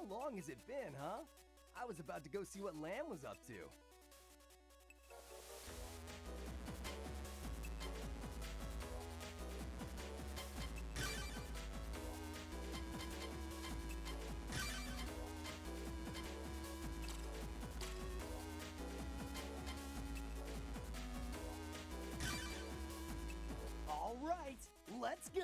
long has it been, huh? I was about to go see what Lamb was up to. All right, let's go.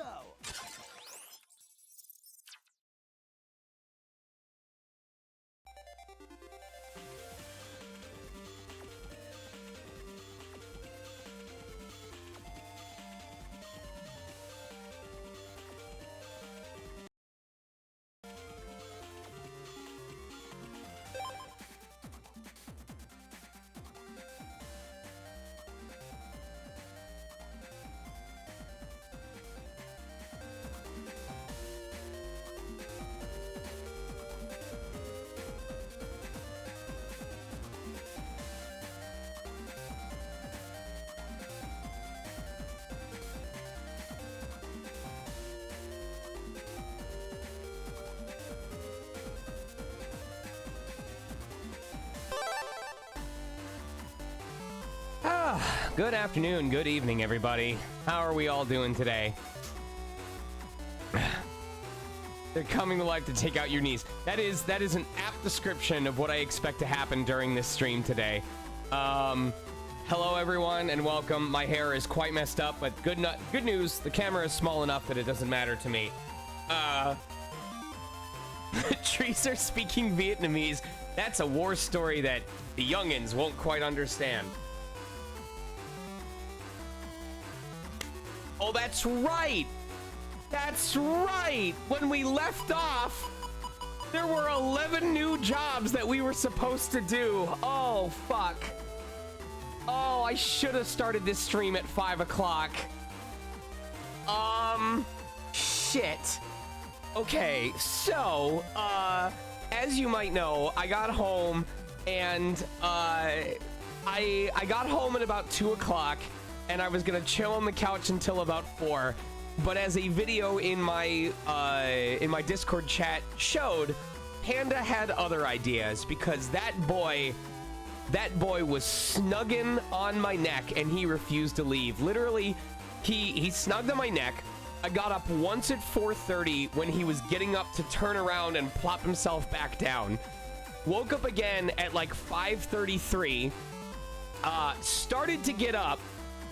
Good afternoon, good evening, everybody. How are we all doing today? They're coming to life to take out your knees. That is an apt description of what I expect to happen during this stream today. Hello, everyone, and welcome. My hair is quite messed up, but good news. The camera is small enough that it doesn't matter to me. Trees are speaking Vietnamese. That's a war story that the youngins won't quite understand. Oh, that's right. That's right. When we left off, there were 11 new jobs that we were supposed to do. Oh, fuck. Oh, I should have started this stream at 5 o'clock. Shit. Okay, so, as you might know, I got home and, I got home at about 2 o'clock. And I was gonna chill on the couch until about 4, but as a video in my Discord chat showed, Panda had other ideas because that boy was snugging on my neck and he refused to leave. Literally, he snugged on my neck. I got up once at 4:30 when he was getting up to turn around and plop himself back down. Woke up again at like 5:33. Started to get up.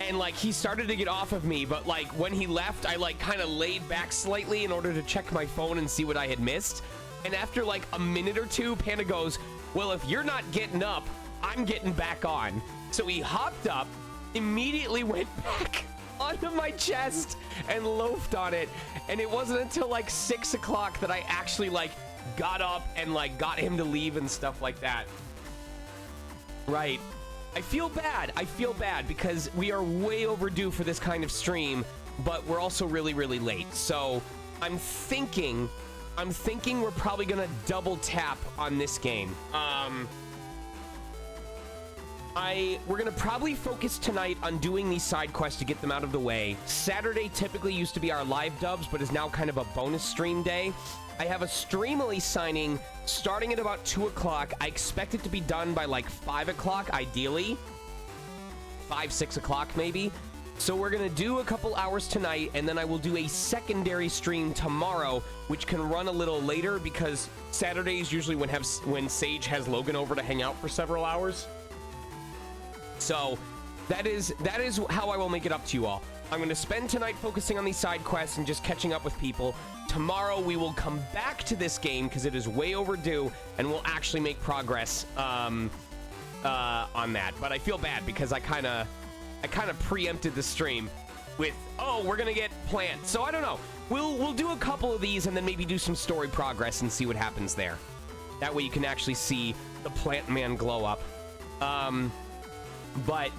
And like he started to get off of me, but like when he left, I like kind of laid back slightly in order to check my phone and see what I had missed. And after like a minute or two, Panda goes, well, if you're not getting up, I'm getting back on. So he hopped up, immediately went back onto my chest and loafed on it. And it wasn't until like 6 o'clock that I actually like got up and like got him to leave and stuff like that. Right. I feel bad because we are way overdue for this kind of stream, but we're also really, really late. So I'm thinking we're probably gonna double tap on this game. We're gonna probably focus tonight on doing these side quests to get them out of the way. Saturday typically used to be our live dubs, but is now kind of a bonus stream day. I have a Streamily signing starting at about 2 o'clock. I expect it to be done by like 5 o'clock, ideally. 5, 6 o'clock maybe. So we're gonna do a couple hours tonight, and then I will do a secondary stream tomorrow, which can run a little later because Saturday is usually when Sage has Logan over to hang out for several hours. So that is how I will make it up to you all. I'm going to spend tonight focusing on these side quests and just catching up with people. Tomorrow we will come back to this game because it is way overdue, and we'll actually make progress on that. But I feel bad because I kind of preempted the stream with, oh, we're gonna get plants. So I don't know. We'll do a couple of these and then maybe do some story progress and see what happens there. That way you can actually see the plant man glow up. But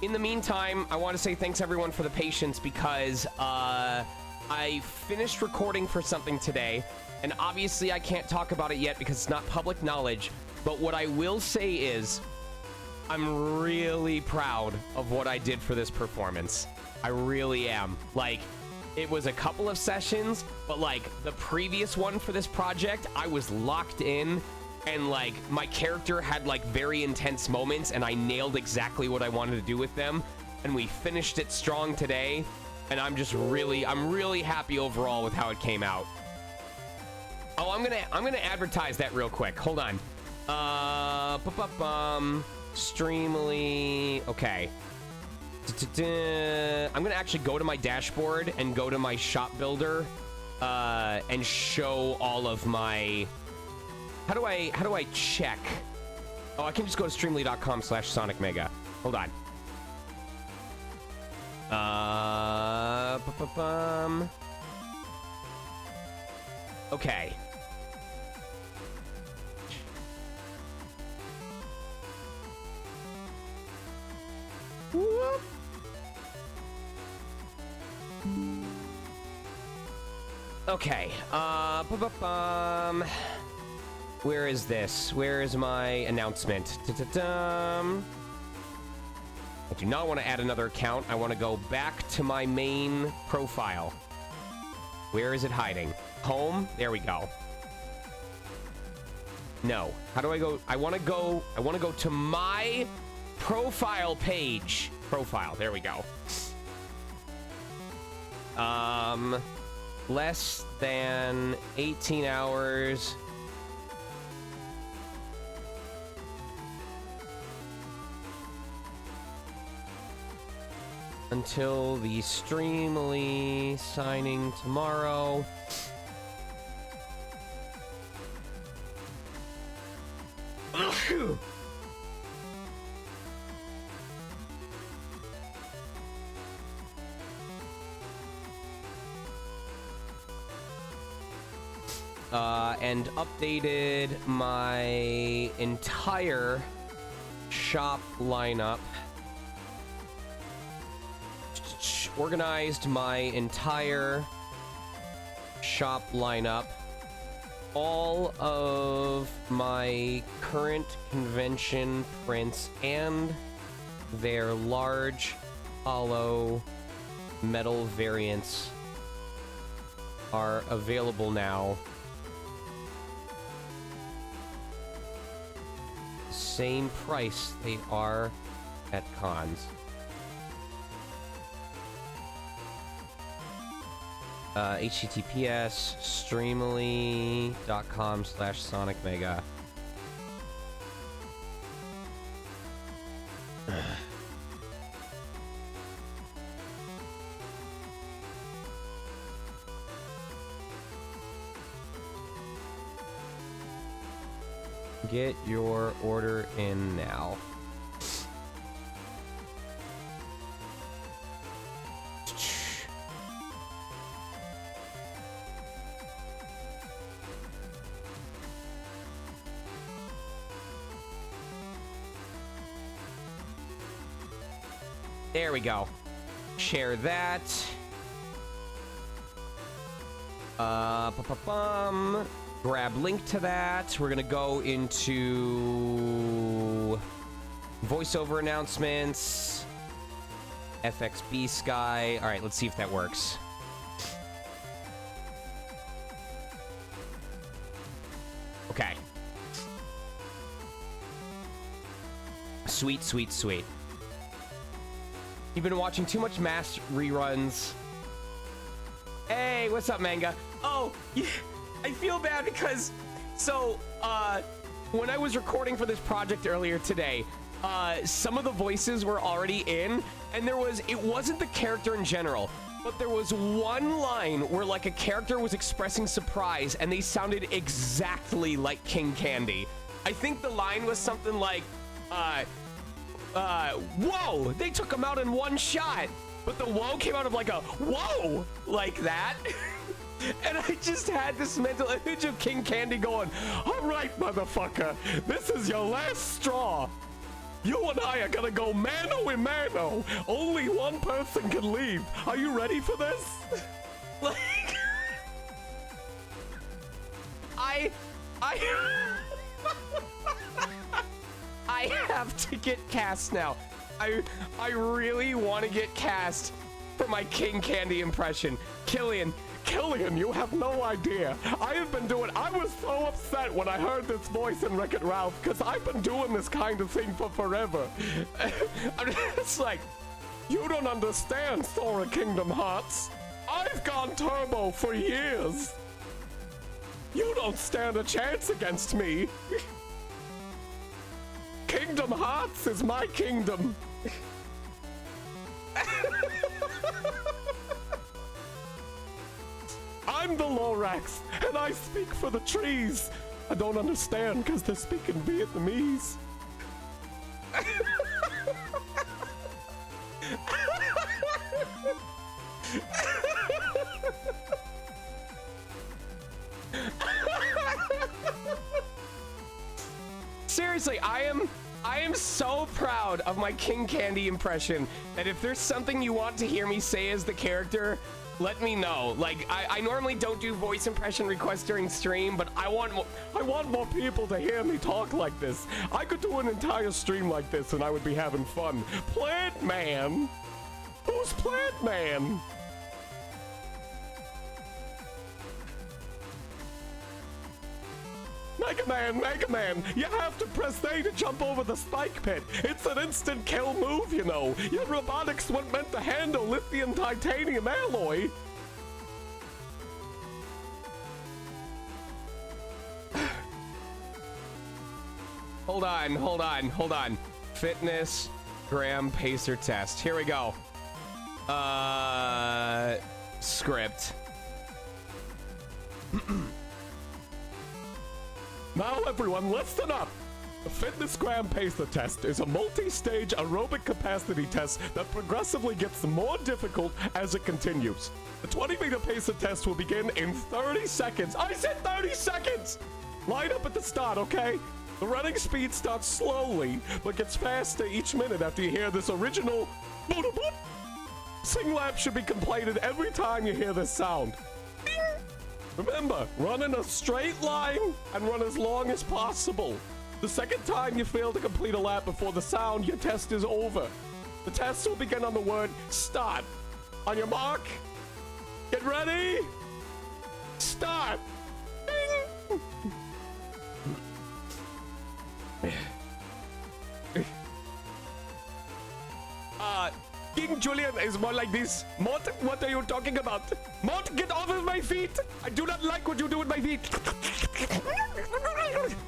in the meantime, I want to say thanks everyone for the patience because I finished recording for something today, and obviously I can't talk about it yet because it's not public knowledge. But what I will say is I'm really proud of what I did for this performance. I really am. Like, it was a couple of sessions, but like the previous one for this project, I was locked in and like my character had like very intense moments and I nailed exactly what I wanted to do with them. And we finished it strong today. And I'm really happy overall with how it came out. Oh, I'm gonna advertise that real quick. Hold on. Streamly. Okay. I'm gonna actually go to my dashboard and go to my shop builder and show all of my. How do I check? Oh, I can just go to streamly.com/sonicmega. Hold on. Okay. Whoop. Okay. Where is this? Where is my announcement? I do not want to add another account. I want to go back to my main profile. Where is it hiding? Home? There we go. No. How do I go? I want to go to my profile page. Profile. There we go. Less than 18 hours. Until the Streamly signing tomorrow. And updated my entire shop lineup. Organized my entire shop lineup. All of my current convention prints and their large hollow metal variants are available now. Same price they are at cons. https streamly.com/sonicmega. Get your order in now. There we go. Share that. Grab link to that. We're gonna go into voiceover announcements. FXB Sky. All right, let's see if that works. Okay. Sweet, sweet, sweet. You've been watching too much Mass reruns. Hey, what's up, Manga? Oh, yeah, I feel bad because, so, when I was recording for this project earlier today, some of the voices were already in, and it wasn't the character in general, but there was one line where, like, a character was expressing surprise, and they sounded exactly like King Candy. I think the line was something like, whoa, they took him out in one shot, but the whoa came out of like a whoa, like that. And I just had this mental image of King Candy going, all right, motherfucker, this is your last straw. You and I are gonna go mano a mano. Only one person can leave. Are you ready for this? Like, I have to get cast now. I really want to get cast for my King Candy impression. Killian, you have no idea. I was so upset when I heard this voice in Wreck-It Ralph, because I've been doing this kind of thing for forever. It's like, you don't understand, Sora Kingdom Hearts. I've gone turbo for years. You don't stand a chance against me. Kingdom Hearts is my kingdom. I'm the Lorax, and I speak for the trees. I don't understand because they're speaking Vietnamese. Seriously, I am so proud of my King Candy impression that if there's something you want to hear me say as the character, let me know. Like, I normally don't do voice impression requests during stream, but I want more people to hear me talk like this. I could do an entire stream like this and I would be having fun. Plant Man? Who's Plant Man? Mega Man, you have to press A to jump over the spike pit. It's an instant kill move, you know. Your robotics weren't meant to handle lithium titanium alloy. Hold on. Fitness gram pacer test. Here we go. Script. Now everyone, listen up! The Fitness Gram Pacer Test is a multi-stage aerobic capacity test that progressively gets more difficult as it continues. The 20-meter pacer test will begin in 30 seconds. I said 30 seconds! Line up at the start, okay? The running speed starts slowly, but gets faster each minute after you hear this original boop-a-boop. Sing lap should be completed every time you hear this sound. Ding! Remember, run in a straight line and run as long as possible. The second time you fail to complete a lap before the sound, your test is over. The test will begin on the word start. On your mark, get ready, start. Ding. King Julian is more like this. Mort, what are you talking about? Mort, get off of my feet! I do not like what you do with my feet.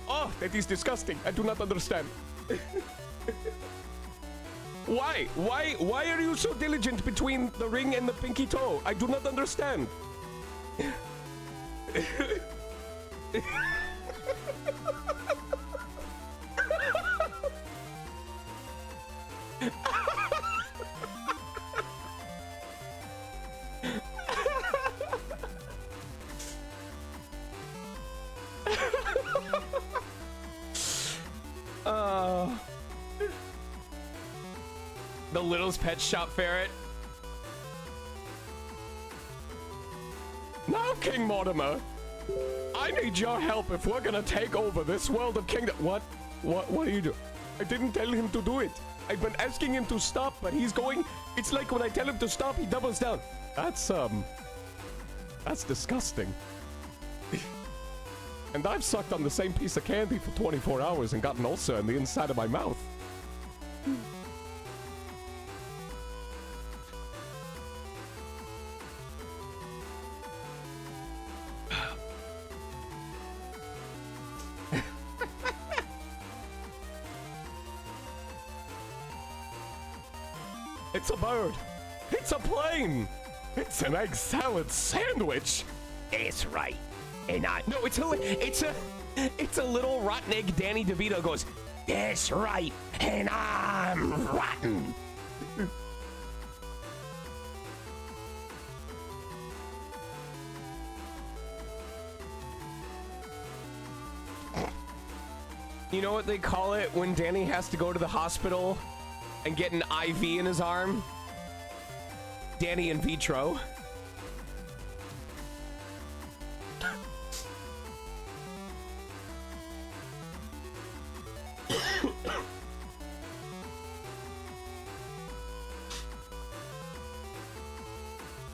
Oh, that is disgusting. I do not understand. Why? Why are you so diligent between the ring and the pinky toe? I do not understand. The Little's Pet Shop ferret. Now, King Mortimer, I need your help if we're gonna take over this world of Kingdom. What are you doing? I didn't tell him to do it. I've been asking him to stop, but he's going. It's like when I tell him to stop, he doubles down. That's disgusting. And I've sucked on the same piece of candy for 24 hours and got an ulcer in the inside of my mouth. It's a bird. It's a plane. It's an egg salad sandwich. It's right. And no, it's a little rotten egg. Danny DeVito goes, "That's right, and I'm rotten." You know what they call it when Danny has to go to the hospital and get an IV in his arm? Danny in vitro.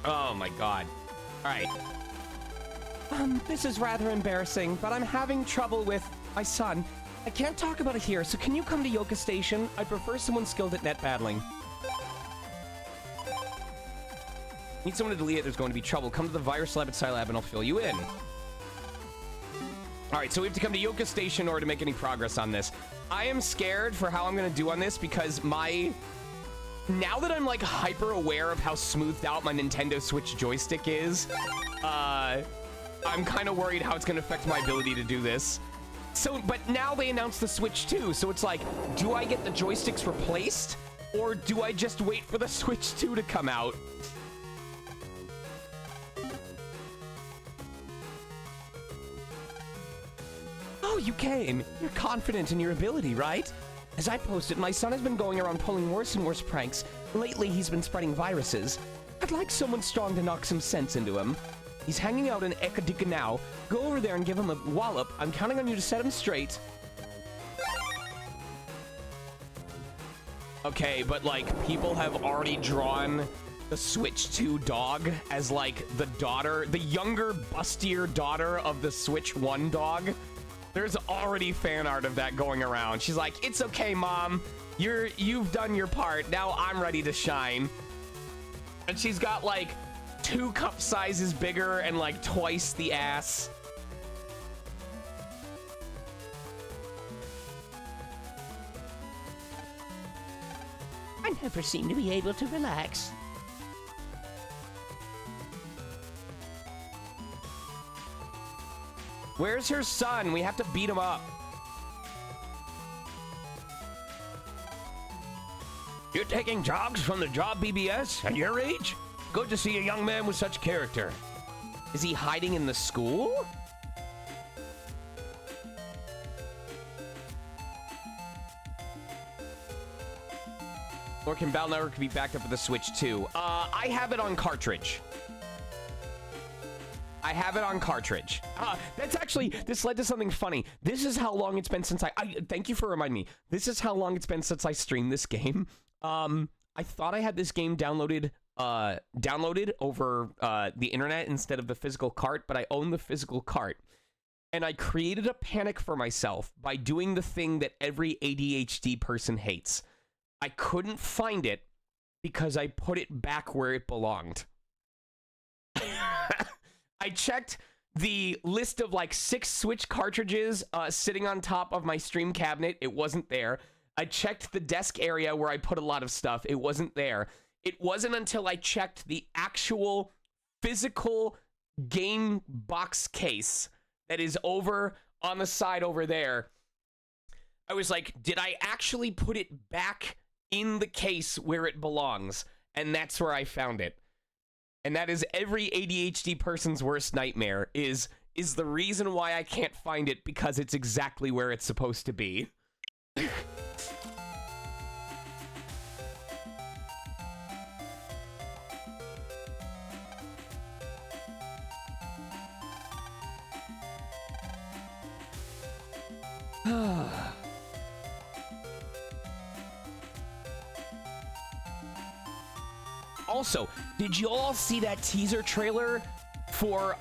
Oh my god. All right. This is rather embarrassing, but I'm having trouble with my son. I can't talk about it here, so can you come to Yoka Station? I prefer someone skilled at net battling. Need someone to delete it, there's going to be trouble. Come to the virus lab at Scilab and I'll fill you in. Alright, so we have to come to Yoka Station in order to make any progress on this. I am scared for how I'm going to do on this because now that I'm like hyper aware of how smoothed out my Nintendo Switch joystick is, I'm kind of worried how it's going to affect my ability to do this. So, but now they announced the Switch 2, so it's like, do I get the joysticks replaced? Or do I just wait for the Switch 2 to come out? Oh, you came. You're confident in your ability, right? As I posted, my son has been going around pulling worse and worse pranks. Lately, he's been spreading viruses. I'd like someone strong to knock some sense into him. He's hanging out in Ekadika now. Go over there and give him a wallop. I'm counting on you to set him straight. Okay, but like, people have already drawn the Switch 2 dog as like the daughter, the younger, bustier daughter of the Switch 1 dog. There's already fan art of that going around. She's like, it's okay, Mom. You've done your part. Now I'm ready to shine. And she's got like 2 cup sizes bigger and like twice the ass. I never seem to be able to relax. Where's her son? We have to beat him up. You're taking jobs from the job BBS at your age? Good to see a young man with such character. Is he hiding in the school? Or can Battle Network be backed up with the Switch 2? I have it on cartridge. I have it on cartridge. That's actually, this led to something funny. This is how long it's been since I thank you for reminding me. This is how long it's been since I streamed this game. I thought I had this game downloaded over the internet instead of the physical cart, but I own the physical cart. And I created a panic for myself by doing the thing that every ADHD person hates. I couldn't find it because I put it back where it belonged. I checked the list of like 6 Switch cartridges sitting on top of my stream cabinet. It wasn't there. I checked the desk area where I put a lot of stuff. It wasn't there. It wasn't until I checked the actual physical game box case that is over on the side over there. I was like, did I actually put it back in the case where it belongs? And that's where I found it. And that is every ADHD person's worst nightmare, is the reason why I can't find it, because it's exactly where it's supposed to be. Also, did you all see that teaser trailer for,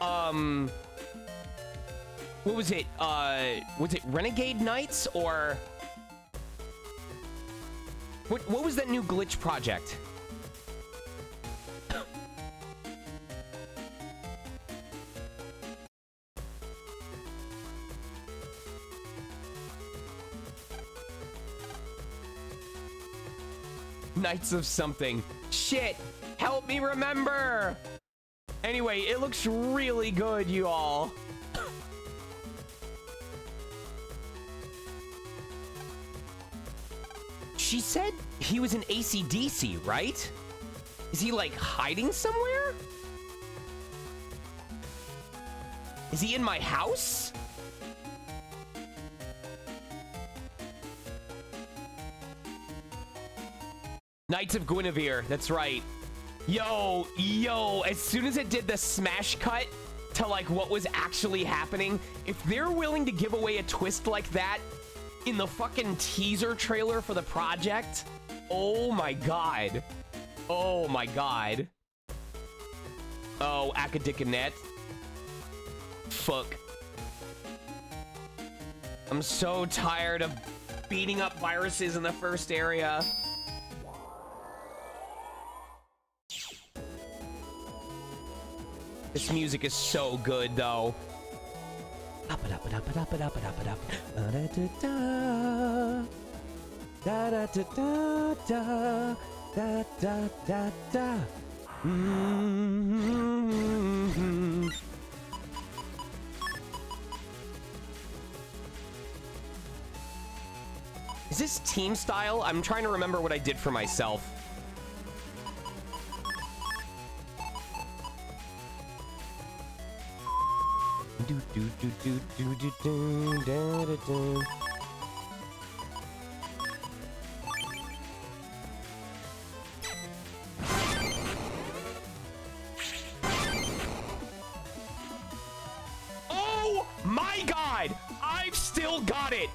what was it? Was it Renegade Knights, or what was that new glitch project? Knights of something. Shit! Help me remember! Anyway, it looks really good, you all. She said he was in AC/DC, right? Is he, like, hiding somewhere? Is he in my house? Knights of Guinevere, that's right. Yo, as soon as it did the smash cut to like what was actually happening, if they're willing to give away a twist like that in the fucking teaser trailer for the project, oh my god. Oh my god. Oh, Acadicinet. Fuck. I'm so tired of beating up viruses in the first area. This music is so good, though. Is this team style? I'm trying to remember what I did for myself. Oh my god! I've still got it!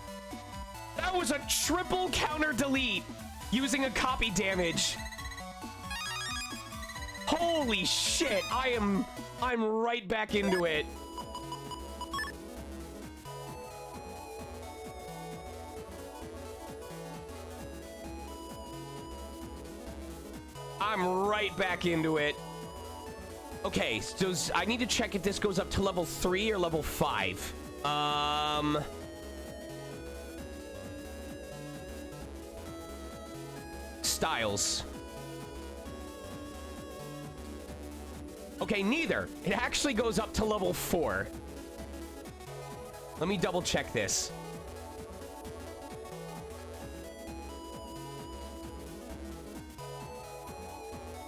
That was a triple counter delete using a copy damage. Holy shit, I'm right back into it. I'm right back into it. Okay, so I need to check if this goes up to level 3 or level 5. Styles. Okay, neither. It actually goes up to level 4. Let me double check this.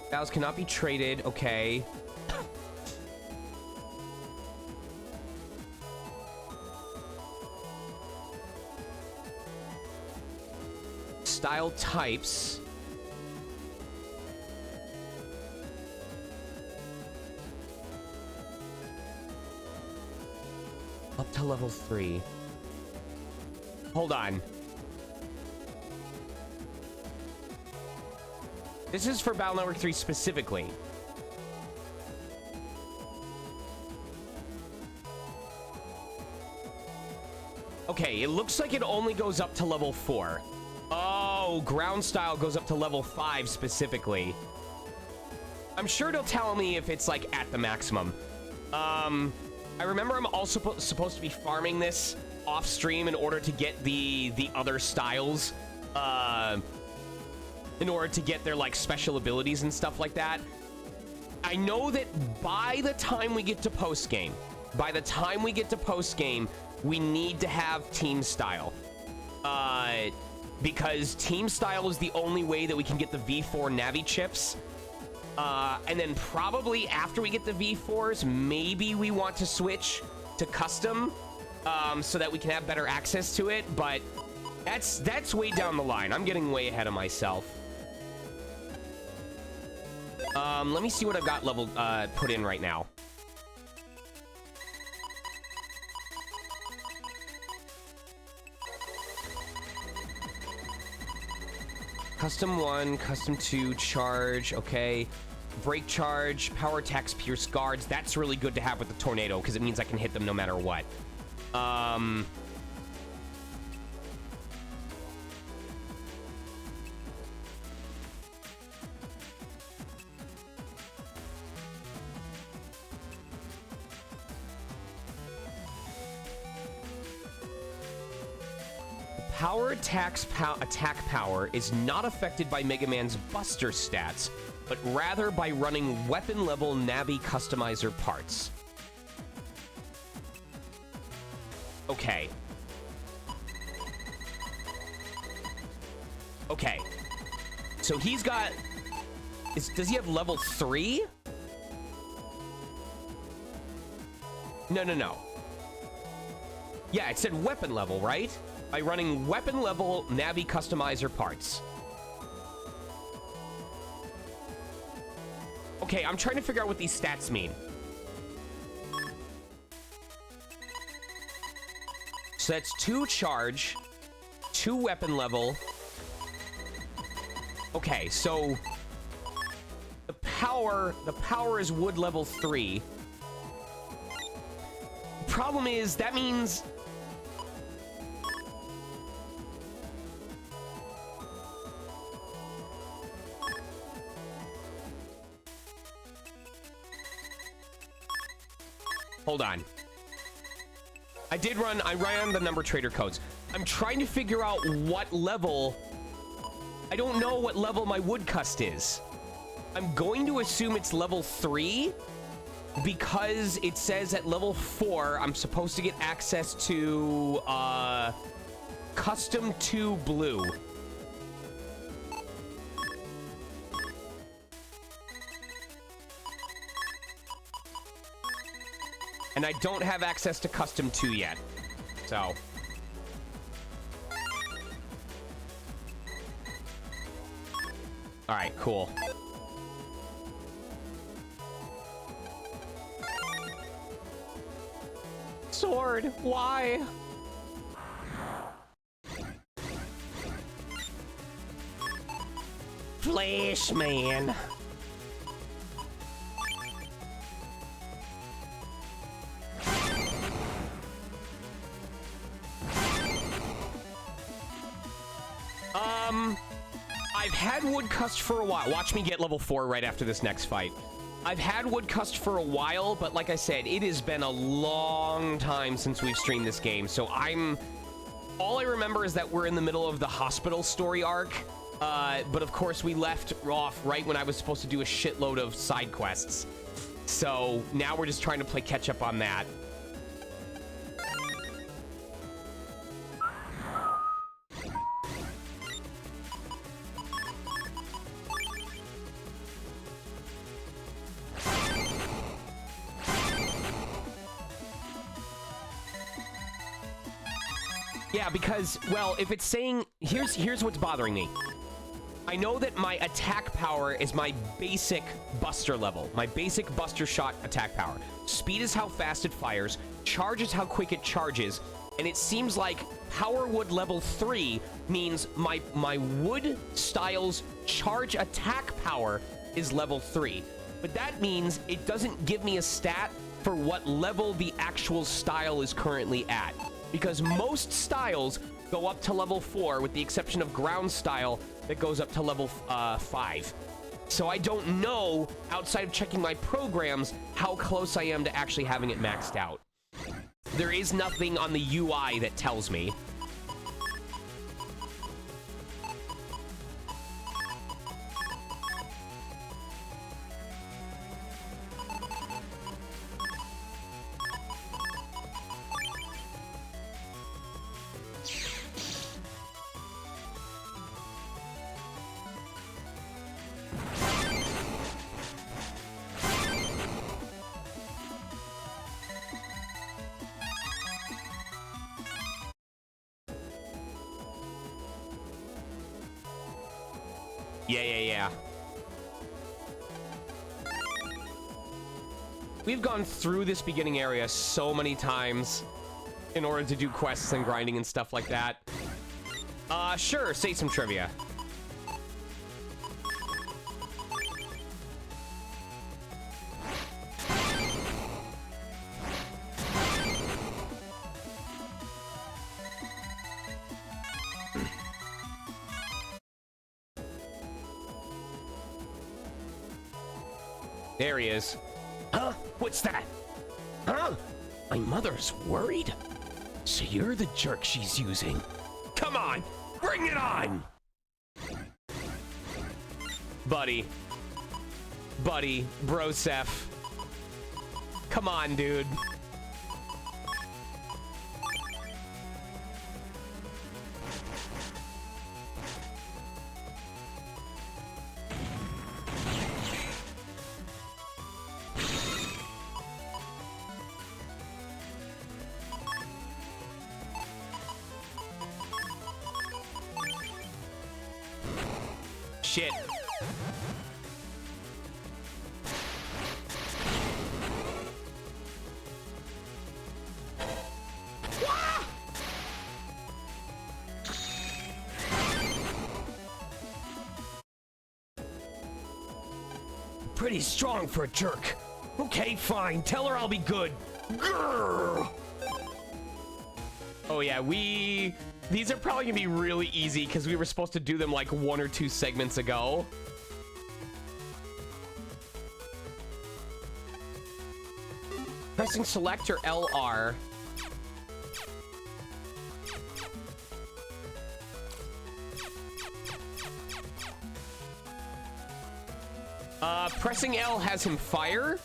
Styles cannot be traded. Okay. Style types. Up to level 3. Hold on. This is for Battle Network 3 specifically. Okay, it looks like it only goes up to level 4. Oh, ground style goes up to level 5 specifically. I'm sure it'll tell me if it's like at the maximum. I remember I'm also supposed to be farming this off stream in order to get the other styles, in order to get their like special abilities and stuff like that. I know that by the time we get to post game, we need to have team style, because team style is the only way that we can get the V4 Navi chips. And then probably after we get the V4s, maybe we want to switch to custom, so that we can have better access to it. But that's way down the line. I'm getting way ahead of myself. Let me see what I've got level put in right now. Custom 1, Custom 2, Charge, okay. Break Charge, Power Attacks, Pierce Guards. That's really good to have with the Tornado, because it means I can hit them no matter what. Power attack power is not affected by Mega Man's Buster stats, but rather by running weapon-level Navi customizer parts. Okay. Okay. So he's got... does he have level 3? No. Yeah, it said weapon level, right? By running weapon-level Navi customizer parts. Okay, I'm trying to figure out what these stats mean. So that's 2 charge, 2 weapon level. Okay, so the power is wood level 3. Problem is, that means... Hold on. I ran the number trader codes. I'm trying to figure out what level... I don't know what level my woodcust is. I'm going to assume it's level 3 because it says at level 4 I'm supposed to get access to custom 2 blue. And I don't have access to custom 2 yet. So. All right, cool. Sword, why? Flash man. I've had woodcust for a while. Watch me get level 4 right after this next fight. I've had woodcust for a while, but like I said, it has been a long time since we've streamed this game, so all I remember is that we're in the middle of the hospital story arc, but of course we left off right when I was supposed to do a shitload of side quests. So now we're just trying to play catch up on that. Yeah, because, well, if it's saying... Here's what's bothering me. I know that my attack power is my basic buster level. My basic buster shot attack power. Speed is how fast it fires. Charge is how quick it charges. And it seems like power wood level 3 means my wood style's charge attack power is level 3. But that means it doesn't give me a stat for what level the actual style is currently at. Because most styles go up to level 4, with the exception of ground style that goes up to level 5. So I don't know, outside of checking my programs, how close I am to actually having it maxed out. There is nothing on the UI that tells me. Yeah. We've gone through this beginning area so many times in order to do quests and grinding and stuff like that. Sure, say some trivia. There he is. Huh? What's that? Huh? My mother's worried? So you're the jerk she's using. Come on, bring it on! Buddy, Broseph. Come on, dude. Shit. pretty strong for a jerk. Okay, fine. Tell her I'll be good. Grrr. Oh yeah, these are probably gonna be really easy because we were supposed to do them like 1 or 2 segments ago. Pressing select or LR. Pressing L has him fire.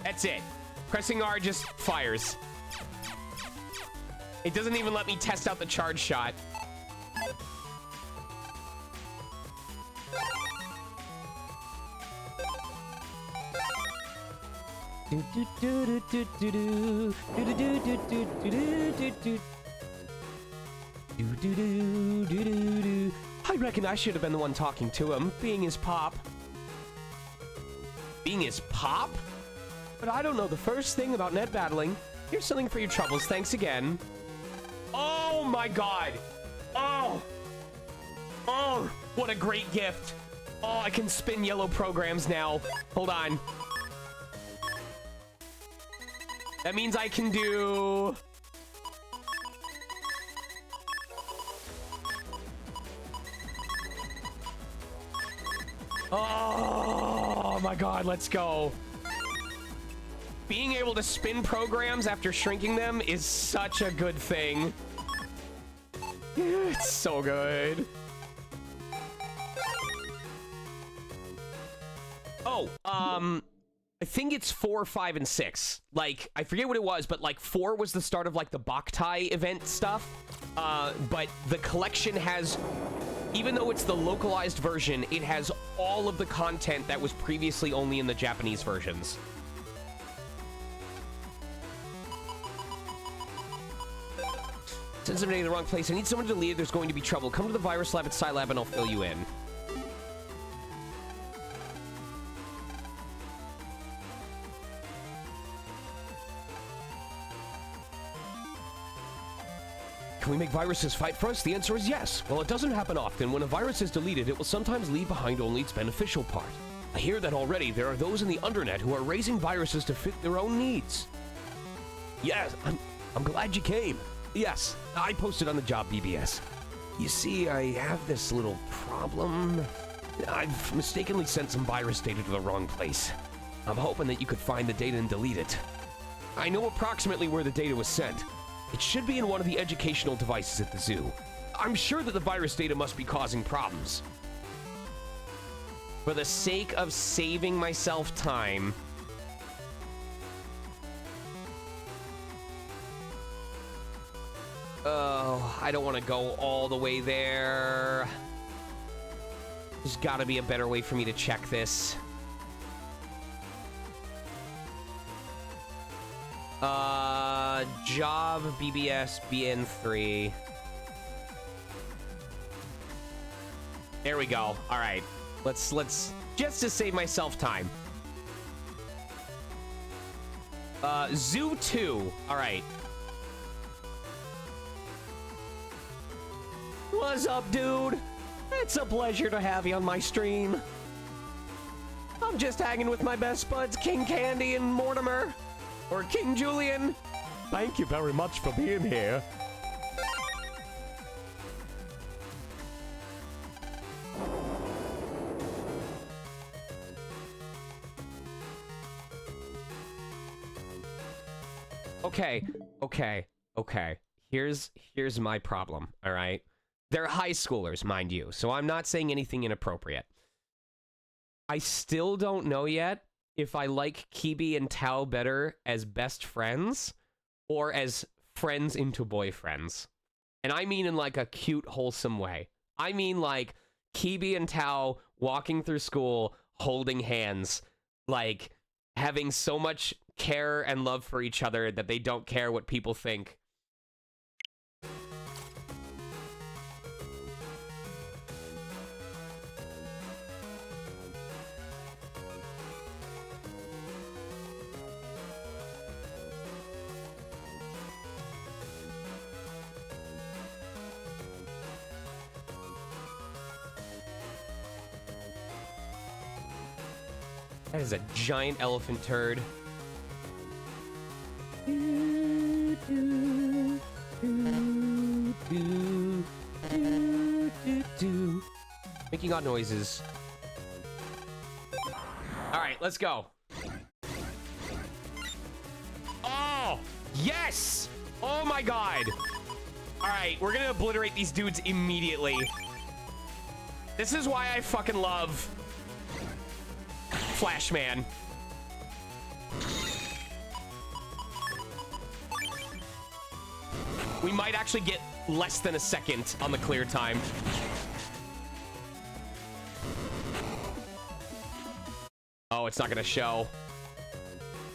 That's it. Pressing R just fires. It doesn't even let me test out the charge shot. I reckon I should have been the one talking to him, being his pop. Being his pop? But I don't know the first thing about net battling. Here's something for your troubles. Thanks again. Oh my god. Oh. Oh, what a great gift. Oh, I can spin yellow programs now. Hold on. That means I can do... Oh my god, let's go. Being able to spin programs after shrinking them is such a good thing. It's so good. Oh, I think it's 4, 5, and 6. Like, I forget what it was, but like 4 was the start of like the Boktai event stuff. But the collection has, even though it's the localized version, it has all of the content that was previously only in the Japanese versions. Since I'm in the wrong place, I need someone to lead. There's going to be trouble. Come to the virus lab at Scilab and I'll fill you in. Can we make viruses fight for us? The answer is yes. Well, it doesn't happen often. When a virus is deleted, it will sometimes leave behind only its beneficial part. I hear that already there are those in the undernet who are raising viruses to fit their own needs. Yes, I'm glad you came. Yes, I posted on the job BBS. You see, I have this little problem. I've mistakenly sent some virus data to the wrong place. I'm hoping that you could find the data and delete it. I know approximately where the data was sent. It should be in one of the educational devices at the zoo. I'm sure that the virus data must be causing problems. For the sake of saving myself time... Oh, I don't want to go all the way there. There's got to be a better way for me to check this. Job, BBS, BN3. There we go. All right. Let's just to save myself time. Zoo 2. All right. What's up, dude? It's a pleasure to have you on my stream. I'm just hanging with my best buds, King Candy and Mortimer. Or King Julian. Thank you very much for being here. Okay. Here's my problem, all right? They're high schoolers, mind you, so I'm not saying anything inappropriate. I still don't know yet if I like Kibi and Tao better as best friends or as friends into boyfriends. And I mean in like a cute, wholesome way. I mean like Kibi and Tao walking through school, holding hands, like having so much care and love for each other that they don't care what people think. That is a giant elephant turd. Making odd noises. All right, let's go. Oh, yes! Oh my god. All right, we're gonna obliterate these dudes immediately. This is why I fucking love Flashman. We might actually get less than a second on the clear time. Oh, it's not gonna show.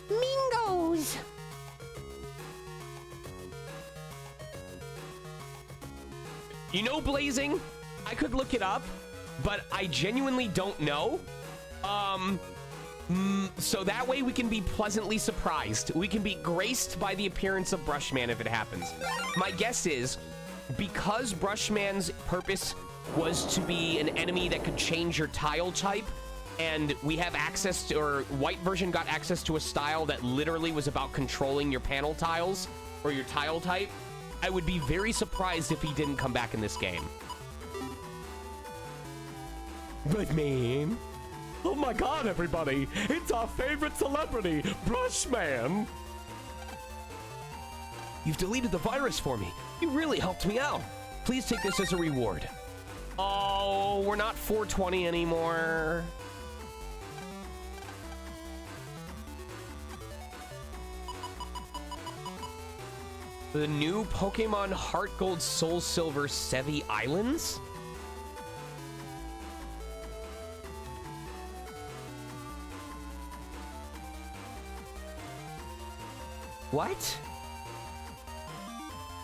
Mingos. You know, Blazing, I could look it up, but I genuinely don't know. So that way we can be pleasantly surprised. We can be graced by the appearance of Brushman if it happens. My guess is, because Brushman's purpose was to be an enemy that could change your tile type, and we have access to, or white version got access to a style that literally was about controlling your panel tiles or your tile type, I would be very surprised if he didn't come back in this game. But man, oh my god, everybody, it's our favorite celebrity, Brushman. You've deleted the virus for me. You really helped me out. Please take this as a reward. Oh, we're not 420 anymore. The new Pokemon Heart Gold Soul Silver Sevi Islands? What?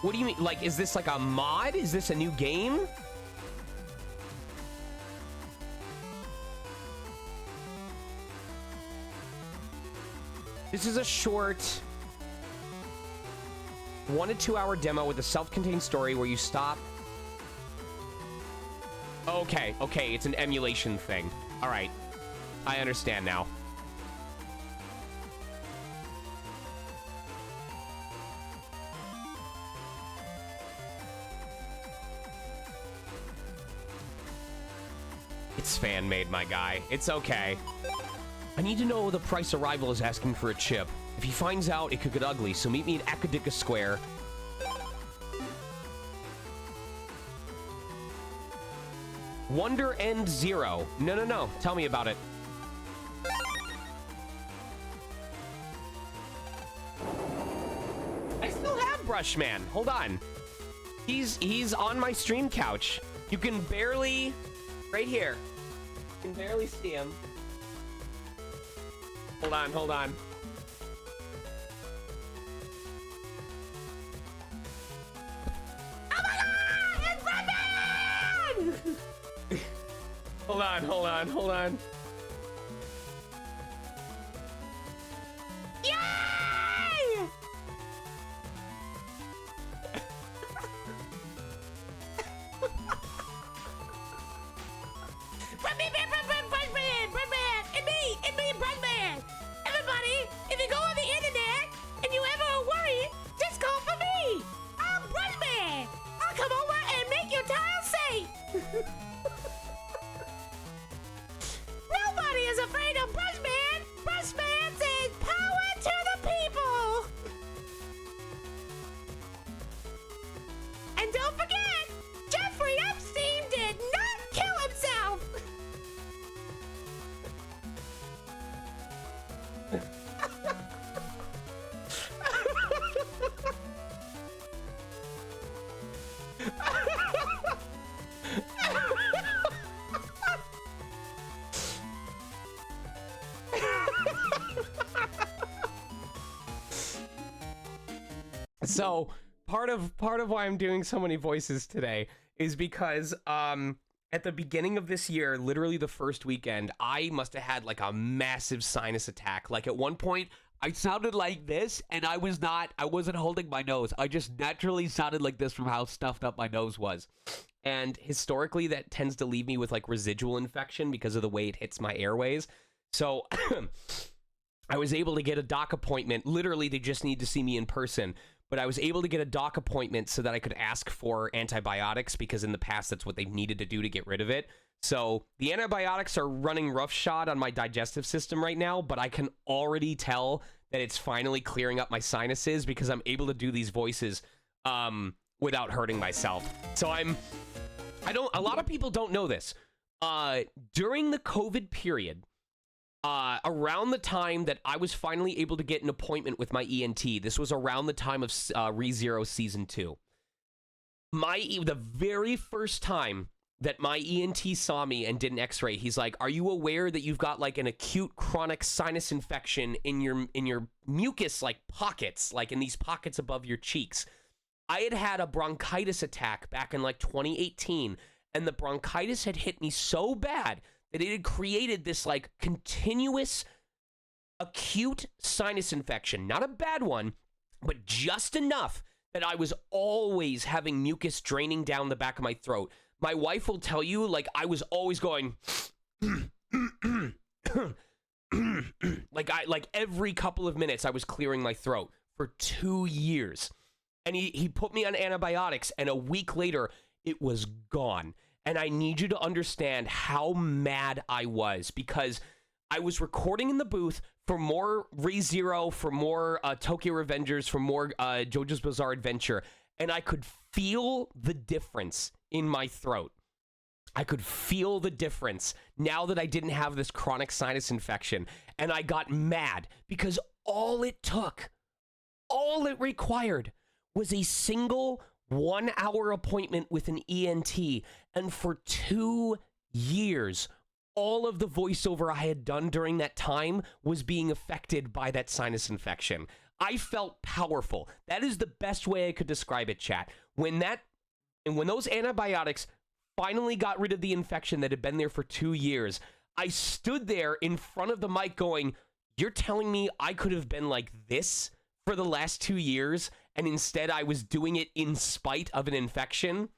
What do you mean? Like, is this like a mod? Is this a new game? This is a short 1 to 2 hour demo with a self-contained story where you stop. Okay, okay, it's an emulation thing. All right, I understand now. It's fan-made, my guy. It's okay. I need to know the price a rival is asking for a chip. If he finds out, it could get ugly, so meet me in Akadika Square. Wonder End Zero. No, no, no. Tell me about it. I still have Brushman. Hold on. He's on my stream couch. You can barely... Right here. You can barely see him. Hold on, hold on. Oh my god! It's Batman! Hold on, hold on, hold on. Yay! Brushman! It's me, Brushman! Everybody, if you go on the internet and you ever worry, just call for me! I'm Brushman! I'll come over and make your tile safe! Nobody is afraid of Brushman! Brushman says power to the people! And don't forget, Jeffrey Epstein did not kill himself! So part of why I'm doing so many voices today is because at the beginning of this year, literally the first weekend, I must have had like a massive sinus attack. Like at one point I sounded like this, and I wasn't holding my nose. I just naturally sounded like this from how stuffed up my nose was. And historically that tends to leave me with like residual infection because of the way it hits my airways. So I was able to get a doc appointment. Literally, they just need to see me in person. But I was able to get a doc appointment so that I could ask for antibiotics, because in the past, that's what they've needed to do to get rid of it. So the antibiotics are running roughshod on my digestive system right now, but I can already tell that it's finally clearing up my sinuses because I'm able to do these voices without hurting myself. So a lot of people don't know this. During the COVID period, around the time that I was finally able to get an appointment with my ENT, this was around the time of ReZero Season 2. The very first time that my ENT saw me and did an x-ray, he's like, are you aware that you've got like an acute chronic sinus infection in your mucus like pockets, like in these pockets above your cheeks? I had a bronchitis attack back in like 2018, and the bronchitis had hit me so bad that it had created this like continuous acute sinus infection. Not a bad one, but just enough that I was always having mucus draining down the back of my throat. My wife will tell you, like, I was always going like every couple of minutes I was clearing my throat for 2 years. And he put me on antibiotics, and a week later it was gone. And I need you to understand how mad I was, because I was recording in the booth for more ReZero, for more Tokyo Revengers, for more JoJo's Bizarre Adventure, and I could feel the difference in my throat. I could feel the difference now that I didn't have this chronic sinus infection, and I got mad because all it required was a single 1-hour appointment with an ENT, and for 2 years, all of the voiceover I had done during that time was being affected by that sinus infection. I felt powerful. That is the best way I could describe it, chat. When those antibiotics finally got rid of the infection that had been there for 2 years, I stood there in front of the mic going, you're telling me I could have been like this for the last 2 years, and instead I was doing it in spite of an infection?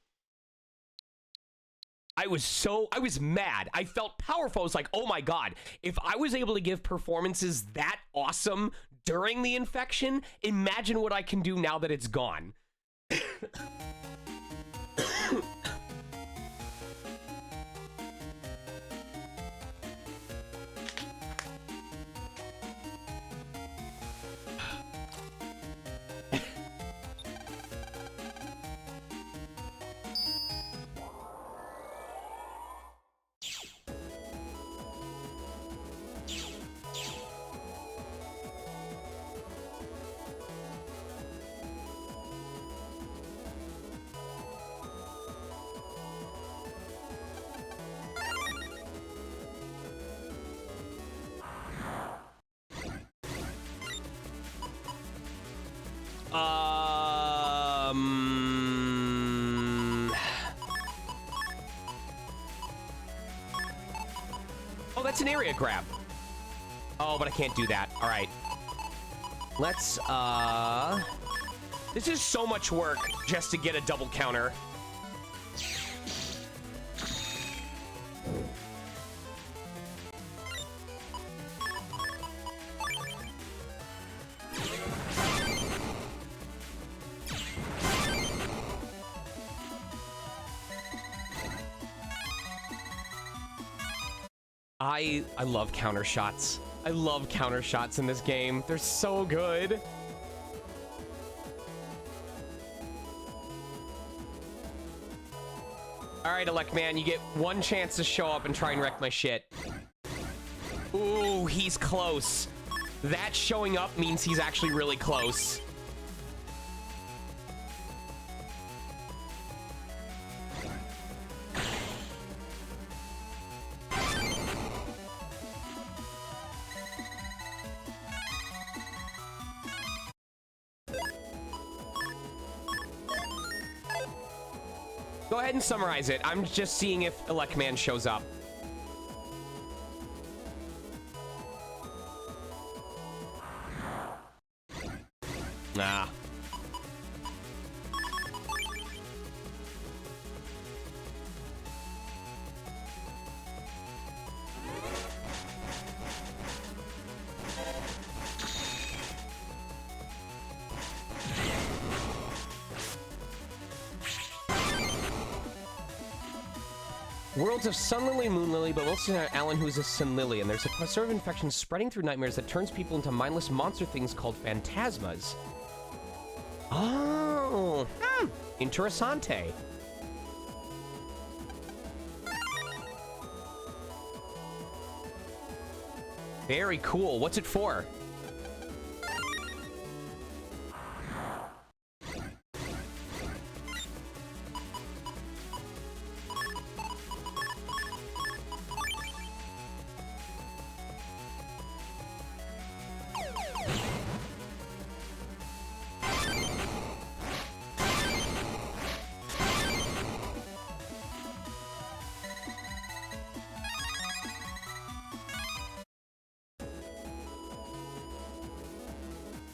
I was mad. I felt powerful. I was like, oh my God, if I was able to give performances that awesome during the infection, imagine what I can do now that it's gone. Oh, that's an area grab. Oh, but I can't do that. All right. Let's, this is so much work just to get a double counter. I love counter shots. I love counter shots in this game. They're so good. All right, Elect Man, you get one chance to show up and try and wreck my shit. Ooh, he's close. That showing up means he's actually really close. Go ahead and summarize it. I'm just seeing if Elect Man shows up. Nah. Worlds of Sun Lily, Moon Lily, but mostly Alan, who's a Sun Lily, and there's a sort of infection spreading through nightmares that turns people into mindless monster things called phantasmas. Oh, interessante. Very cool. What's it for?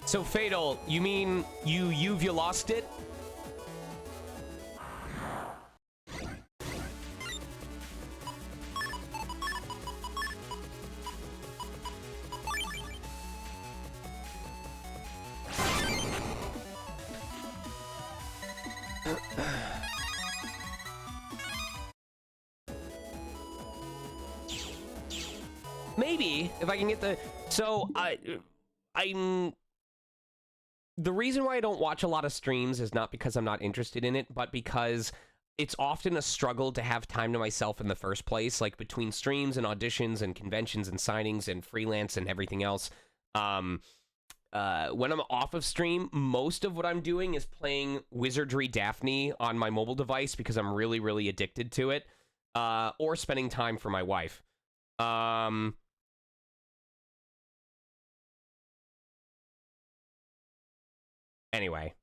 So Fatal, you mean you've lost it? Maybe if I can get the I'm the reason why I don't watch a lot of streams is not because I'm not interested in it, but because it's often a struggle to have time to myself in the first place, like between streams and auditions and conventions and signings and freelance and everything else. When I'm off of stream, most of what I'm doing is playing Wizardry Daphne on my mobile device because I'm really, really addicted to it, or spending time for my wife. Anyway.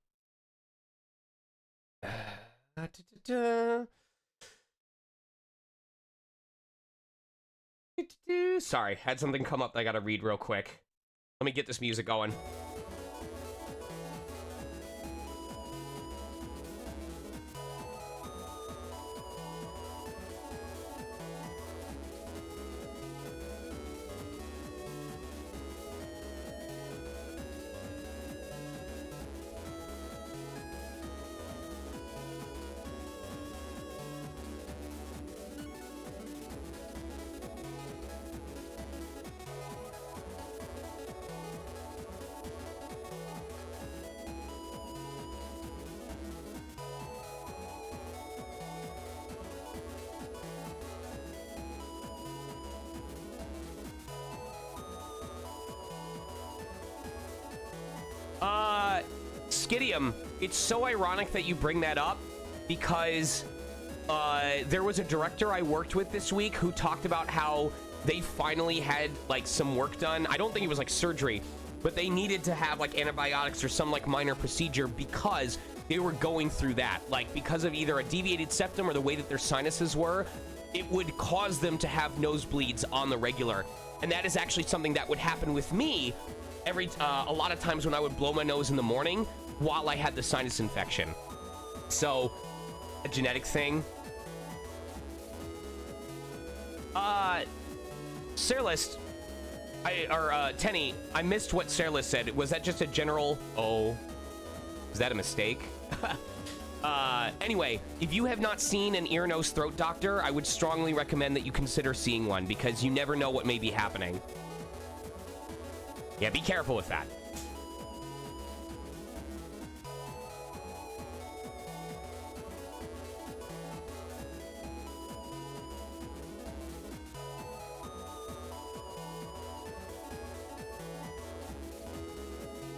Sorry, had something come up that I gotta read real quick. Let me get this music going. Skidium, it's so ironic that you bring that up because there was a director I worked with this week who talked about how they finally had like some work done. I don't think it was like surgery, but they needed to have like antibiotics or some like minor procedure because they were going through that. Like because of either a deviated septum or the way that their sinuses were, it would cause them to have nosebleeds on the regular. And that is actually something that would happen with me a lot of times when I would blow my nose in the morning while I had the sinus infection. So, a genetic thing. Saralist, Tenny, I missed what Saralist said. Was that just a general, oh, is that a mistake? Anyway, if you have not seen an ear, nose, throat doctor, I would strongly recommend that you consider seeing one because you never know what may be happening. Yeah, be careful with that.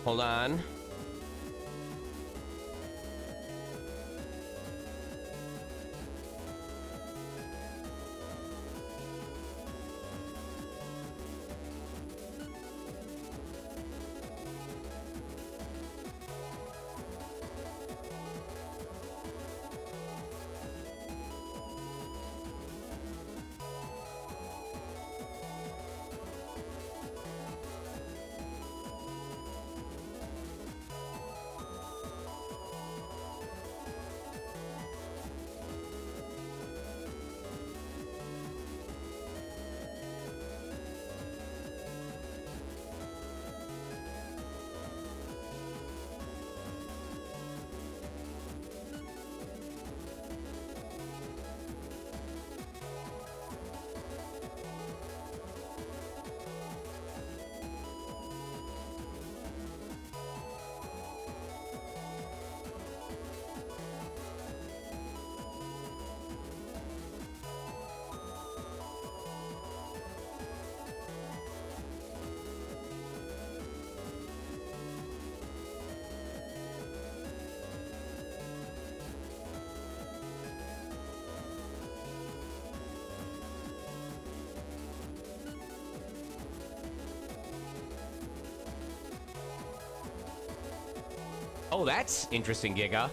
Hold on. Oh, that's interesting, Giga.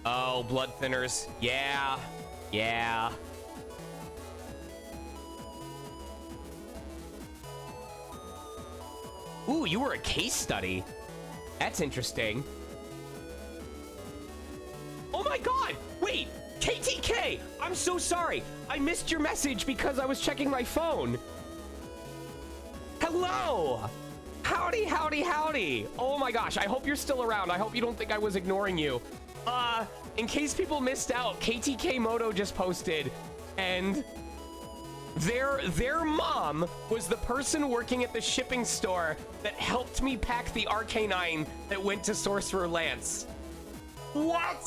Oh, blood thinners. Yeah. Yeah. Ooh, you were a case study. That's interesting. Oh my god! Wait! KTK! I'm so sorry! I missed your message because I was checking my phone. Hello! Howdy, howdy, howdy! Oh my gosh, I hope you're still around. I hope you don't think I was ignoring you. In case people missed out, KTK Moto just posted, and their mom was the person working at the shipping store that helped me pack the RK9 that went to Sorcerer Lance. What?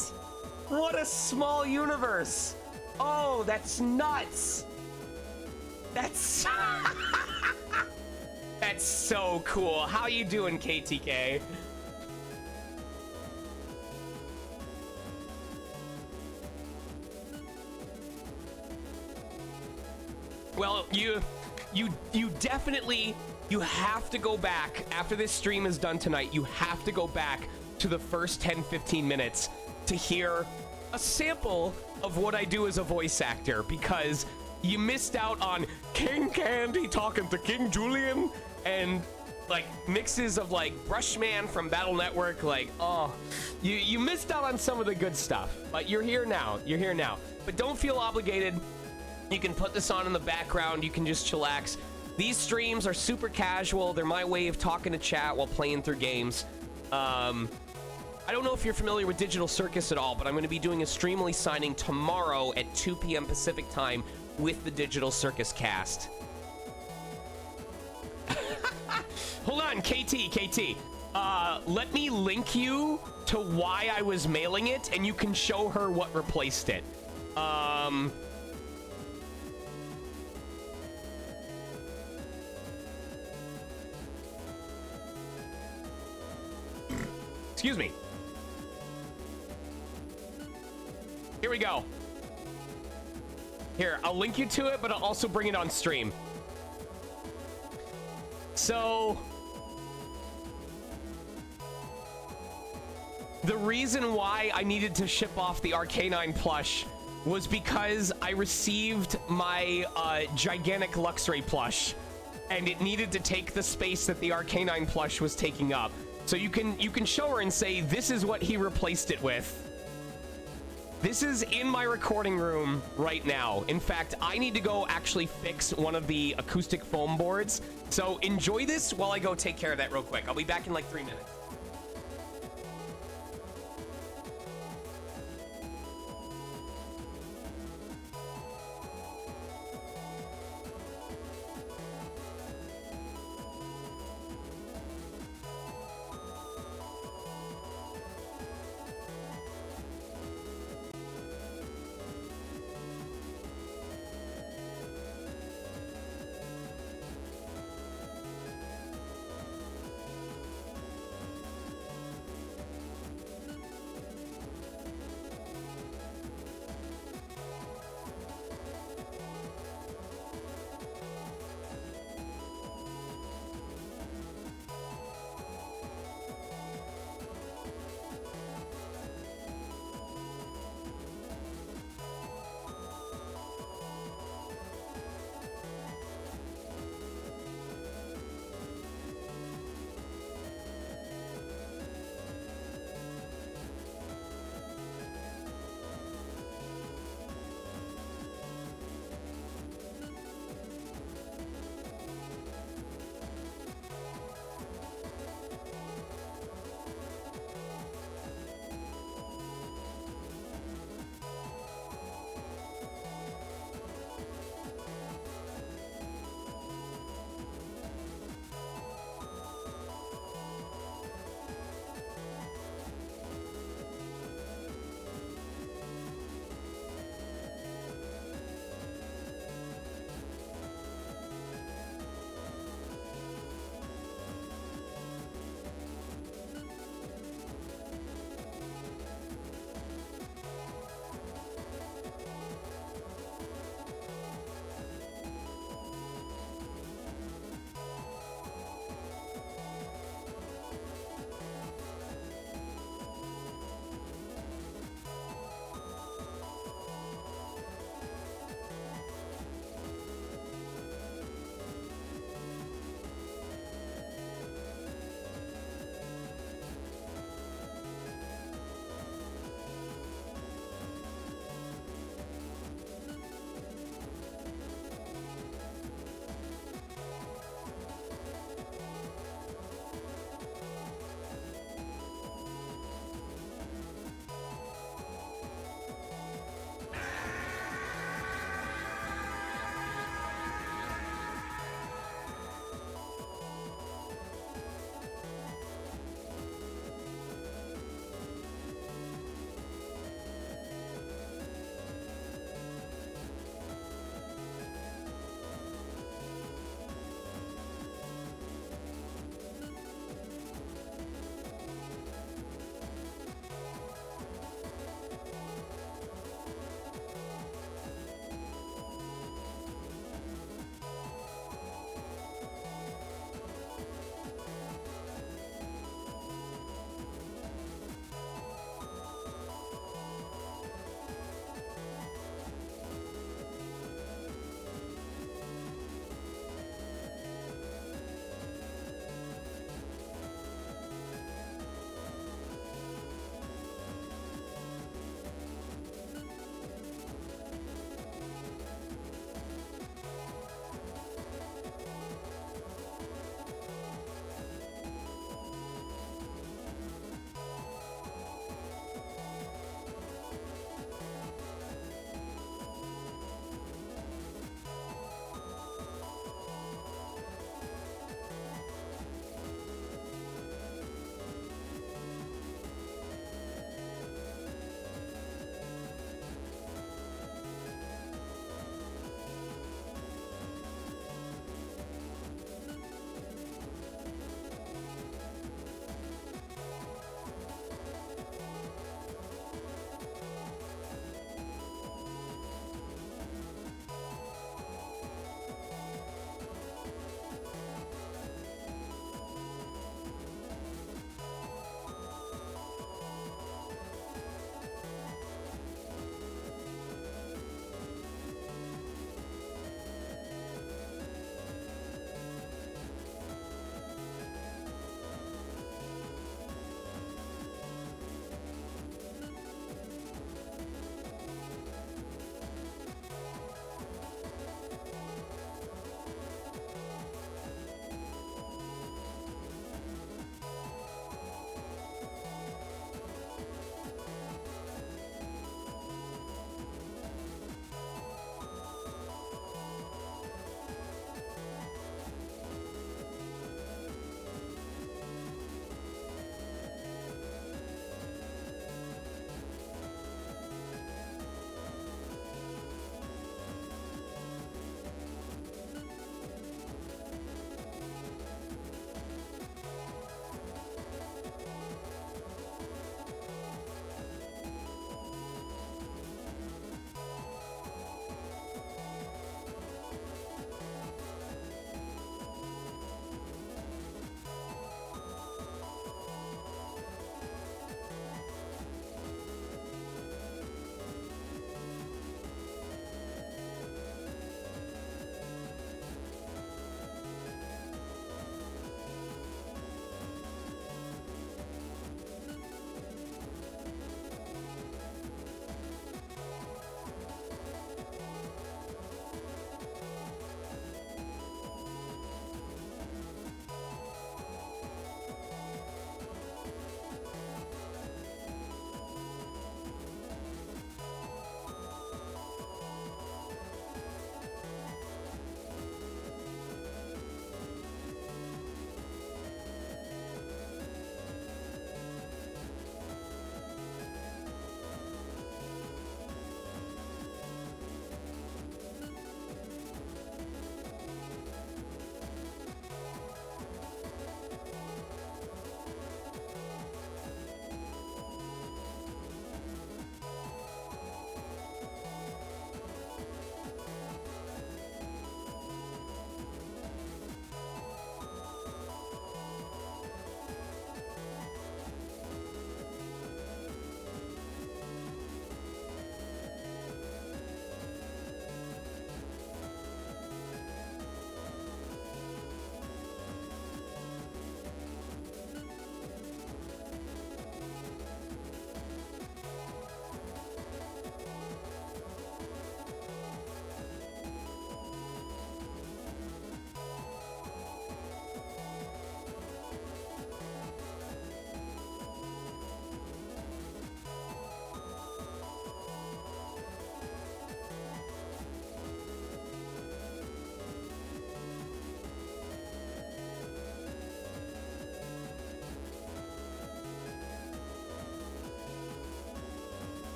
What a small universe. Oh, that's nuts. That's that's so cool. How you doing, KTK? Well, you definitely, you have to go back after this stream is done tonight. You have to go back to the first 10-15 minutes to hear a sample of what I do as a voice actor, because you missed out on King Candy talking to King Julian and like mixes of like Brushman from Battle Network. Like, oh, you missed out on some of the good stuff, but you're here now. You're here now. But don't feel obligated. You can put this on in the background. You can just chillax. These streams are super casual. They're my way of talking to chat while playing through games. I don't know if you're familiar with Digital Circus at all, but I'm going to be doing a Streamly signing tomorrow at 2 p.m. Pacific time with the Digital Circus cast. Hold on, KT. Let me link you to why I was mailing it, and you can show her what replaced it. Excuse me. Here we go. Here, I'll link you to it, but I'll also bring it on stream. So, the reason why I needed to ship off the RK9 plush was because I received my gigantic Luxray plush, and it needed to take the space that the RK9 plush was taking up. So you can show her and say, this is what he replaced it with. This is in my recording room right now. In fact, I need to go actually fix one of the acoustic foam boards. So enjoy this while I go take care of that real quick. I'll be back in like 3 minutes.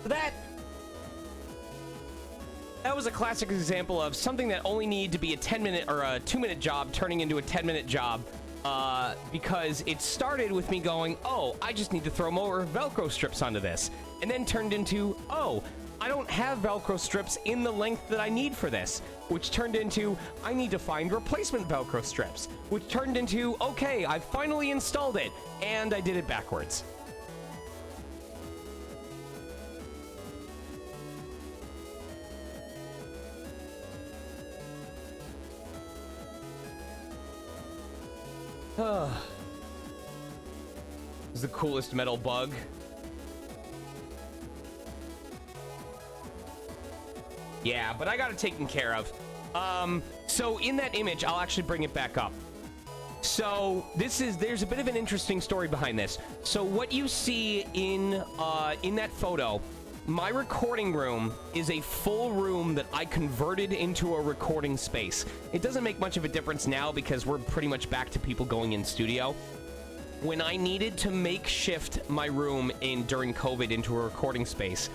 That was a classic example of something that only needed to be a 10-minute or a 2-minute job turning into a 10-minute job, because it started with me going, oh, I just need to throw more Velcro strips onto this, and then turned into, oh, I don't have Velcro strips in the length that I need for this, which turned into, I need to find replacement Velcro strips, which turned into, okay, I finally installed it, and I did it backwards. This is the coolest metal bug. Yeah, but I got it taken care of. So in that image, I'll actually bring it back up. So there's a bit of an interesting story behind this. So what you see in that photo, my recording room is a full room that I converted into a recording space. It doesn't make much of a difference now because we're pretty much back to people going in studio. When I needed to makeshift my room during COVID into a recording space,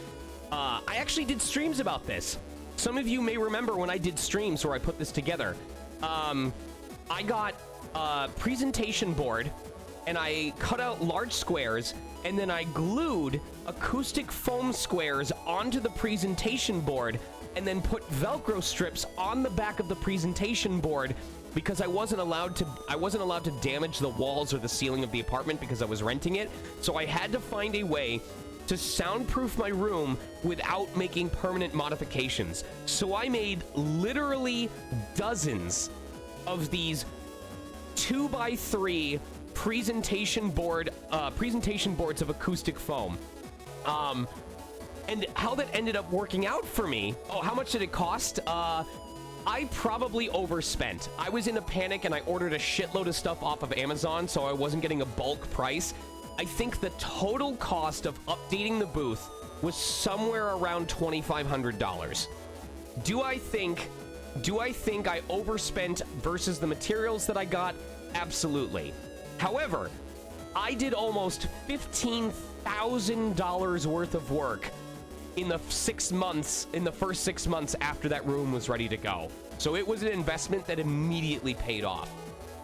I actually did streams about this. Some of you may remember when I did streams where I put this together. I got a presentation board and I cut out large squares and then I glued acoustic foam squares onto the presentation board and then put Velcro strips on the back of the presentation board because I wasn't allowed to damage the walls or the ceiling of the apartment because I was renting it. So I had to find a way to soundproof my room without making permanent modifications. So I made literally dozens of these 2x3 presentation boards of acoustic foam. And how that ended up working out for me, how much did it cost? I probably overspent. I was in a panic and I ordered a shitload of stuff off of Amazon, so I wasn't getting a bulk price. I think the total cost of updating the booth was somewhere around $2,500. Do I think I overspent versus the materials that I got? Absolutely. However, I did almost $15,000 worth of work in the first 6 months after that room was ready to go. So it was an investment that immediately paid off.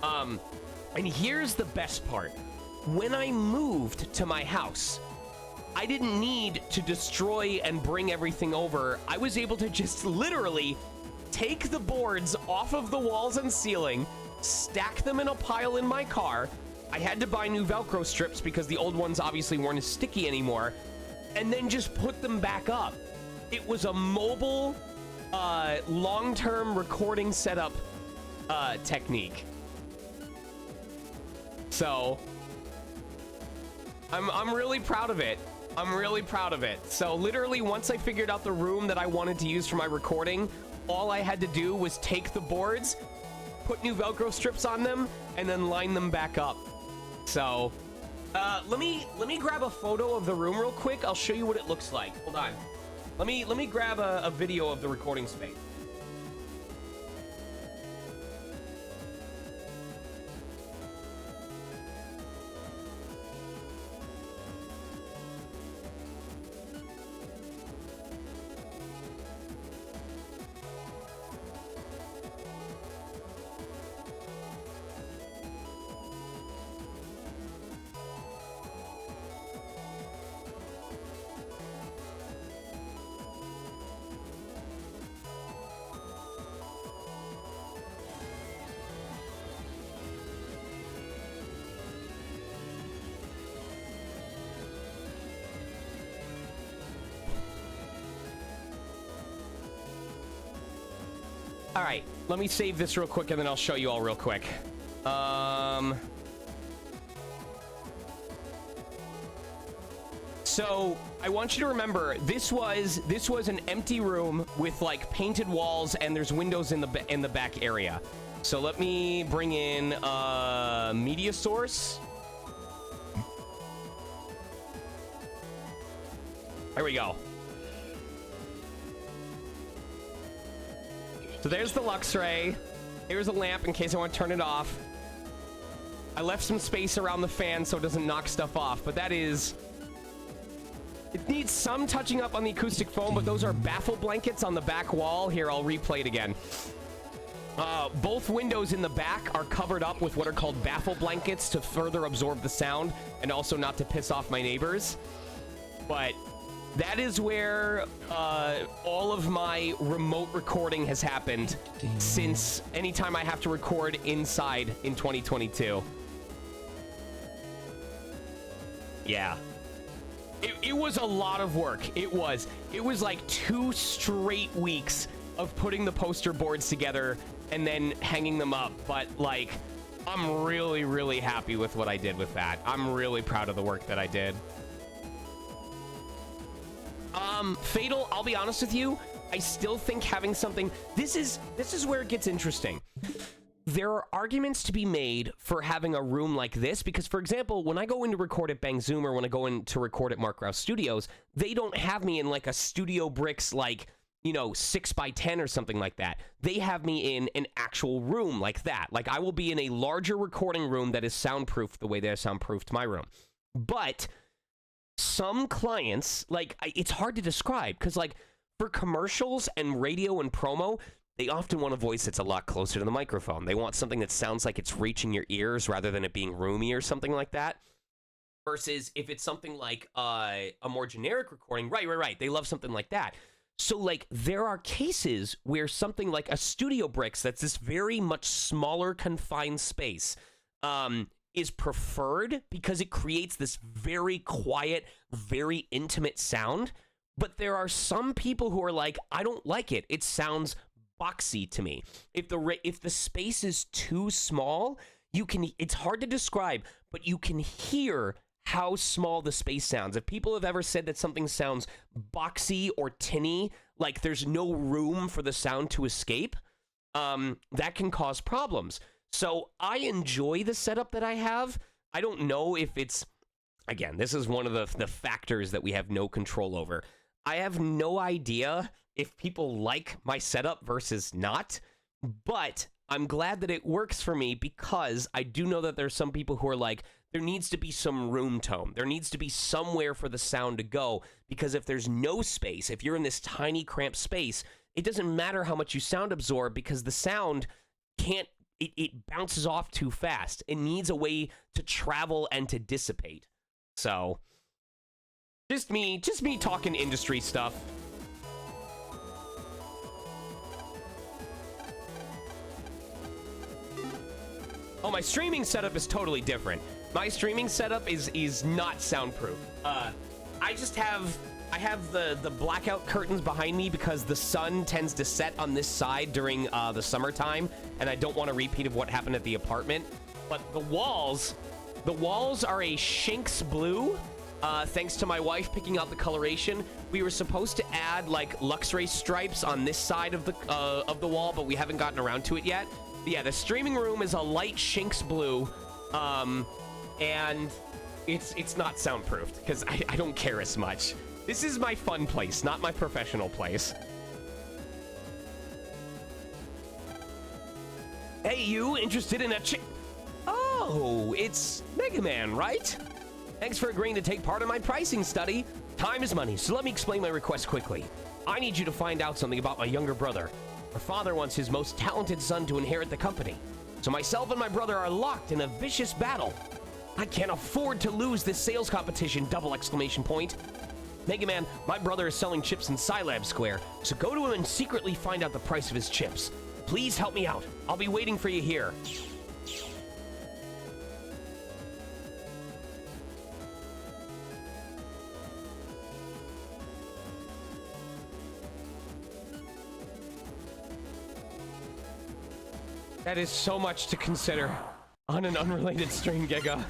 And here's the best part. When I moved to my house, I didn't need to destroy and bring everything over. I was able to just literally take the boards off of the walls and ceiling, stack them in a pile in my car. I had to buy new Velcro strips because the old ones obviously weren't as sticky anymore, and then just put them back up. It was a mobile, long-term recording setup technique. So I'm really proud of it. I'm really proud of it. So literally once I figured out the room that I wanted to use for my recording, all I had to do was take the boards, put new Velcro strips on them, and then line them back up. So let me grab a photo of the room real quick. I'll show you what it looks like. Hold on. Let me grab a video of the recording space. All right, let me save this real quick and then I'll show you all real quick. So I want you to remember this was an empty room with like painted walls and there's windows in the back area. So let me bring in media source. There we go. So there's the Luxray. Here's a lamp in case I want to turn it off. I left some space around the fan so it doesn't knock stuff off, but that is It needs some touching up on the acoustic foam, but those are baffle blankets on the back wall. Here, I'll replay it again. Both windows in the back are covered up with what are called baffle blankets to further absorb the sound and also not to piss off my neighbors. But that is where all of my remote recording has happened since anytime I have to record inside in 2022. Yeah. It was a lot of work. It was like 2 straight weeks of putting the poster boards together and then hanging them up. But like, I'm really, really happy with what I did with that. I'm really proud of the work that I did. Fatal, I'll be honest with you. I still think having something, this is where it gets interesting. There are arguments to be made for having a room like this because, for example, when I go in to record at Bang Zoom or when I go in to record at Mark Rouse Studios, they don't have me in like a Studio Bricks, like, you know, 6x10 or something like that. They have me in an actual room like that. Like, I will be in a larger recording room that is soundproof the way they're soundproofed my room. But some clients, like, it's hard to describe because, like, for commercials and radio and promo, they often want a voice that's a lot closer to the microphone. They want something that sounds like it's reaching your ears rather than it being roomy or something like that. Versus if it's something like a more generic recording, right. They love something like that. So, like, there are cases where something like a Studio Bricks that's this very much smaller, confined space is preferred because it creates this very quiet, very intimate sound. But there are some people who are like, I don't like it. It sounds boxy to me. If the space is too small, it's hard to describe, but you can hear how small the space sounds. If people have ever said that something sounds boxy or tinny, like there's no room for the sound to escape, that can cause problems. So I enjoy the setup that I have. I don't know if it's, again, this is one of the factors that we have no control over. I have no idea if people like my setup versus not, but I'm glad that it works for me because I do know that there's some people who are like, there needs to be some room tone. There needs to be somewhere for the sound to go because if there's no space, if you're in this tiny cramped space, it doesn't matter how much you sound absorb because the sound can't, it bounces off too fast. It needs a way to travel and to dissipate. So, just me talking industry stuff. Oh, my streaming setup is totally different. My streaming setup is not soundproof. I have the blackout curtains behind me because the sun tends to set on this side during the summertime, and I don't want a repeat of what happened at the apartment. But the walls are a Shinx blue. Thanks to my wife picking out the coloration. We were supposed to add like Luxray stripes on this side of the wall, but we haven't gotten around to it yet. But yeah, the streaming room is a light Shinx blue, and it's not soundproofed because I don't care as much. This is my fun place, not my professional place. Hey, you interested in a Oh, it's Mega Man, right? Thanks for agreeing to take part in my pricing study. Time is money, so let me explain my request quickly. I need you to find out something about my younger brother. Our father wants his most talented son to inherit the company, so myself and my brother are locked in a vicious battle. I can't afford to lose this sales competition, ! Mega Man, my brother is selling chips in Scilab Square, so go to him and secretly find out the price of his chips. Please help me out. I'll be waiting for you here. That is so much to consider on an unrelated stream, Giga.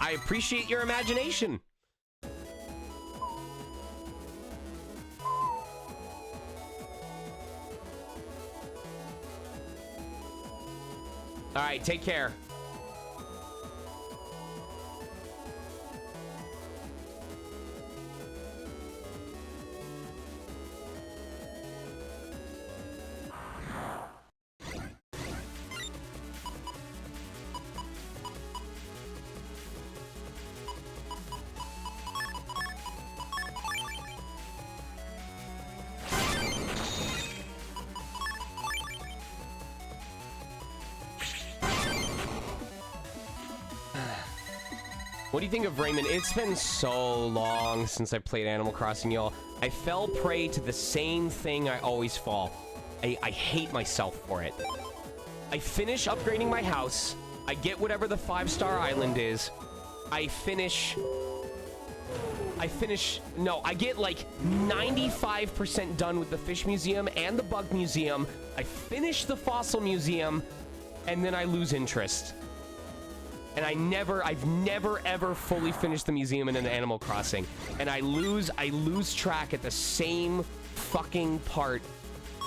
I appreciate your imagination. All right, take care. What do you think of Raymond? It's been so long since I played Animal Crossing, y'all. I fell prey to the same thing I always fall. I hate myself for it. I finish upgrading my house. I get whatever the 5-star island is. I get like 95% done with the fish museum and the bug museum. I finish the fossil museum, and then I lose interest. And I've never ever fully finished the museum in an Animal Crossing. And I lose track at the same fucking part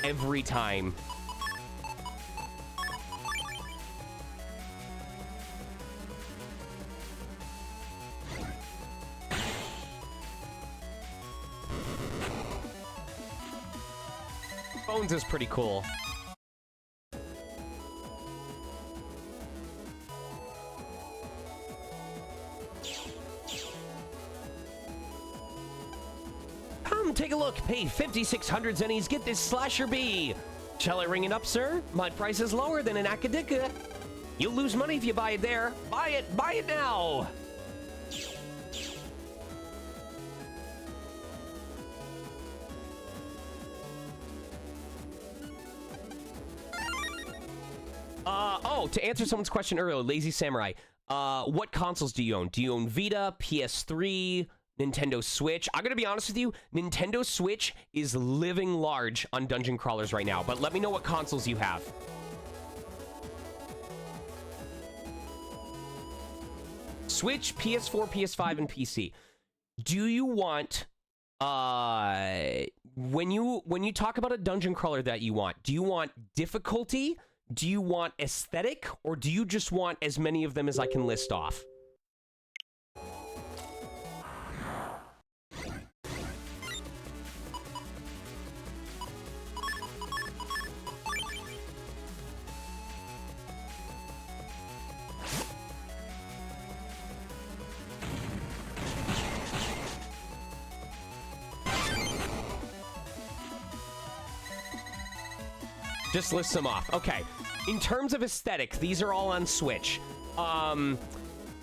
every time. Bones is pretty cool. Come take a look. Pay 5,600 zennies. Get this slasher bee. Shall I ring it up, sir? My price is lower than an Akadika. You'll lose money if you buy it there. Buy it now. Oh, to answer someone's question earlier, Lazy Samurai, what consoles do you own? Do you own Vita, PS3, Nintendo Switch? I'm gonna be honest with you, Nintendo Switch is living large on dungeon crawlers right now, but let me know what consoles you have. Switch, PS4, PS5, and PC. Do you want, when you talk about a dungeon crawler that you want, do you want difficulty? Do you want aesthetic, or do you just want as many of them as I can list off? Just list them off. Okay. In terms of aesthetic, these are all on Switch.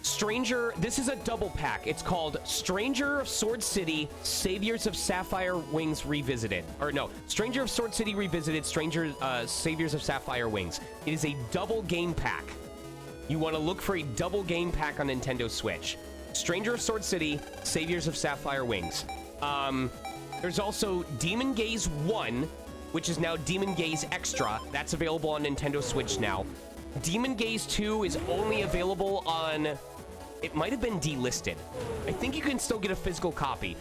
Stranger, this is a double pack. It's called Stranger of Sword City, Saviors of Sapphire Wings Revisited. Or no, Stranger of Sword City Revisited, Saviors of Sapphire Wings. It is a double game pack. You want to look for a double game pack on Nintendo Switch. Stranger of Sword City, Saviors of Sapphire Wings. There's also Demon Gaze 1, which is now Demon Gaze Extra. That's available on Nintendo Switch now. Demon Gaze 2 is only available on... It might have been delisted. I think you can still get a physical copy.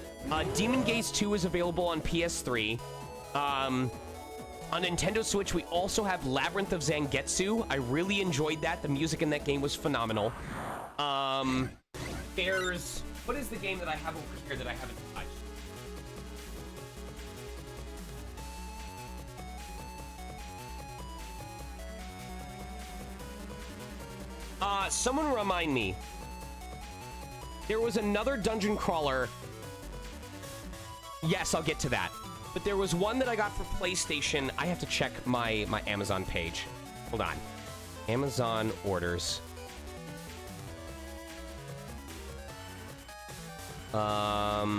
Demon Gaze 2 is available on PS3. On Nintendo Switch, we also have Labyrinth of Zangetsu. I really enjoyed that. The music in that game was phenomenal. There's... What is the game that I have over here that I haven't touched? Someone remind me. There was another dungeon crawler. Yes, I'll get to that. But there was one that I got for PlayStation. I have to check my Amazon page. Hold on. Amazon orders. In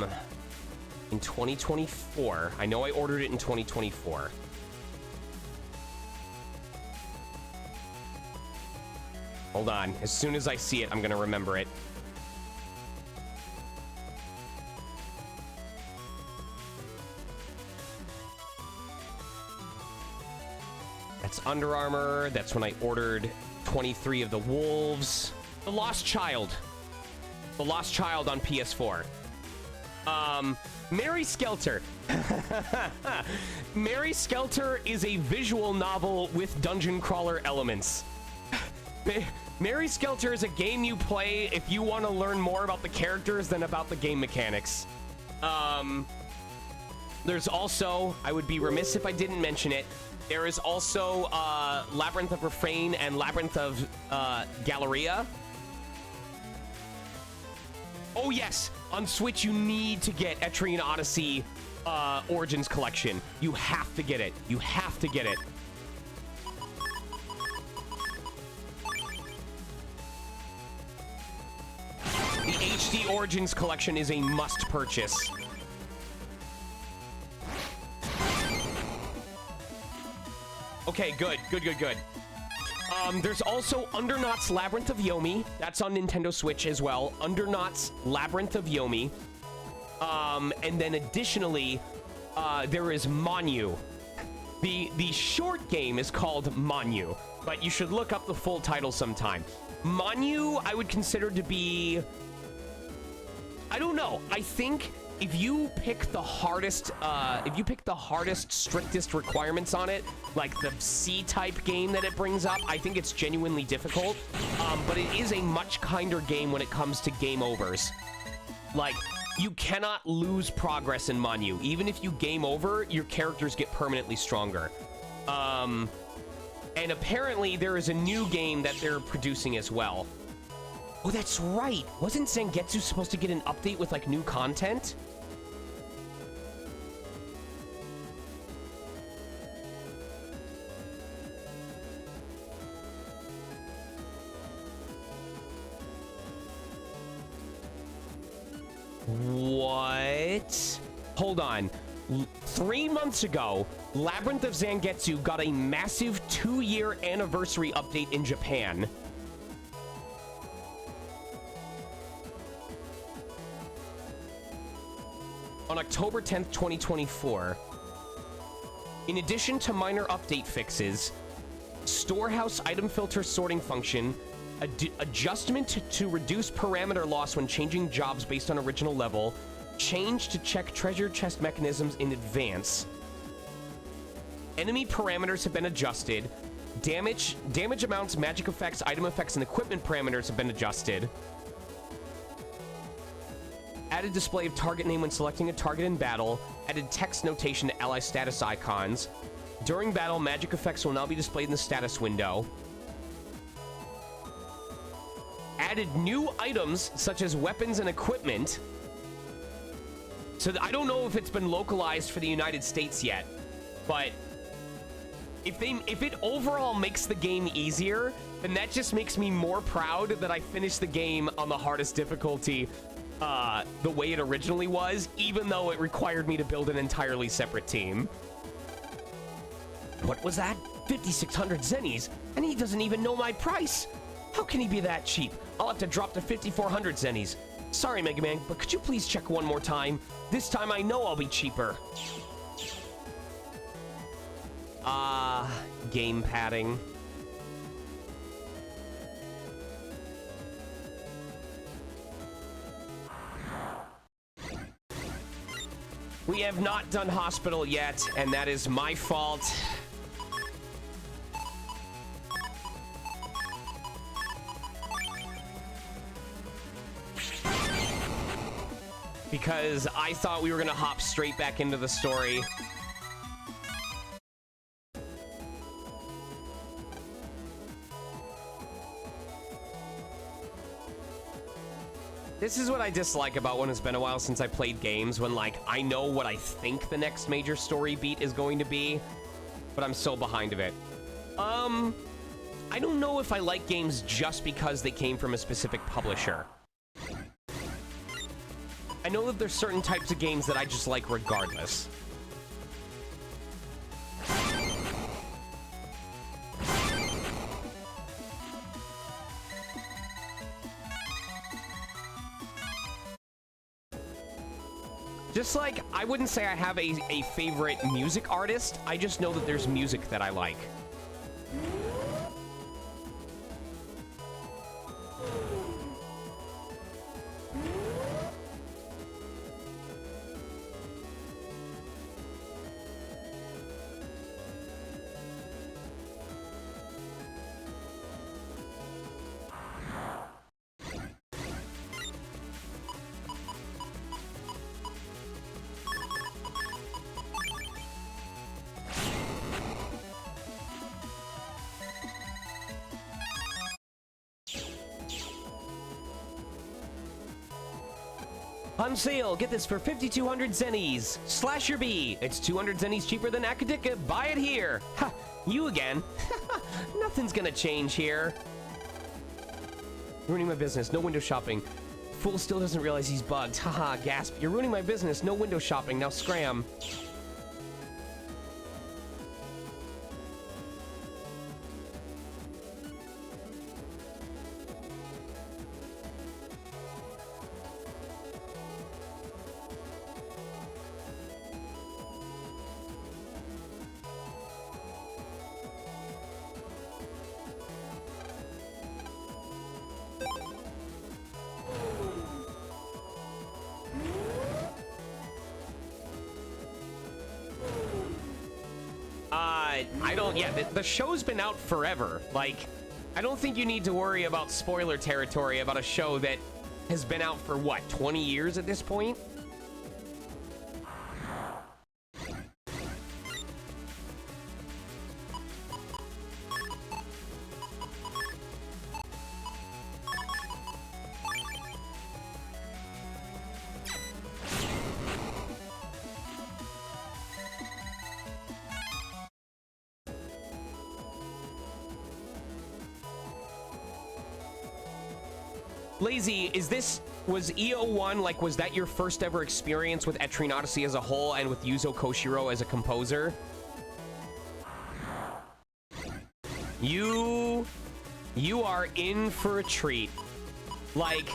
2024. I know I ordered it in 2024. Hold on. As soon as I see it, I'm gonna remember it. That's Under Armour. That's when I ordered 23 of the Wolves. The Lost Child. The Lost Child on PS4. Mary Skelter. Mary Skelter is a visual novel with dungeon crawler elements. Mary Skelter is a game you play if you want to learn more about the characters than about the game mechanics. There's also, I would be remiss if I didn't mention it, there is also Labyrinth of Refrain and Labyrinth of Galleria. Oh yes, on Switch you need to get Etrian Odyssey Origins Collection. You have to get it. You have to get it. The HD Origins Collection is a must purchase. Okay, good. There's also Undernaut's Labyrinth of Yomi. That's on Nintendo Switch as well. Undernaut's Labyrinth of Yomi. And then additionally, there is Manu. The short game is called Manu, but you should look up the full title sometime. Manu, I would consider to be... I don't know. I think if you pick the hardest, strictest requirements on it, like the C-type game that it brings up, I think it's genuinely difficult. But it is a much kinder game when it comes to game overs. Like, you cannot lose progress in Manu. Even if you game over, your characters get permanently stronger. And apparently there is a new game that they're producing as well. Oh, that's right. Wasn't Zangetsu supposed to get an update with, like, new content? What? Hold on. 3 months ago, Labyrinth of Zangetsu got a massive 2-year anniversary update in Japan. On October 10th, 2024. In addition to minor update fixes, storehouse item filter sorting function, adjustment to reduce parameter loss when changing jobs based on original level, change to check treasure chest mechanisms in advance. Enemy parameters have been adjusted. Damage amounts, magic effects, item effects, and equipment parameters have been adjusted. Added display of target name when selecting a target in battle. Added text notation to ally status icons. During battle, magic effects will now be displayed in the status window. Added new items such as weapons and equipment. So I don't know if it's been localized for the United States yet, but if it overall makes the game easier, then that just makes me more proud that I finished the game on the hardest difficulty the way it originally was, even though it required me to build an entirely separate team. What was that? 5,600 zennies, and he doesn't even know my price. How can he be that cheap? I'll have to drop to 5,400 zennies. Sorry, Mega Man, but could you please check one more time? This time I know I'll be cheaper. Game padding. We have not done hospital yet, and that is my fault. Because I thought we were gonna hop straight back into the story. This is what I dislike about when it's been a while since I played games, when, like, I know what I think the next major story beat is going to be, but I'm so behind of it. I don't know if I like games just because they came from a specific publisher. I know that there's certain types of games that I just like regardless. Just like, I wouldn't say I have a favorite music artist, I just know that there's music that I like. On sale, get this for 5,200 zennies. Slash your B. It's 200 zennies cheaper than Akadika. Buy it here. Ha, you again. Nothing's gonna change here. Ruining my business. No window shopping. fool still doesn't realize he's bugged. Haha, gasp. You're ruining my business. No window shopping. Now scram. I don't, yeah, the show's been out forever. Like, I don't think you need to worry about spoiler territory about a show that has been out for, what, 20 years at this point? Lazy, was EO1, like, was that your first ever experience with Etrian Odyssey as a whole and with Yuzo Koshiro as a composer? You are in for a treat. Like,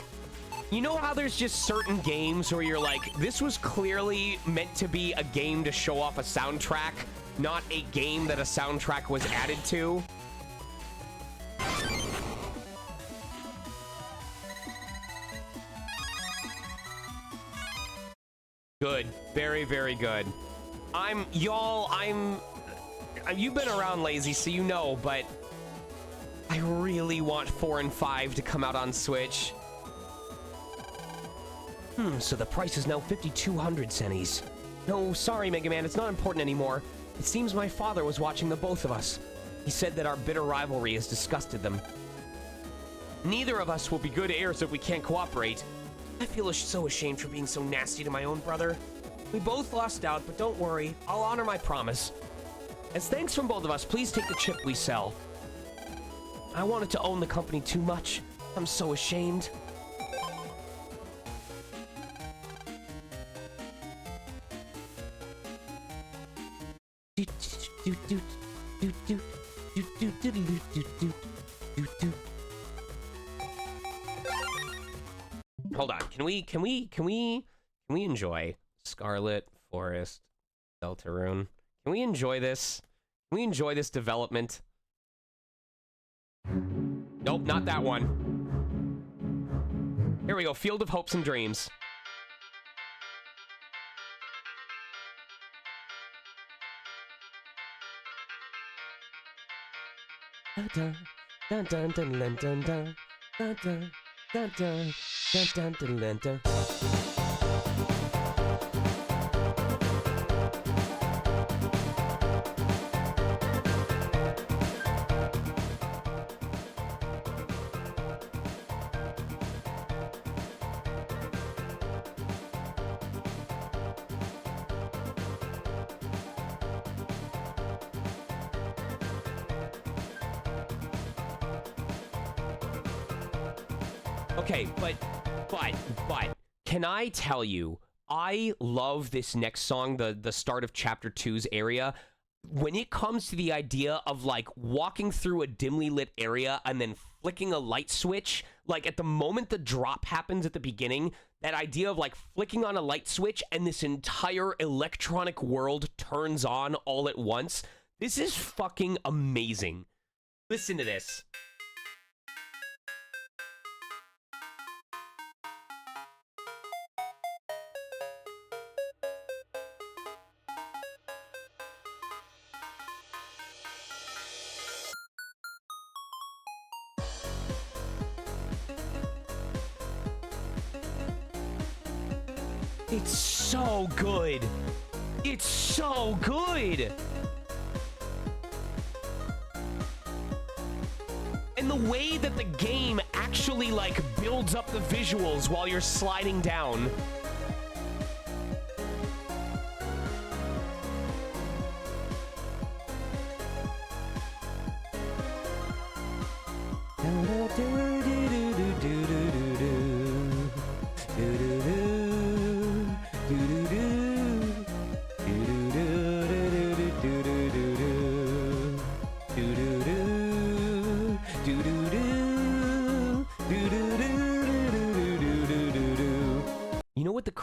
you know how there's just certain games where you're like, this was clearly meant to be a game to show off a soundtrack, not a game that a soundtrack was added to? Good. Very, very good. You've been around, Lazy, so you know, but I really want 4 and 5 to come out on Switch. So the price is now 5,200 centis. No, sorry, Mega Man, it's not important anymore. It seems my father was watching the both of us. He said that our bitter rivalry has disgusted them. Neither of us will be good heirs if we can't cooperate. I feel so ashamed for being so nasty to my own brother. We both lost out, but don't worry, I'll honor my promise. As thanks from both of us, please take the chip we sell. I wanted to own the company too much. I'm so ashamed. Hold on. Can we enjoy Scarlet Forest Deltarune? Can we enjoy this? Can we enjoy this development? Nope, not that one. Here we go. Field of Hopes and Dreams. Dun dun dun dun dun dun dun dun dun dun dun dun dun dun dun. Okay, but, can I tell you, I love this next song, the start of Chapter 2's area. When it comes to the idea of, like, walking through a dimly lit area and then flicking a light switch, like, at the moment the drop happens at the beginning, that idea of, like, flicking on a light switch and this entire electronic world turns on all at once, this is fucking amazing. Listen to this. It's so good. It's so good. And the way that the game actually, like, builds up the visuals while you're sliding down.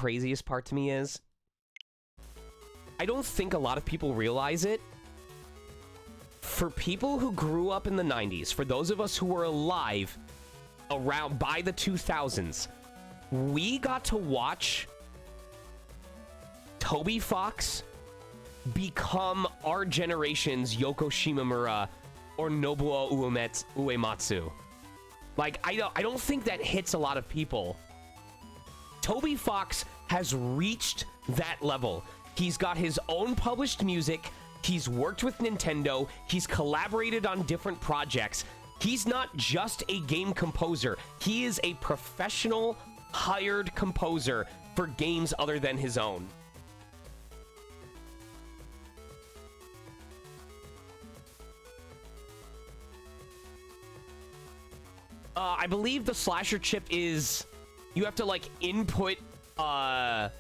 craziest part to me is, I don't think a lot of people realize it. For people who grew up in the 90s, for those of us who were alive around by the 2000s, we got to watch Toby Fox become our generation's Yoko Shimomura or Nobuo Uematsu. Like, I don't think that hits a lot of people. Toby Fox has reached that level. He's got his own published music. He's worked with Nintendo. He's collaborated on different projects. He's not just a game composer. He is a professional, hired composer for games other than his own. I believe the slasher chip is... You have to, like, input... I'm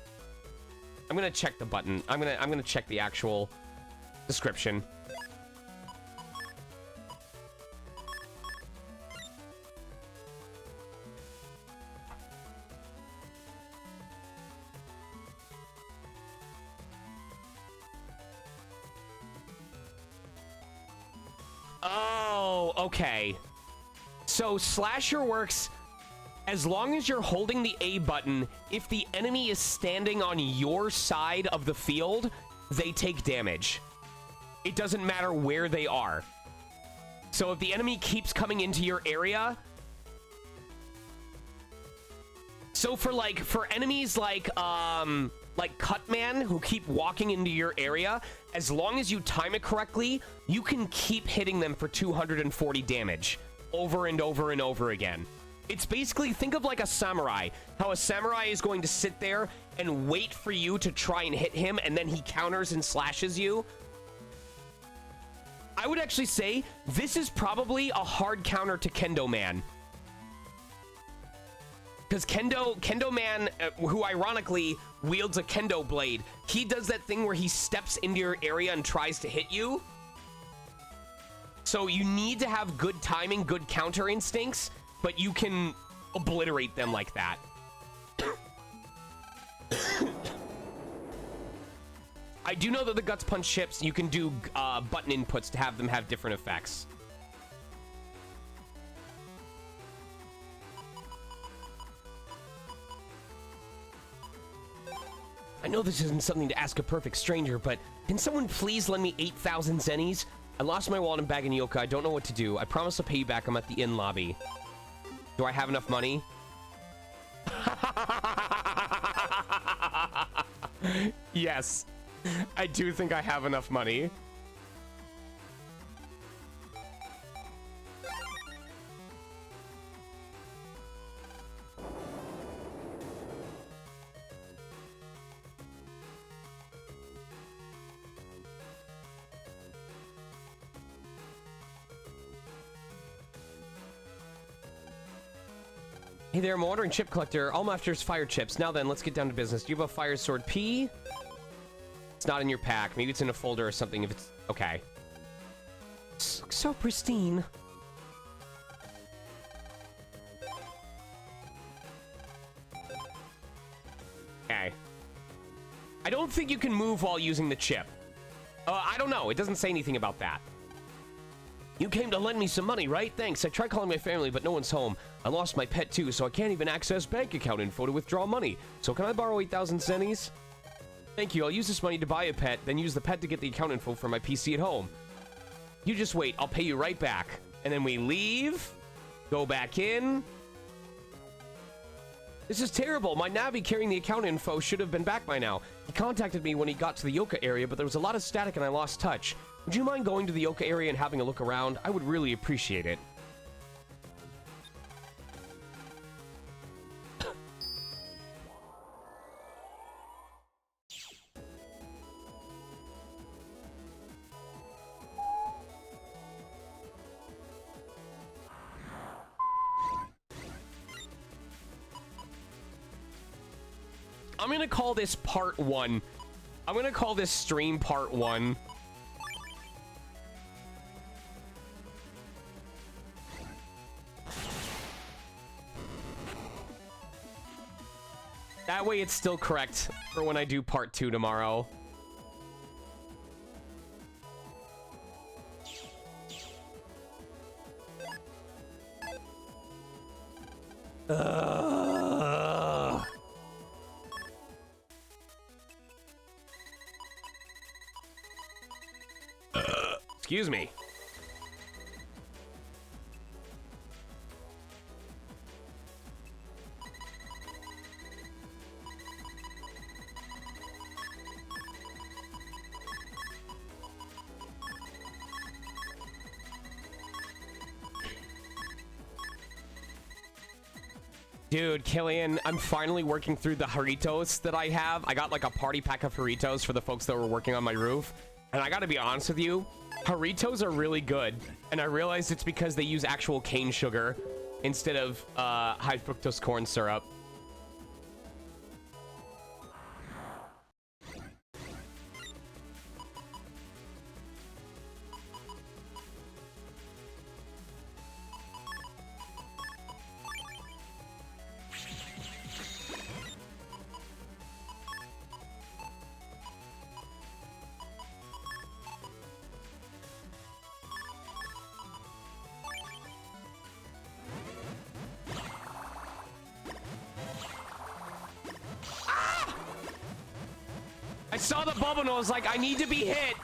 gonna check the button. I'm gonna check the actual description. Oh, okay. So slasher works as long as you're holding the A button. If the enemy is standing on your side of the field, they take damage. It doesn't matter where they are. So if the enemy keeps coming into your area... So for enemies like Cutman, who keep walking into your area, as long as you time it correctly, you can keep hitting them for 240 damage over and over and over again. It's basically, think of like a samurai. How a samurai is going to sit there and wait for you to try and hit him, and then he counters and slashes you. I would actually say this is probably a hard counter to Kendo Man. Because Kendo Man, who ironically wields a Kendo blade, he does that thing where he steps into your area and tries to hit you. So you need to have good timing, good counter instincts, but you can obliterate them like that. I do know that the Guts Punch chips, you can do button inputs to have them have different effects. I know this isn't something to ask a perfect stranger, but can someone please lend me 8,000 zennies? I lost my wallet and bag in Yoka. I don't know what to do. I promise I'll pay you back. I'm at the inn lobby. Do I have enough money? Yes. I do think I have enough money. Hey there, I'm ordering chip collector. All I'm after is fire chips. Now then, let's get down to business. Do you have a fire sword P? It's not in your pack. Maybe it's in a folder or something if it's... Okay. So pristine. Okay. I don't think you can move while using the chip. I don't know. It doesn't say anything about that. You came to lend me some money, right? Thanks. I tried calling my family, but no one's home. I lost my pet, too, so I can't even access bank account info to withdraw money. So can I borrow 8,000 zennies? Thank you. I'll use this money to buy a pet, then use the pet to get the account info for my PC at home. You just wait. I'll pay you right back. And then we leave. Go back in. This is terrible. My Navi carrying the account info should have been back by now. He contacted me when he got to the Yoka area, but there was a lot of static and I lost touch. Would you mind going to the Yoka area and having a look around? I would really appreciate it. I'm gonna call this part 1. I'm gonna call this stream part 1. That way it's still correct for when I do part 2 tomorrow. Excuse me. Dude, Killian, I'm finally working through the Haritos that I have. I got like a party pack of Haritos for the folks that were working on my roof. And I gotta be honest with you, Haritos are really good. And I realized it's because they use actual cane sugar instead of high fructose corn syrup. I saw the bubble and I was like, I need to be hit.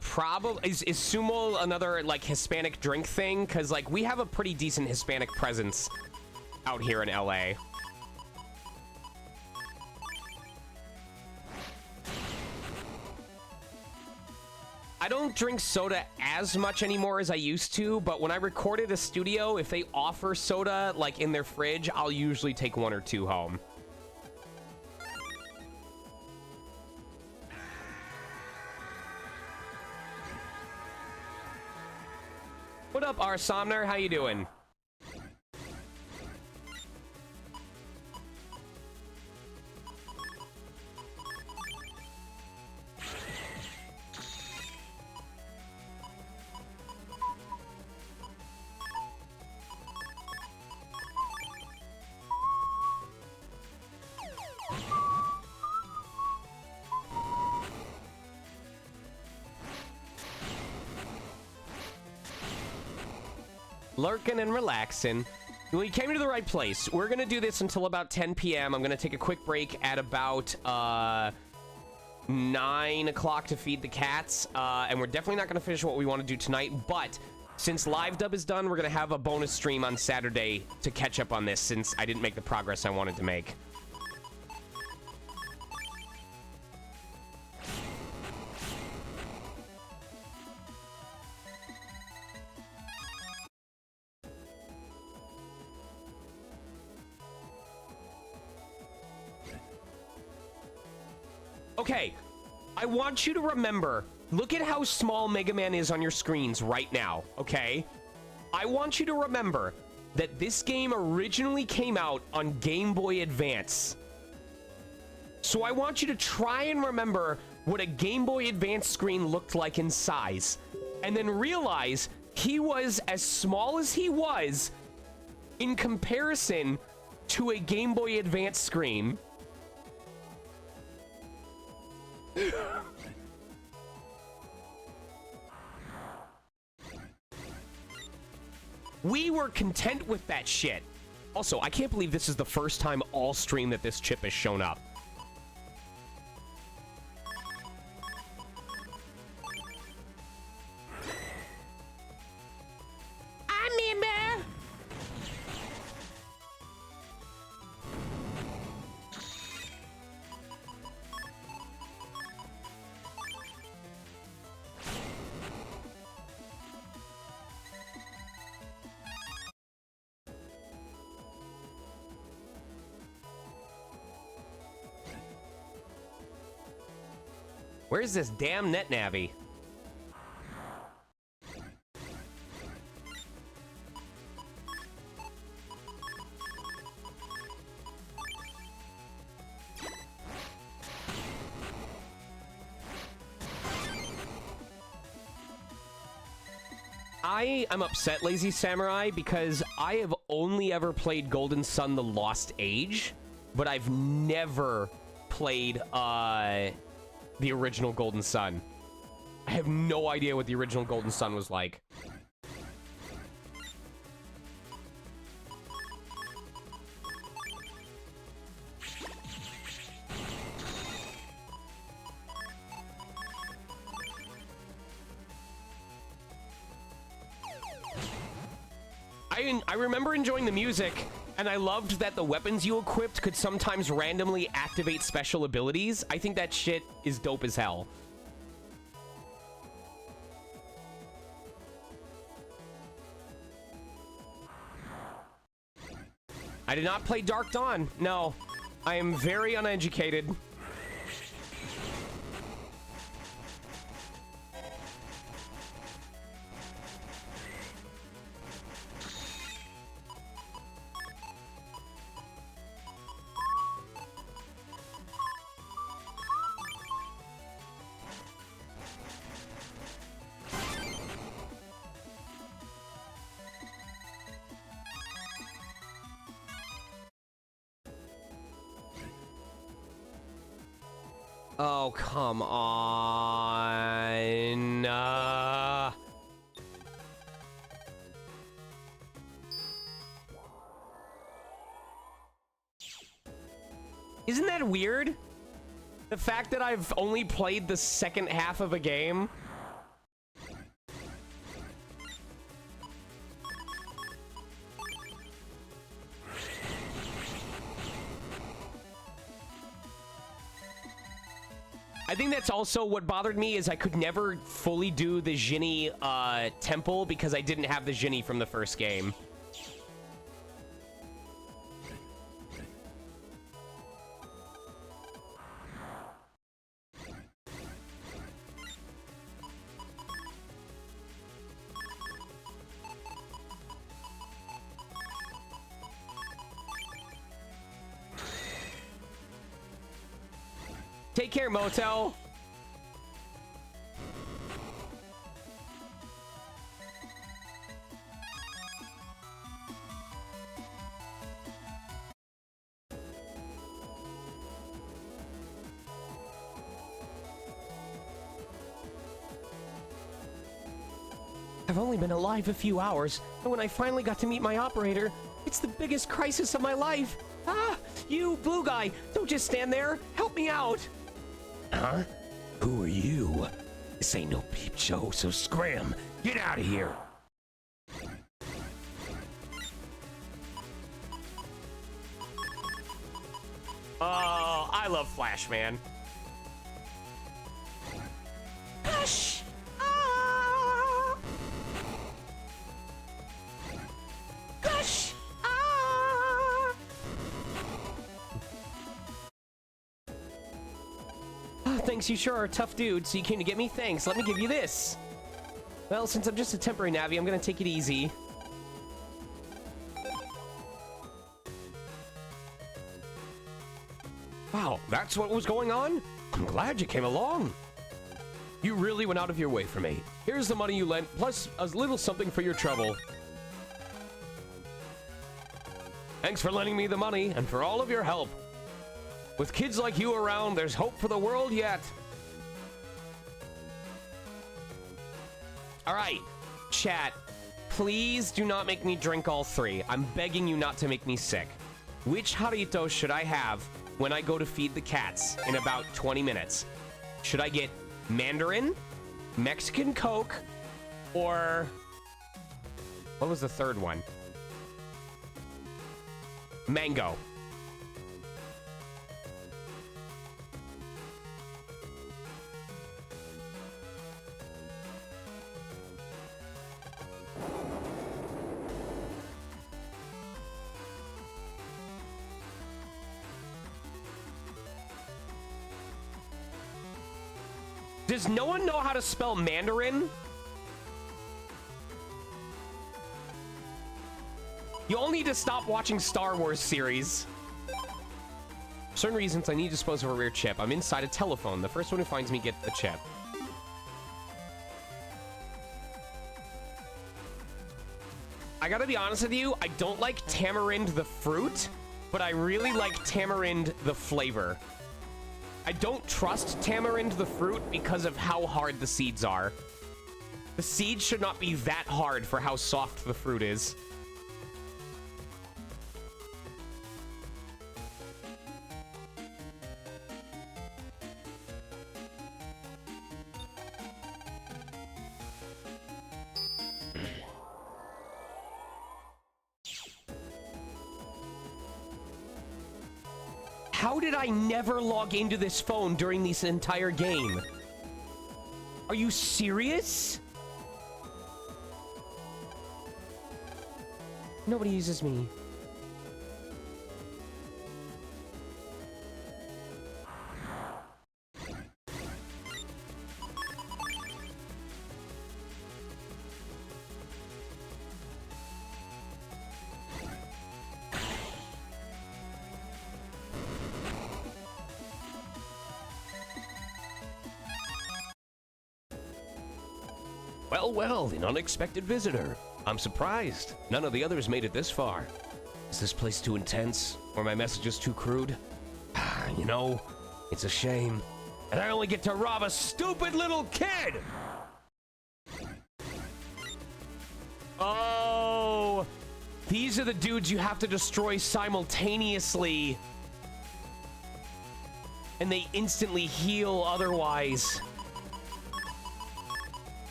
Probably is sumo another like Hispanic drink thing? Because like we have a pretty decent Hispanic presence out here in LA. I don't drink soda as much anymore as I used to, but when I record at a studio, if they offer soda like in their fridge, I'll usually take 1 or 2 home. What up, R. Somner? How you doing? Lurking and relaxing. Well, you came to the right place. We're gonna do this until about 10 p.m. I'm gonna take a quick break at about 9 o'clock to feed the cats, and we're definitely not gonna finish what we want to do tonight, but since live dub is done, we're gonna have a bonus stream on Saturday to catch up on this, since I didn't make the progress I wanted to make. Okay, I want you to remember, look at how small Mega Man is on your screens right now, okay? I want you to remember that this game originally came out on Game Boy Advance. So I want you to try and remember what a Game Boy Advance screen looked like in size. And then realize he was as small as he was in comparison to a Game Boy Advance screen. We were content with that shit. Also, I can't believe this is the first time all stream that this chip has shown up. I'm in there. Where's this damn net navy? I'm upset, Lazy Samurai, because I have only ever played Golden Sun The Lost Age, but I've never played the original Golden Sun. I have no idea what the original Golden Sun was like. I remember enjoying the music, and I loved that the weapons you equipped could sometimes randomly activate special abilities. I think that shit is dope as hell. I did not play Dark Dawn. No, I am very uneducated. Oh, come on. Isn't that weird? The fact that I've only played the second half of a game. I think that's also what bothered me, is I could never fully do the Jinny temple because I didn't have the Jinny from the first game. Take care, Motel. I've only been alive a few hours, and when I finally got to meet my operator, it's the biggest crisis of my life. Ah, you blue guy, don't just stand there. Help me out. Huh? Who are you? This ain't no peep show, so scram. Get out of here. Oh, I love Flash, man. Hush! Ah! Gosh! Ah! Oh, thanks, you sure are a tough dude, so you came to get me? Thanks, let me give you this. Well, since I'm just a temporary Navi, I'm gonna take it easy. Wow, that's what was going on? I'm glad you came along. You really went out of your way for me. Here's the money you lent, plus a little something for your trouble. Thanks for lending me the money, and for all of your help. With kids like you around, there's hope for the world yet. All right, chat. Please do not make me drink all three. I'm begging you not to make me sick. Which Jarritos should I have when I go to feed the cats in about 20 minutes? Should I get Mandarin, Mexican Coke, or what was the third one? Mango. Does no one know how to spell Mandarin? You all need to stop watching Star Wars series. For certain reasons, I need to dispose of a rare chip. I'm inside a telephone. The first one who finds me gets the chip. I gotta be honest with you, I don't like tamarind the fruit, but I really like tamarind the flavor. I don't trust tamarind the fruit because of how hard the seeds are. The seeds should not be that hard for how soft the fruit is. How did I never log into this phone during this entire game? Are you serious? Nobody uses me. Well, an unexpected visitor. I'm surprised. None of the others made it this far. Is this place too intense? Or my messages too crude? You know, it's a shame. And I only get to rob a stupid little kid! Oh, these are the dudes you have to destroy simultaneously. And they instantly heal otherwise.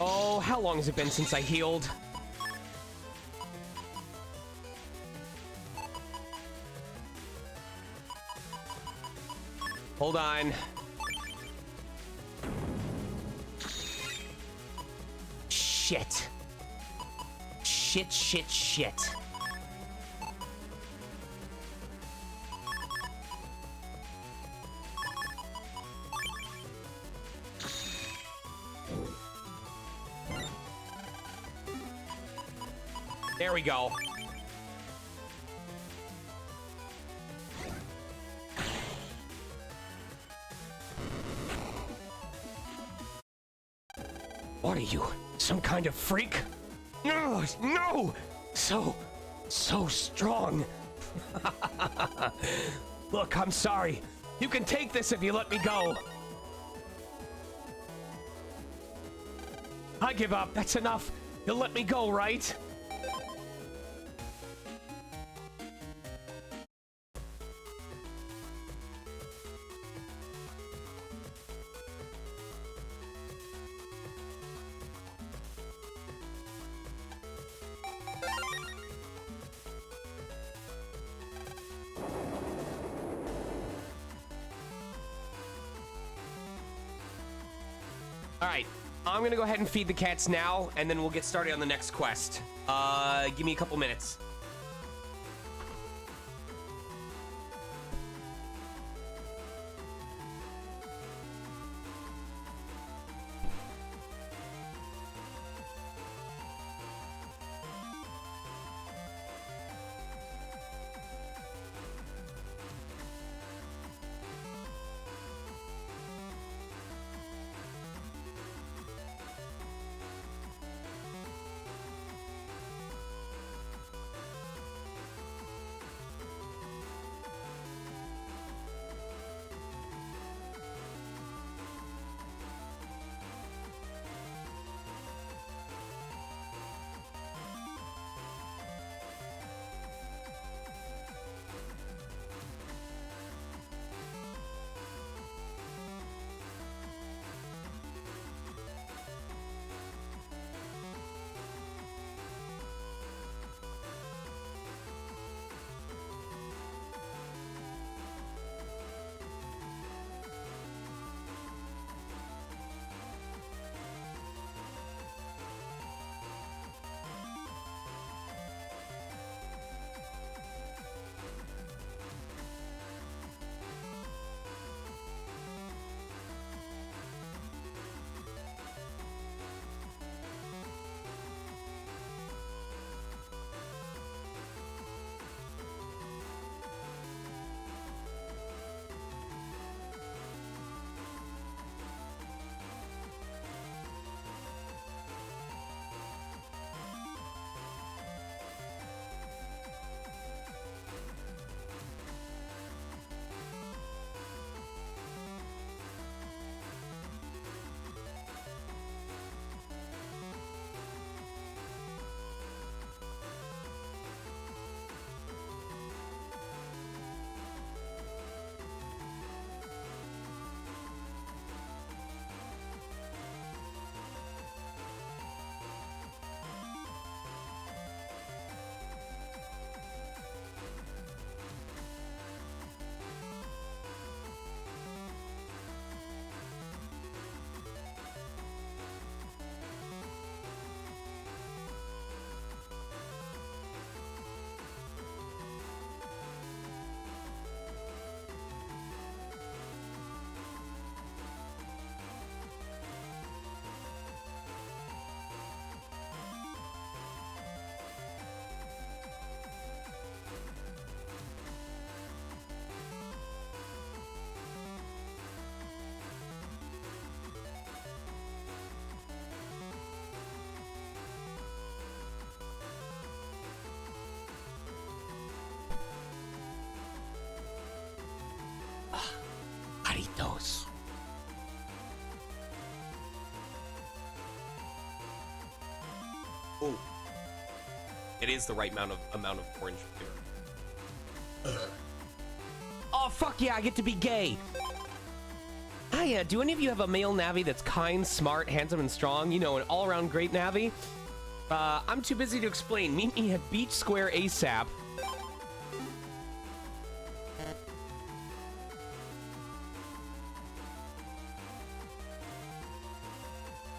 Oh, how long has it been since I healed? Hold on. Shit. Shit. There we go. What are you, some kind of freak? No! So strong. Look, I'm sorry. You can take this if you let me go. I give up. That's enough. You'll let me go, right? Alright, I'm gonna go ahead and feed the cats now, and then we'll get started on the next quest. Give me a couple minutes. Oh, oh. It is the right amount of orange flavor. Oh, fuck yeah, I get to be gay. Hiya, do any of you have a male Navi that's kind, smart, handsome, and strong? You know, an all-around great Navi? I'm too busy to explain. Meet me at Beach Square ASAP.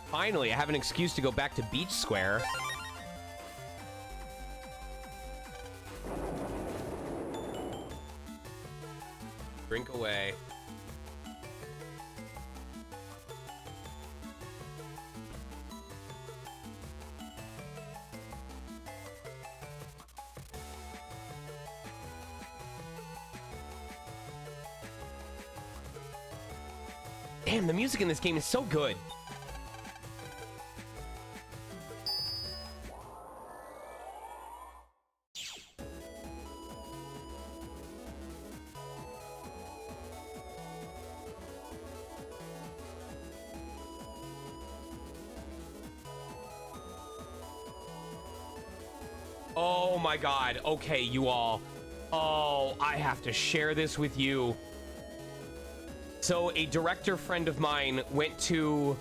Finally, I have an excuse to go back to Beach Square. Drink away. Damn, the music in this game is so good. Oh my god. Okay, you all. Oh, I have to share this with you. So a director friend of mine went to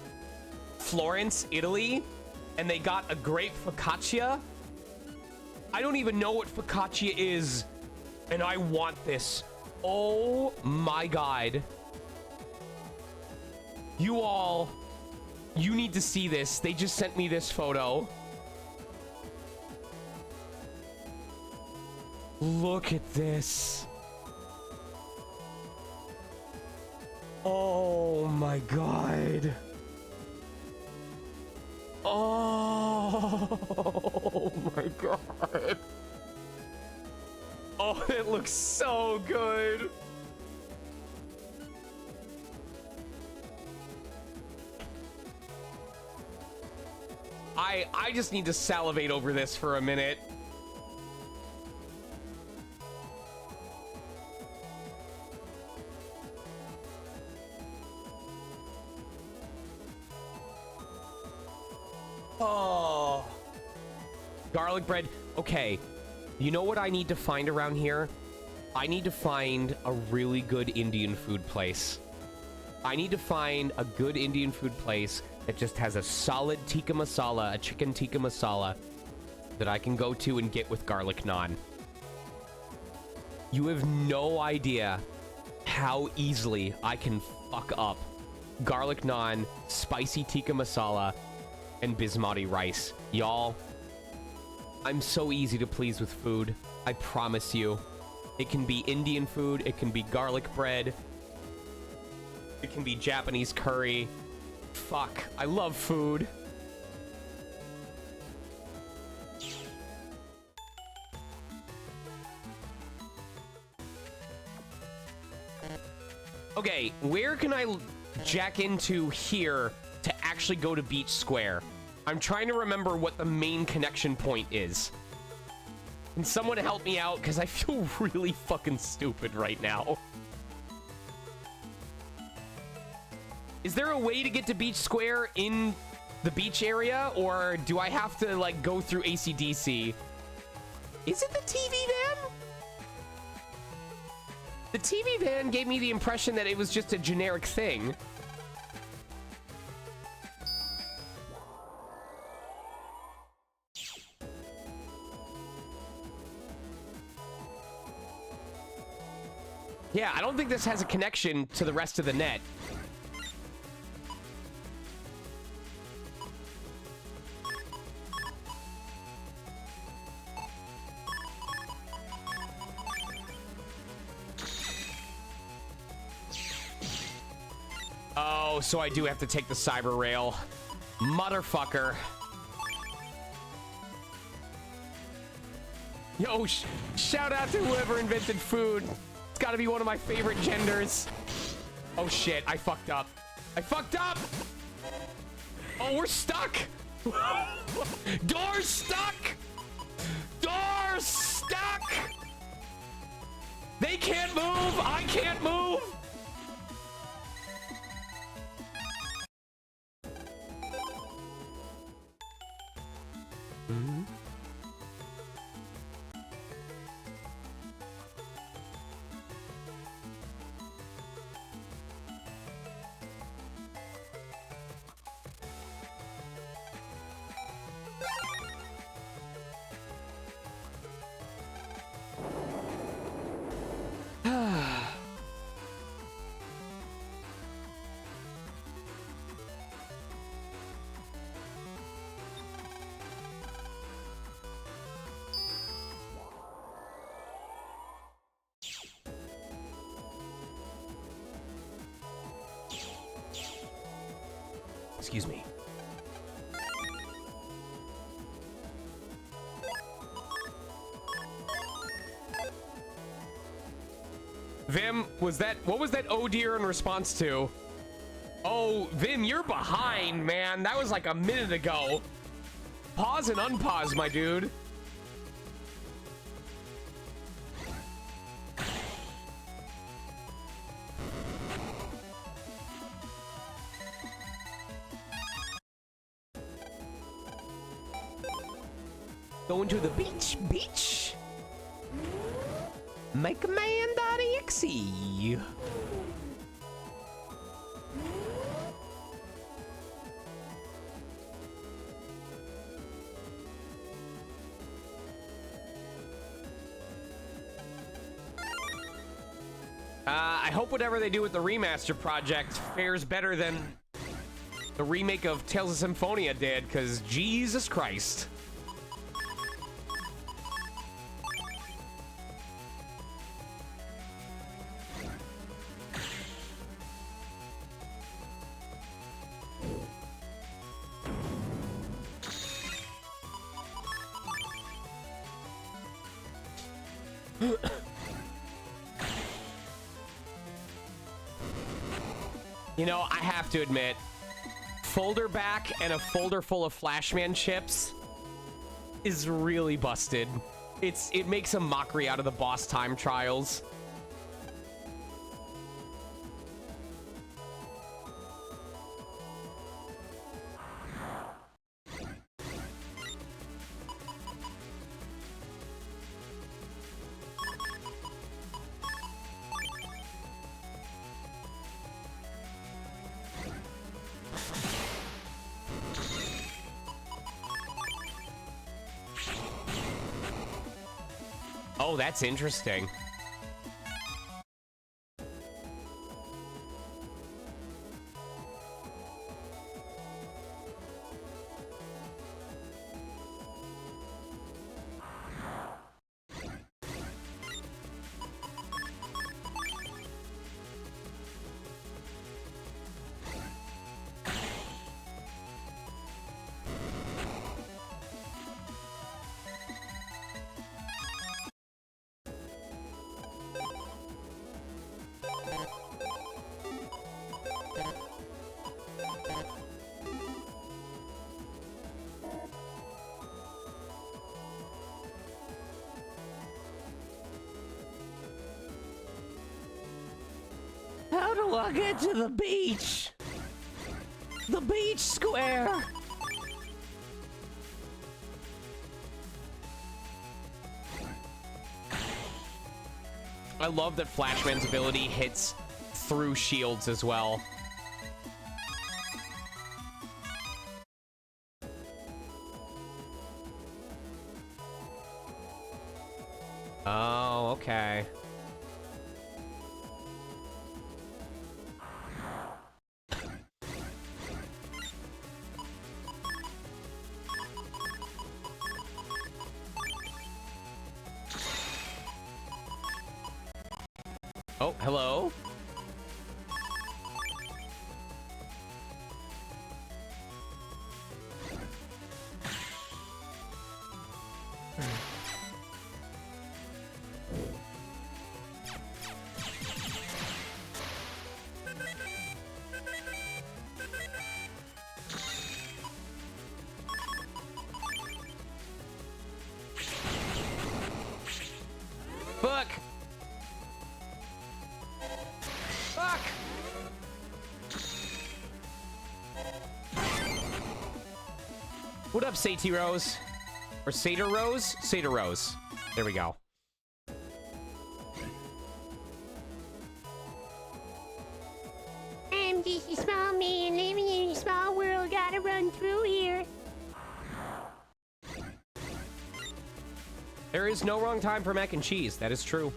Florence, Italy, and they got a grape focaccia. I don't even know what focaccia is, and I want this. Oh my god. You all, you need to see this. They just sent me this photo. Look at this. Oh my god. Oh my god. Oh, it looks so good. I just need to salivate over this for a minute. Oh, garlic bread. Okay, you know what I need to find around here? I need to find a really good Indian food place. I need to find a good Indian food place that just has a solid tikka masala, a chicken tikka masala that I can go to and get with garlic naan. You have no idea how easily I can fuck up garlic naan, spicy tikka masala, and basmati rice. Y'all, I'm so easy to please with food. I promise you. It can be Indian food, it can be garlic bread, it can be Japanese curry. Fuck, I love food. Okay, where can I jack into here to actually go to Beach Square? I'm trying to remember what the main connection point is. Can someone help me out? Because I feel really fucking stupid right now. Is there a way to get to Beach Square in the beach area? Or do I have to, like, go through AC/DC? Is it the TV van? The TV van gave me the impression that it was just a generic thing. Yeah, I don't think this has a connection to the rest of the net. Oh, so I do have to take the cyber rail. Motherfucker. Yo, shout out to whoever invented food. It's gotta be one of my favorite genders. Oh shit, I fucked up. I fucked up! Oh, we're stuck! Door's stuck! Door's stuck! They can't move! I can't move! Excuse me. Vim, what was that oh dear in response to? Oh, Vim, you're behind, man. That was like a minute ago. Pause and unpause, my dude. Going to the beach. MikeMan.exe. I hope whatever they do with the remaster project fares better than the remake of Tales of Symphonia did, because Jesus Christ. You know, I have to admit, folder back and a folder full of Flashman chips is really busted. It makes a mockery out of the boss time trials. Oh, that's interesting. How do I get to the beach? The beach square. I love that Flashman's ability hits through shields as well. Oh, okay. Oh, hello? Fuck! Fuck! What up, Sati Rose? Or Seder Rose? Seder Rose. There we go. I'm just a small man living in a small world. Gotta run through here. There is no wrong time for mac and cheese. That is true.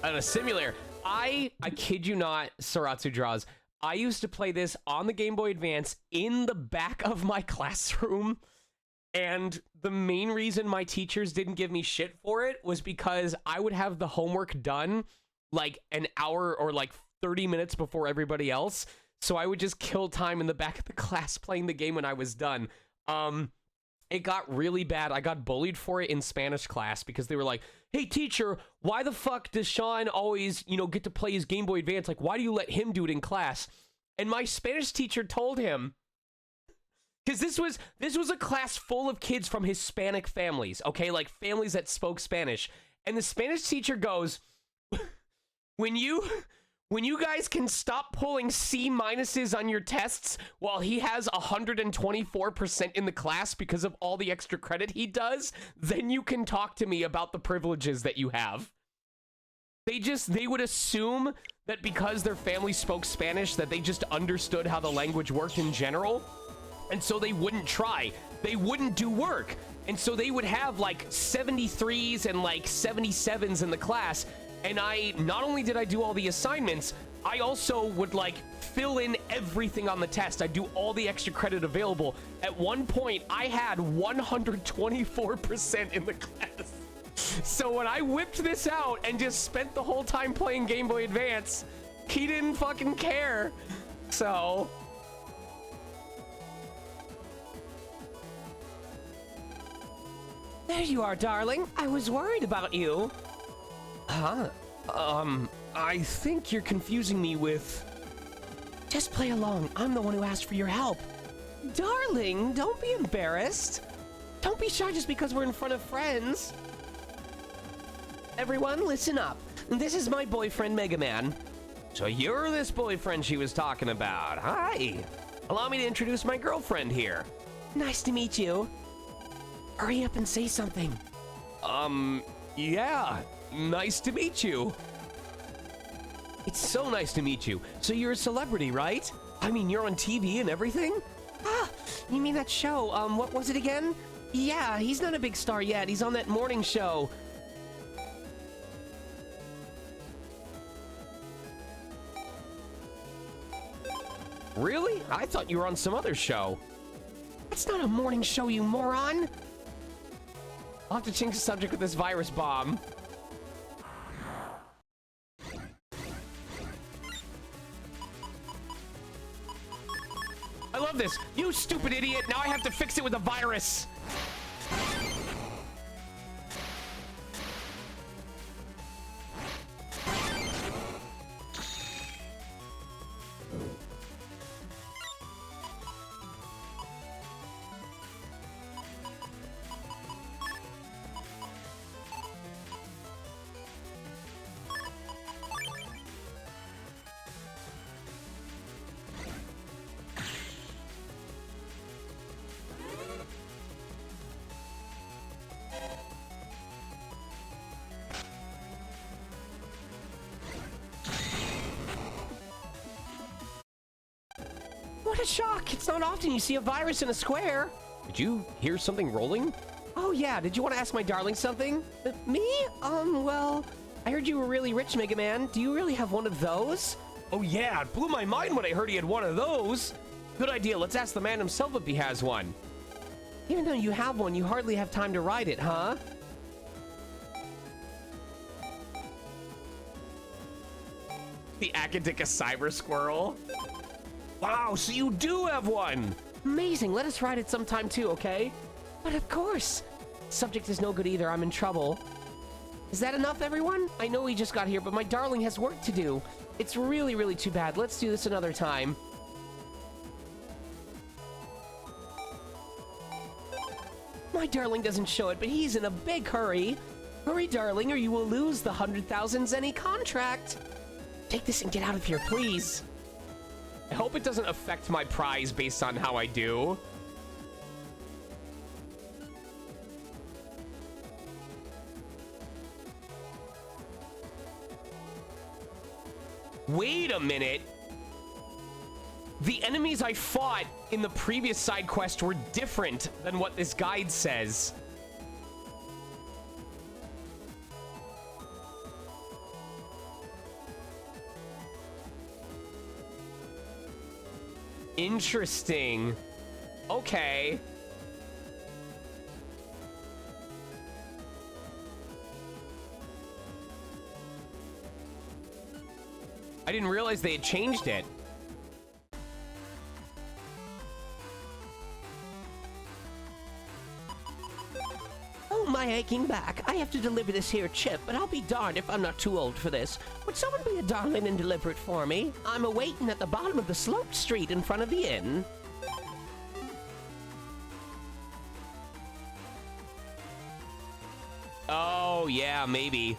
On a simulator. I kid you not, Saratsu Draws. I used to play this on the Game Boy Advance in the back of my classroom. And the main reason my teachers didn't give me shit for it was because I would have the homework done like an hour or like 30 minutes before everybody else. So I would just kill time in the back of the class playing the game when I was done. It got really bad. I got bullied for it in Spanish class because they were like, hey, teacher, why the fuck does Sean always, you know, get to play his Game Boy Advance? Like, why do you let him do it in class? And my Spanish teacher told him, because this was a class full of kids from Hispanic families, okay? Like, families that spoke Spanish. And the Spanish teacher goes, when you guys can stop pulling C minuses on your tests while he has 124% in the class because of all the extra credit he does, then you can talk to me about the privileges that you have. They would assume that because their family spoke Spanish that they just understood how the language worked in general. And so they wouldn't try. They wouldn't do work. And so they would have like 73s and like 77s in the class. And not only did I do all the assignments, I also would like fill in everything on the test. I'd do all the extra credit available. At one point, I had 124% in the class. So when I whipped this out and just spent the whole time playing Game Boy Advance, he didn't fucking care. So... There you are, darling. I was worried about you. Huh? I think you're confusing me with... Just play along. I'm the one who asked for your help. Darling, don't be embarrassed. Don't be shy just because we're in front of friends. Everyone, listen up. This is my boyfriend, Mega Man. So you're this boyfriend she was talking about. Hi. Allow me to introduce my girlfriend here. Nice to meet you. Hurry up and say something. Yeah. Nice to meet you. It's so nice to meet you. So you're a celebrity, right? I mean, you're on TV and everything? Ah, you mean that show, what was it again? Yeah, he's not a big star yet. He's on that morning show. Really? I thought you were on some other show. That's not a morning show, you moron. I'll have to change the subject with this virus bomb. I love this. You stupid idiot. Now I have to fix it with a virus. What a shock! It's not often you see a virus in a square. Did you hear something rolling? Oh yeah, did you want to ask my darling something? Me? Well, I heard you were really rich, Mega Man. Do you really have one of those? Oh yeah, it blew my mind when I heard he had one of those. Good idea, let's ask the man himself if he has one. Even though you have one, you hardly have time to ride it, huh? The Akadika Cyber Squirrel. Wow, so you do have one! Amazing, let us ride it sometime too, okay? But of course! Subject is no good either, I'm in trouble. Is that enough, everyone? I know we just got here, but my darling has work to do. It's really, really too bad. Let's do this another time. My darling doesn't show it, but he's in a big hurry. Hurry, darling, or you will lose the 100,000 Zenny contract. Take this and get out of here, please. I hope it doesn't affect my prize based on how I do. Wait a minute. The enemies I fought in the previous side quest were different than what this guide says. Interesting. Okay. I didn't realize they had changed it. Oh, my aching back. I have to deliver this here chip, but I'll be darned if I'm not too old for this. Would someone be a darling and deliver it for me? I'm a-waiting at the bottom of the sloped street in front of the inn. Oh, yeah, maybe.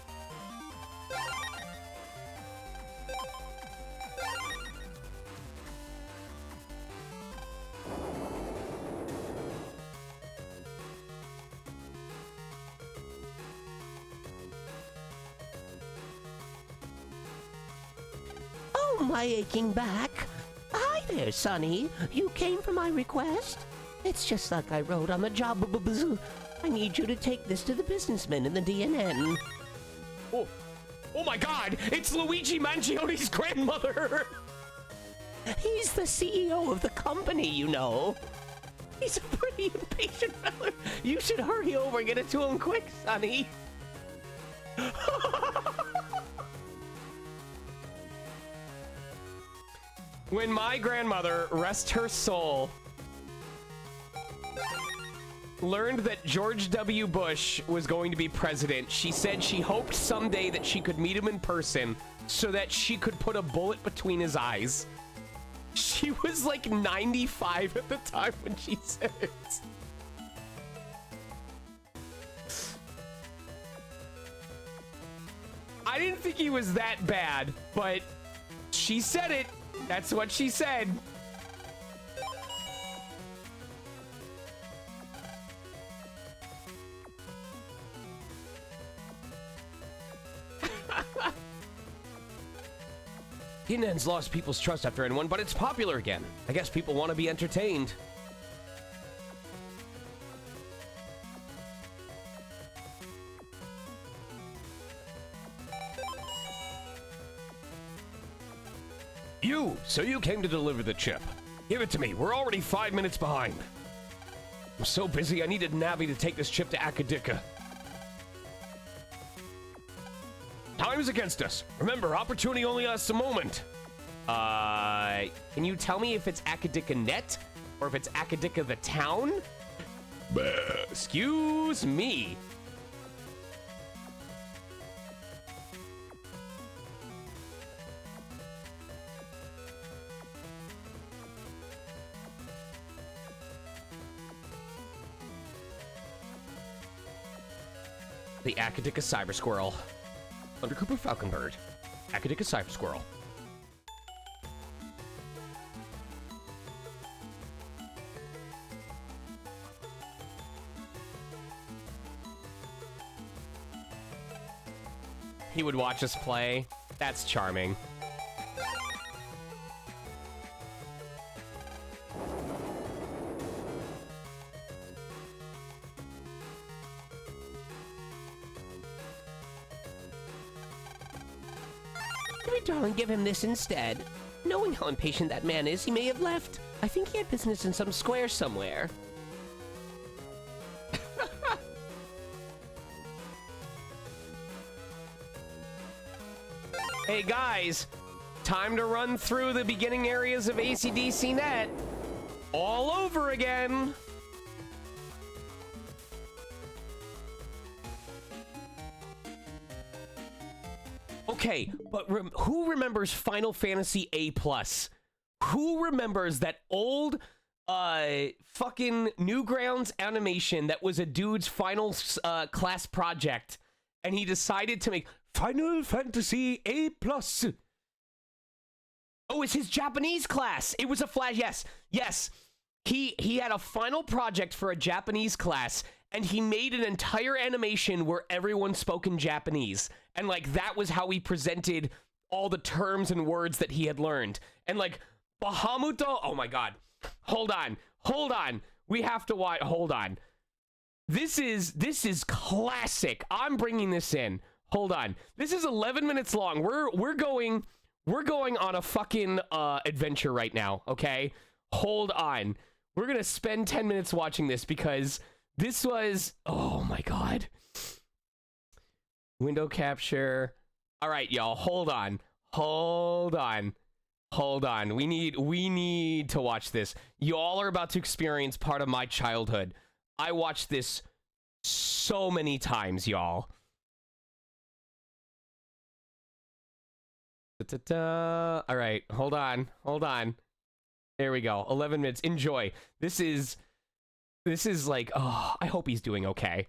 Oh, my aching back. Hi there, Sonny. You came for my request? It's just like I wrote on the job. I need you to take this to the businessman in the DNN. Oh, oh my God! It's Luigi Mangioni's grandmother! He's the CEO of the company, you know. He's a pretty impatient fella. You should hurry over and get it to him quick, Sonny. When my grandmother, rest her soul, learned that George W. Bush was going to be president, she said she hoped someday that she could meet him in person so that she could put a bullet between his eyes. She was like 95 at the time when she said it. I didn't think he was that bad, but she said it. That's what she said. DNN's lost people's trust after N1, but it's popular again. I guess people want to be entertained. So you came to deliver the chip. Give it to me. We're already 5 minutes behind. I'm so busy, I needed Navi to take this chip to Akadika. Time is against us. Remember, opportunity only lasts a moment. Can you tell me if it's Akadika Net or if it's Akadika the town? Excuse me. The Akadika Cyber Squirrel. Under Cooper Falconbird. Akadika Cyber Squirrel. He would watch us play. That's charming. Darling, give him this instead. Knowing how impatient that man is, he may have left. I think he had business in some square somewhere. Hey guys, time to run through the beginning areas of AC/DC Net all over again. Okay, but who remembers Final Fantasy A+? Who remembers that old fucking Newgrounds animation that was a dude's final class project, and he decided to make Final Fantasy A+. Oh, it's his Japanese class. It was a flash. Yes. He had a final project for a Japanese class, and he made an entire animation where everyone spoke in Japanese. And, like, that was how he presented all the terms and words that he had learned. And, like, Bahamuto... Oh, my God. Hold on. We have to watch... Hold on. This is classic. I'm bringing this in. Hold on. This is 11 minutes long. We're going on a fucking adventure right now, okay? hold on. We're gonna spend 10 minutes watching this because this was, oh my god. Window capture. All right, y'all, hold on. We need to watch this. Y'all are about to experience part of my childhood. I watched this so many times, y'all. All right, hold on. There we go. 11 minutes. Enjoy. This is like, oh, I hope he's doing okay.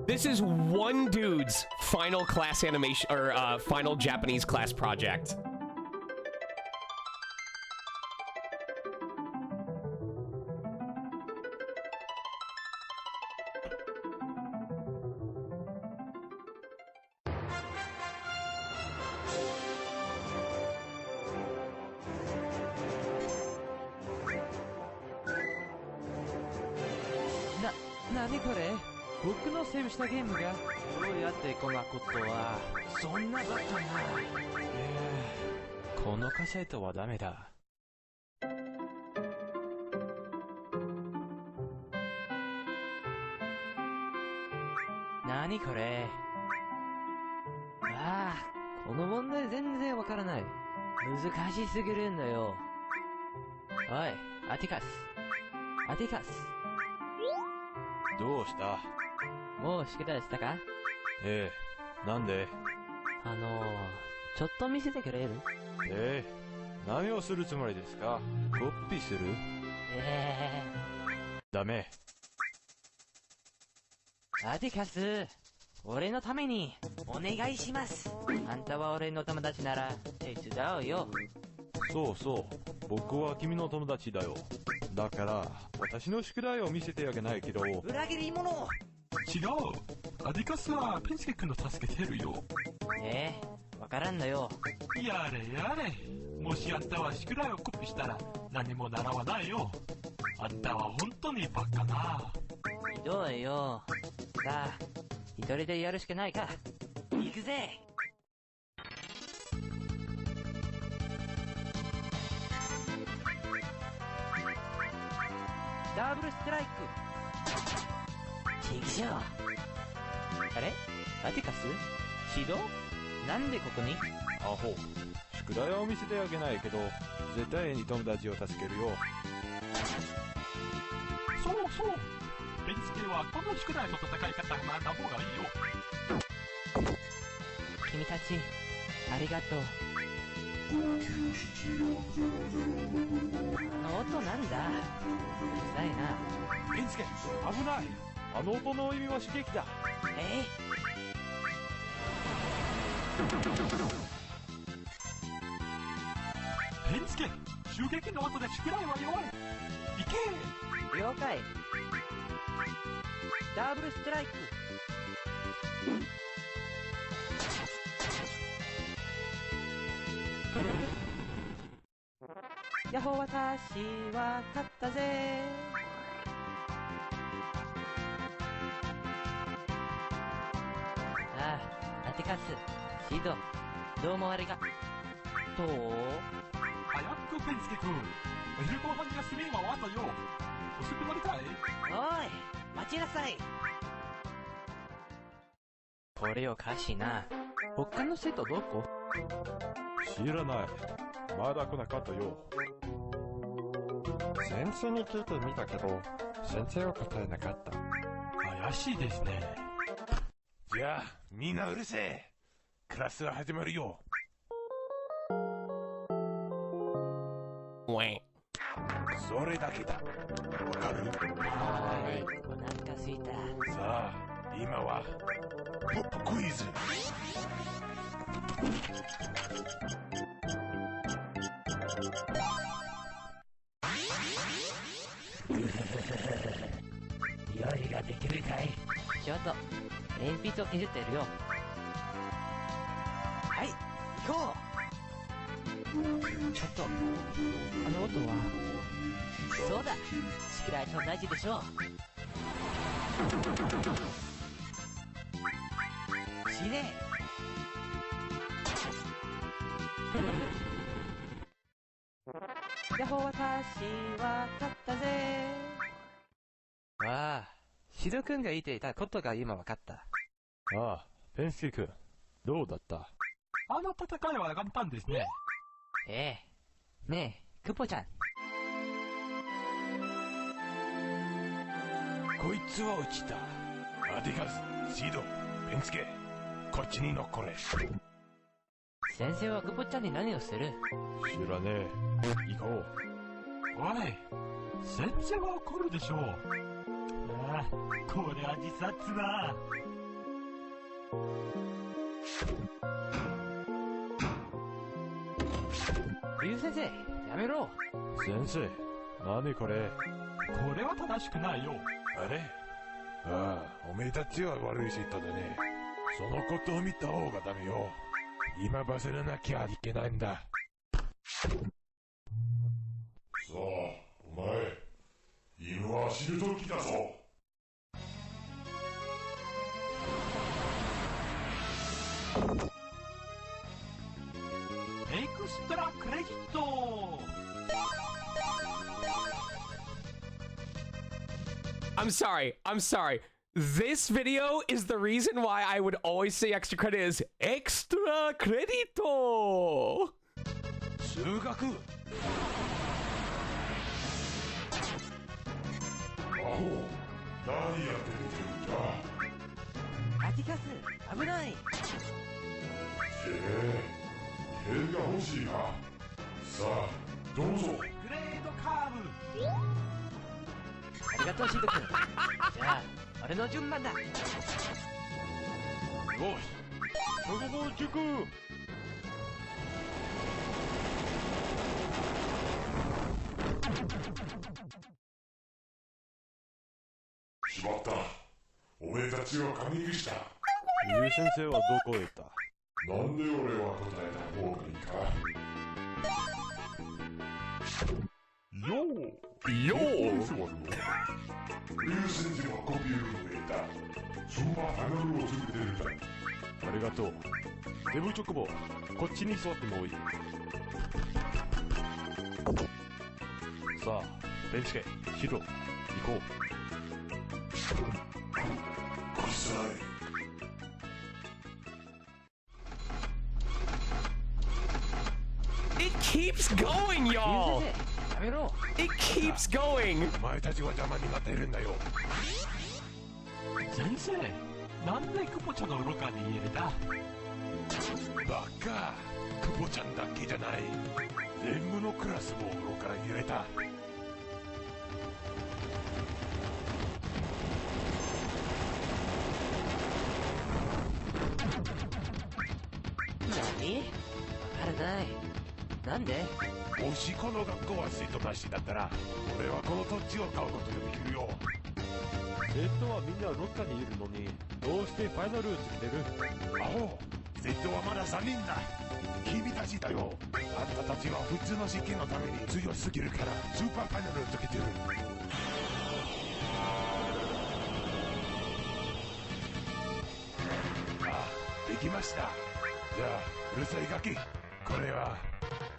This is one dude's final class animation, or final Japanese class project.何これ僕のセーブしたゲームがどうやってこんなことはそんなバカなこのカセットはダメだ何これああこの問題全然わからない難しすぎるんだよおいアティカスどうしたもう宿題したかええ、なんでちょっと見せてくれる何をするつもりですかコピーするダメアティカス俺のためにお願いしますあんたは俺の友達なら手伝おうよそうそう僕は君の友達だよだから私の宿題を見せてあげないけど裏切り者違うアディカスはペンスケ君の助けてるよわからんのよやれやれもしあんたは宿題をコピーしたら何も習わないよあんたは本当にバカなひどいよさあ一人でやるしかないか行くぜダブルストライクチクショーあれアティカス指導なんでここにアホ宿題を見せてあげないけど絶対に友達を助けるよそうペンスケはこの宿題の戦い方を学んだ方がいいよ君たちありがとうあの音なんだうるさいなペンスケ危ないあの音の意味は刺激だペンスケ襲撃の音で宿題は弱い行け了解ダブルストライクヤホー私は勝ったぜああアティカスシードどうもありがとう早くペンスケ君お昼ご飯がすめばわとよ遅くなりたいおい待ちなさいこれを貸しな他の生徒どこ知らないまだ来なかったよ先生に聞いてみたけど先生は答えなかった怪しいですねじゃあみんなうるせえクラスが始まるよそれだけだわかるはいお腹すいたさあ今はポップクイズ料理ができるかいちょっと鉛筆を削ってるよはい行こうちょっとあの音はそうだ宿題と同じでしょ死ねヤッホー私は勝ったぜ。わあ、シド君が言っていたことが今わかった。ああ、ペンスケ君、どうだった？あの戦いは上がったんですね。ええ。ねえ、クポちゃん。こいつは落ちた。アディガス、シード、ペンスケ、こっちに残れ。先生はクポちゃんに何をする？知らねえ。行こう。おい、先生は怒るでしょう。ああ、これは自殺だ。竜先生、やめろ。先生、何これ？これは正しくないよ。あれ？ああ、おめえたちは悪い人だね。そのことを見た方がダメよ。今バズらなきゃいけないんだ。さあ、お前、犬は死ぬ時だぞ。エクストラクレジット。I'm sorry. This video is the reason why I would always say extra credit is extra credito. 数学。アホ、何やってるんだ。アティカス、危ない。剣が欲しいか。さあ、どうぞ。グレードカーブ。ありがとう、シード君。じゃあ、俺の順番だ。よし、そこも塾。しまった。おめえたちは感激した。ゆう先生はどこへ行った？なんで俺は答えた方がいいか。よう。竜先生はコピールームへいた。スーパーファイナルを続けてるんだ。ありがとう。デブチョコボ、こっちに座ってもいい。さあ、ペンチケ、ヒロ、行こう。こいつらい。It keeps going, 竜 y'all. 先生、やめろ。It keeps going. お前たちは邪魔になっているんだよ。先生、なんでクポちゃんの愚かに入れた？バカ、クボちゃんだけじゃない。全部のクラスも愚かに入れた。何？わからない。なんで？もしこの学校は生徒なしだったら、俺はこの土地を買うことができるよ。生徒はみんなロッカーにいるのに、どうしてファイナルーツ来てる？アホ、生徒はまだ3人だ。君たちだよ。あんたたちは普通の試験のために強すぎるからスーパーファイナルを解けてる。あ、できました。じゃあ、うるさいガキ、これは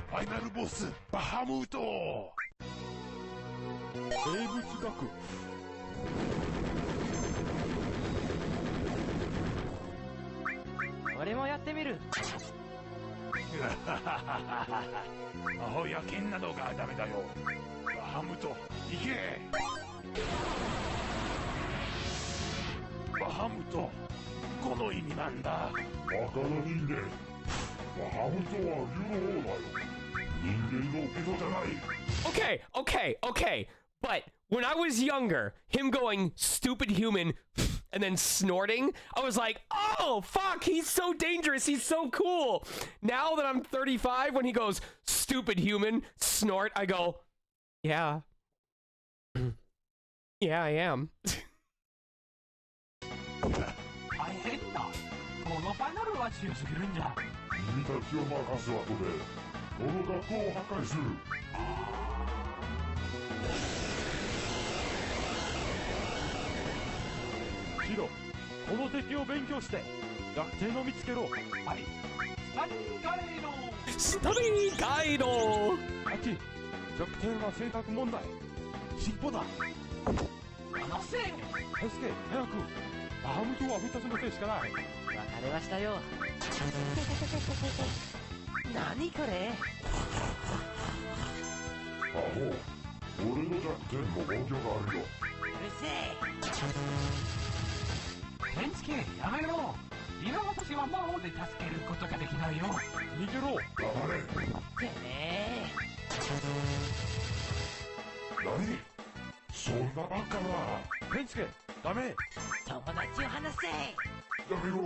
ファイナルボスバハムート。生物学。俺もやってみる。アホや剣などがダメだよ。バハムート、行け。バハムート、この意味なんだ。バカな人間。バハムートは竜の王だよ。人間の人じゃない。Okay. But when I was younger, him going stupid human and then snorting, I was like, oh, fuck, he's so dangerous. He's so cool. Now that I'm 35, when he goes stupid human, snort, I go, yeah. Yeah, I am. 大変だ。このファイナルは強すぎるんじゃ。君たちを任す後で、この学校を破壊する。ヒロ、この敵を勉強して、逆転を見つけろ。はい。スタディガレード。スタディガイド。アキ、弱点は性格問題。尻尾だ。離せ。ケンスケ、早く。バハムトは俺たちのせいしかない。わかりましたよ。何これ。アホ、俺の弱点も根拠があるよ。うるせえ。ケンスケ、やめろ。今私は魔法で助けることができないよ。逃げろ。黙れ。てめえ。何、そんなバカな。ケンスケ、ダメ。友達を離せ。やめろ。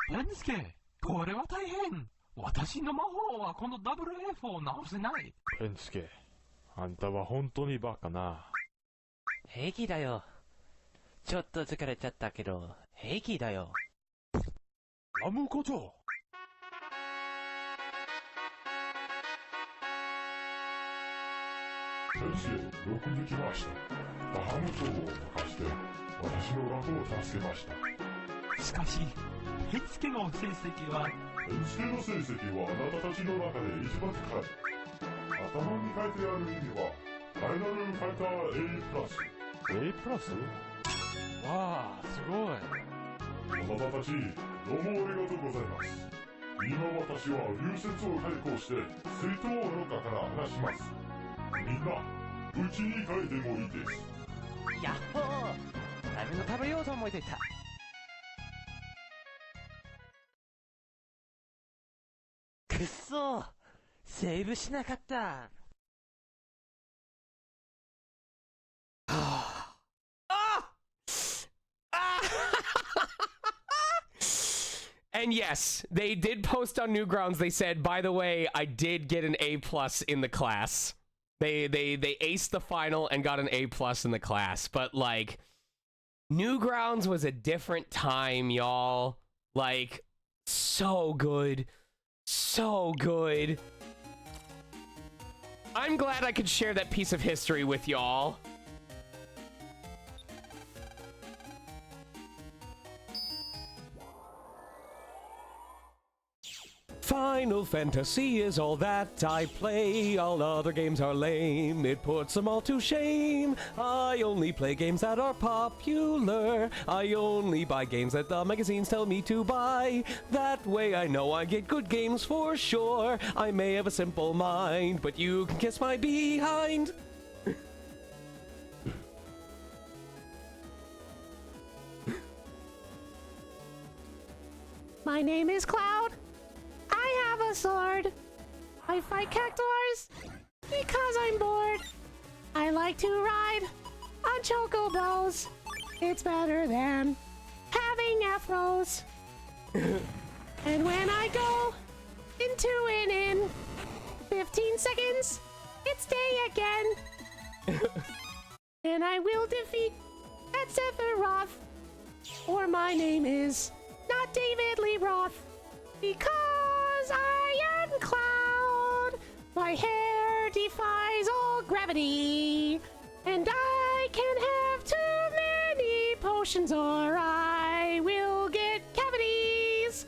ケンスケ、これは大変。私の魔法はこの WF を直せない。ケンスケ、あんたは本当にバカな。平気だよ。ちょっと疲れちゃったけど、平気だよ。ラム校長。先生、よくできました。バハムトを任して、私の学を助けました。しかし、ケンスケの成績は。ケンスケの成績はあなたたちの中で一番高い。頭に書いてある意味は、ファイナルファイター A プラス。A プラス？わあ、すごい。あなたたち、どうもありがとうございます。今私は流雪を解放して、水筒の中から話します。みんな、うちに帰ってもいいです。やっほー。ラーメンを食べようと思っていた。くっそー。セーブしなかった。And yes, they did post on Newgrounds. They said, by the way, I did get an A+ in the class. They aced the final and got an A+ in the class. But like, Newgrounds was a different time, y'all. Like, so good. So good. I'm glad I could share that piece of history with y'all. Final Fantasy is all that I play. All other games are lame. It puts them all to shame. I only play games that are popular. I only buy games that the magazines tell me to buy. That way I know I get good games for sure. I may have a simple mind, but you can kiss my behind. My name is Cloud. I have a sword. I fight cactuars because I'm bored. I like to ride on chocobos. It's better than having afros. And when I go into an inn, 15 seconds, it's day again. And I will defeat that Sephiroth. Or my name is not David Lee Roth. Because I am Cloud. My hair defies all gravity. And I can have too many potions or I will get cavities.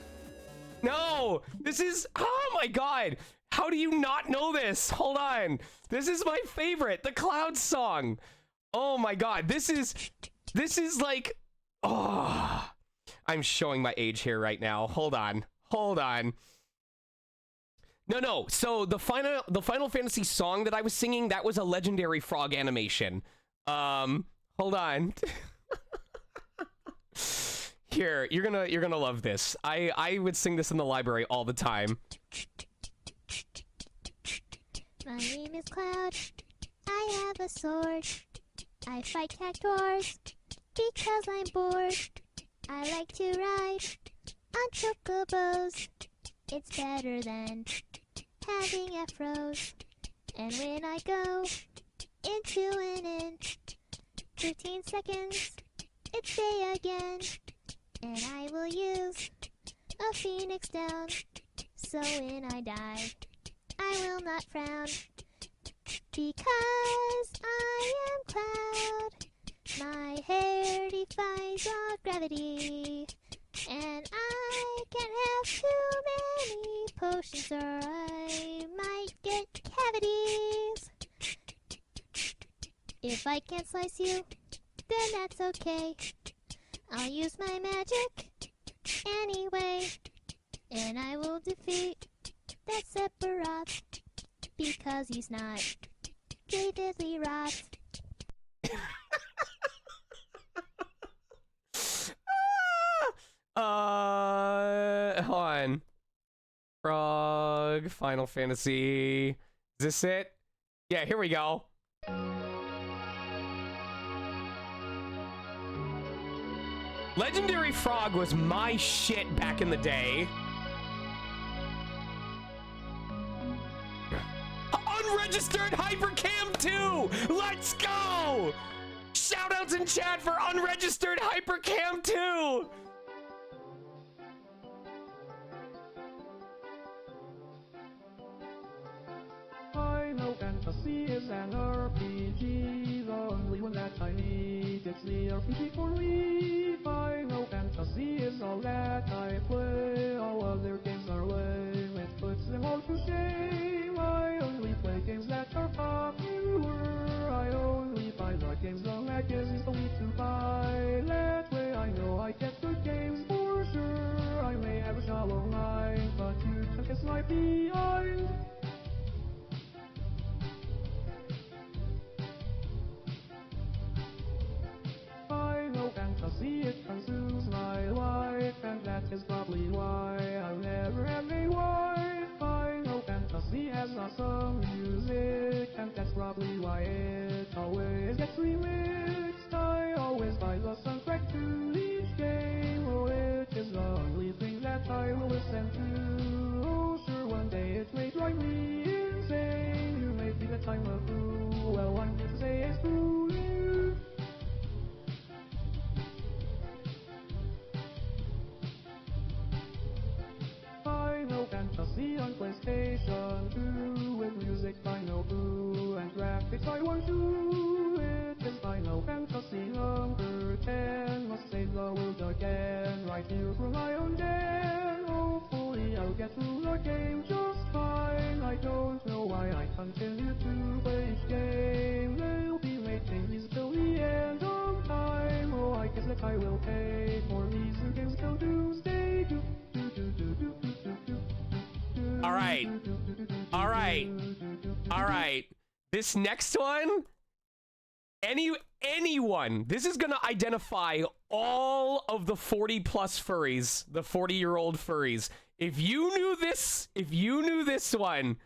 No, this is, oh my god. How do you not know this? Hold on. This is my favorite, the Cloud song. Oh my god, this is like, oh, I'm showing my age here right now. Hold on. No. So the Final Fantasy song that I was singing, that was a legendary frog animation. Hold on. Here, you're gonna love this. I would sing this in the library all the time. My name is Cloud. I have a sword. I fight cactuars because I'm bored. I like to ride on chocobos. It's better than having afros. And when I go into an inn, 15 seconds, it's day again. And I will use a phoenix down. so when I die, I will not frown, because I am Cloud. My hair defies all gravity, and I can't have too many potions or I might get cavities. If I can't slice you, then that's okay. I'll use my magic anyway, and I will defeat that Sephiroth, because he's not Davidly Roth. Hold on. Frog, Final Fantasy. Is this it? Yeah, here we go. Legendary Frog was my shit back in the day. Unregistered Hypercam 2! Let's go! Shoutouts in chat for Unregistered Hypercam 2! Final Fantasy is an RPG, the only one that I need. It's the RPG for me. Final Fantasy is all that I play. All other games are lame, it puts them all to shame. I only play games that are popular. I only buy the games the magazines told me to buy. That way I know I get good games for sure. I may have a shallow mind, but you can't guess my behind. Final Fantasy, it consumes my life, and that is probably why I'll never have a wife. Final Fantasy has awesome music, and that's probably why it always gets remixed. I always buy the soundtrack to each game, oh, it is the only thing that I will listen to. Oh, sure, one day it may drive me insane. You may think that I'm a fool, well, I'm here to say it's true. Final Fantasy on PlayStation 2, with music by Nobu and graphics by Wanshu. It is Final Fantasy number 10, must save the world again, right here from my own den. Hopefully I'll get through the game just fine. I don't know why I continue to play each game. They'll be making these till the end of time. Oh, I guess that I will pay for these new games till Doomsday. All right. All right. All right. This next one, anyone, this is going to identify all of the 40 plus furries, the 40-year-old furries. If you knew this one.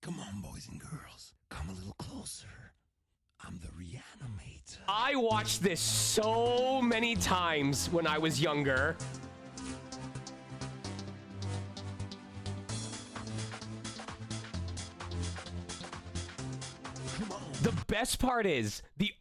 Come on, boys and girls. Come a little closer. I'm the reanimator. I watched this so many times when I was younger. The best part is, the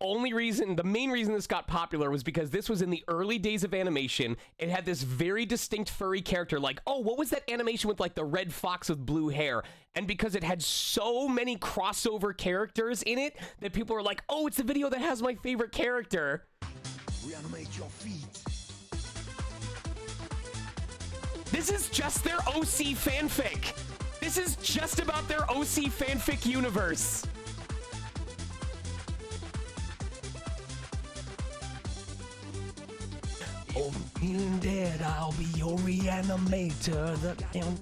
main reason this got popular was because this was in the early days of animation. It had this very distinct furry character, like, oh, what was that animation with like the red fox with blue hair? And because it had so many crossover characters in it, that people were like, oh, it's the video that has my favorite character. Reanimate your feet. This is just their OC fanfic. This is just about their OC fanfic universe. Oh, feeling dead, I'll be your reanimator, the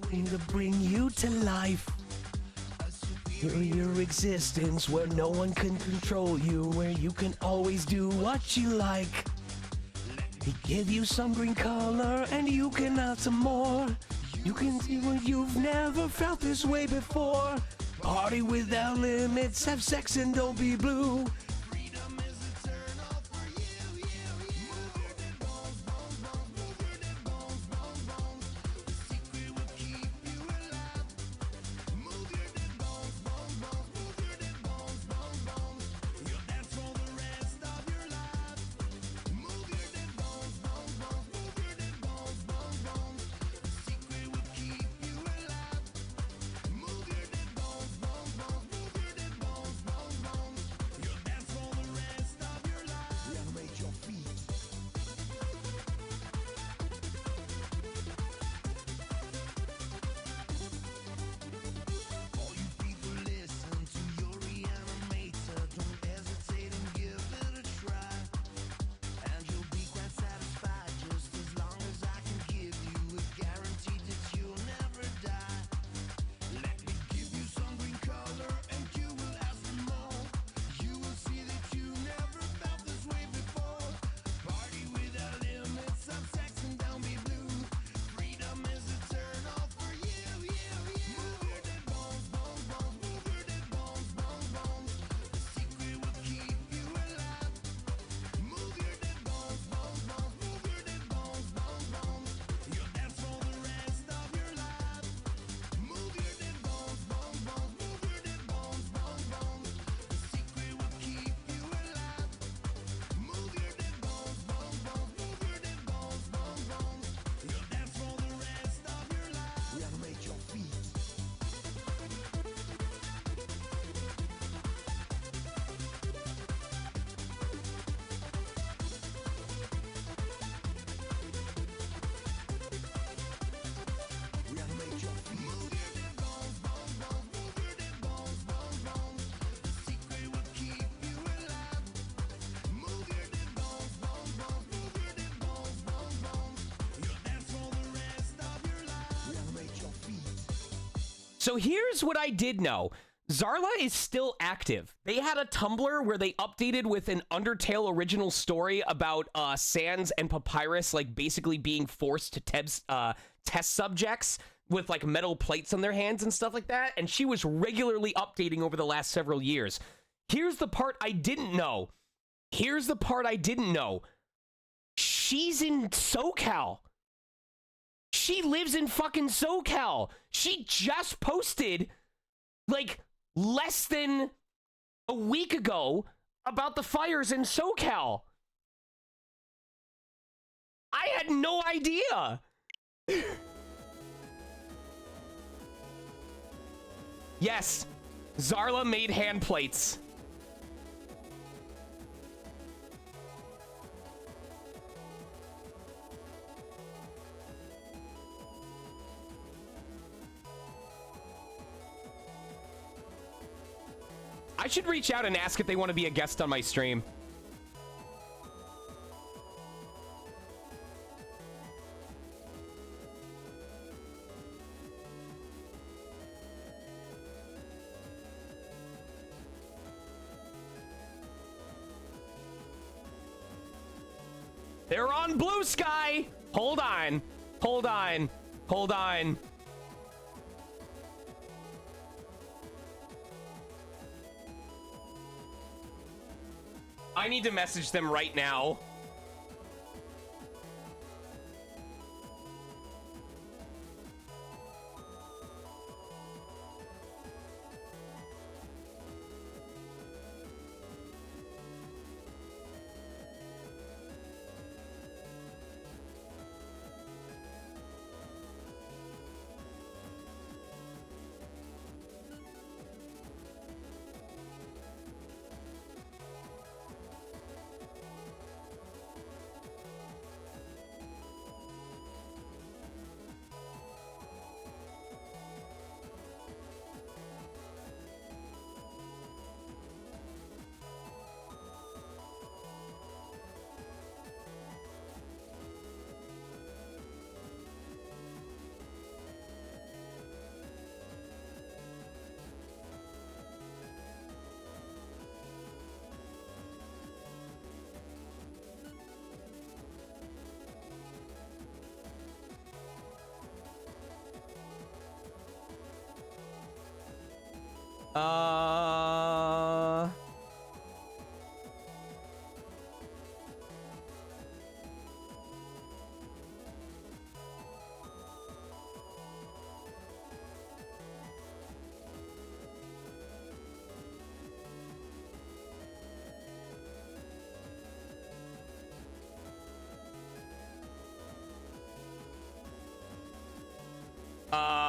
thing to bring you to life. Your existence where no one can control you, where you can always do what you like. We give you some green color and you can add some more. You can see what you've never felt this way before. Party without limits, have sex and don't be blue. So here's what I did know. Zarla is still active. They had a Tumblr where they updated with an Undertale original story about Sans and Papyrus like basically being forced to test subjects with like metal plates on their hands and stuff like that. And she was regularly updating over the last several years. Here's the part I didn't know. She's in SoCal. She lives in fucking SoCal. She just posted like less than a week ago about the fires in SoCal. I had no idea. Yes, Zarla made hand plates. I should reach out and ask if they want to be a guest on my stream. They're on Blue Sky. Hold on. I need to message them right now.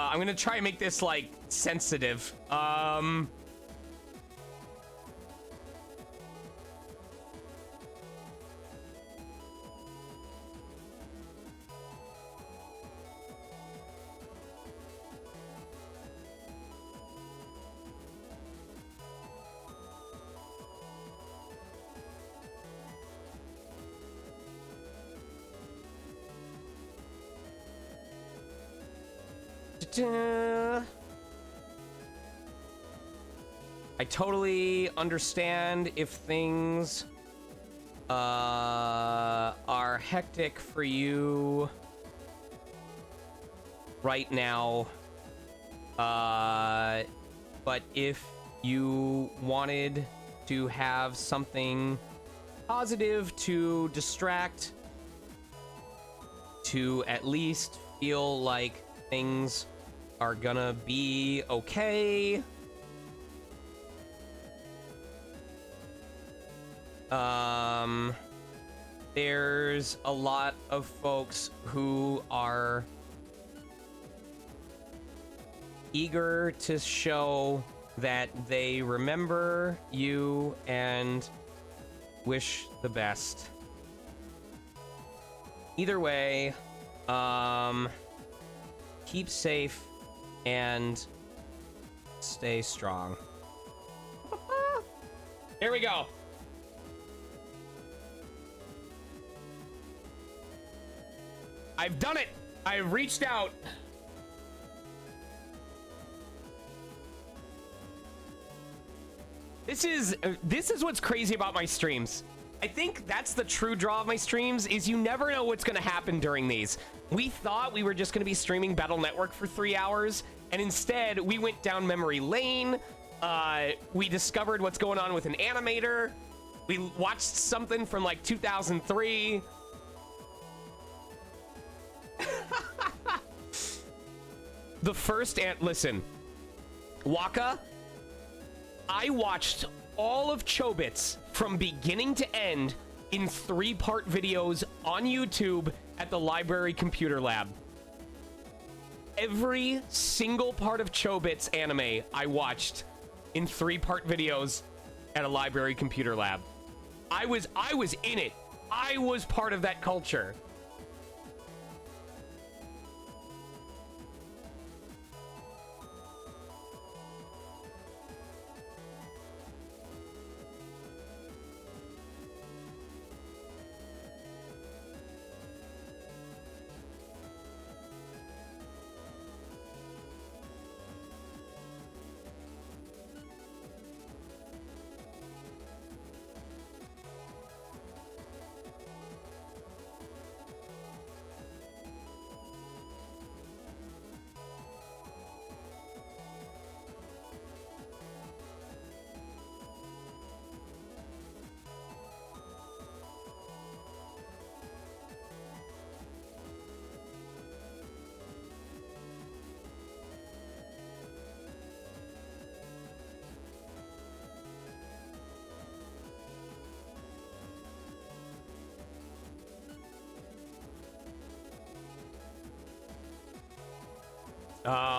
I'm gonna try and make this like sensitive. I totally understand if things are hectic for you right now, but if you wanted to have something positive to distract, to at least feel like things are gonna be okay, there's a lot of folks who are eager to show that they remember you and wish the best. Either way, keep safe and stay strong. Here we go. I've done it. I've reached out. This is what's crazy about my streams. I think that's the true draw of my streams, is you never know what's going to happen during these. We thought we were just going to be streaming Battle Network for 3 hours, and instead we went down memory lane. We discovered what's going on with an animator. We watched something from like 2003. The first listen, Waka, I watched all of Chobits from beginning to end in 3-part videos on YouTube at the Library Computer Lab. Every single part of Chobits anime I watched in 3-part videos at a Library Computer Lab. I was in it. I was part of that culture.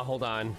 Hold on.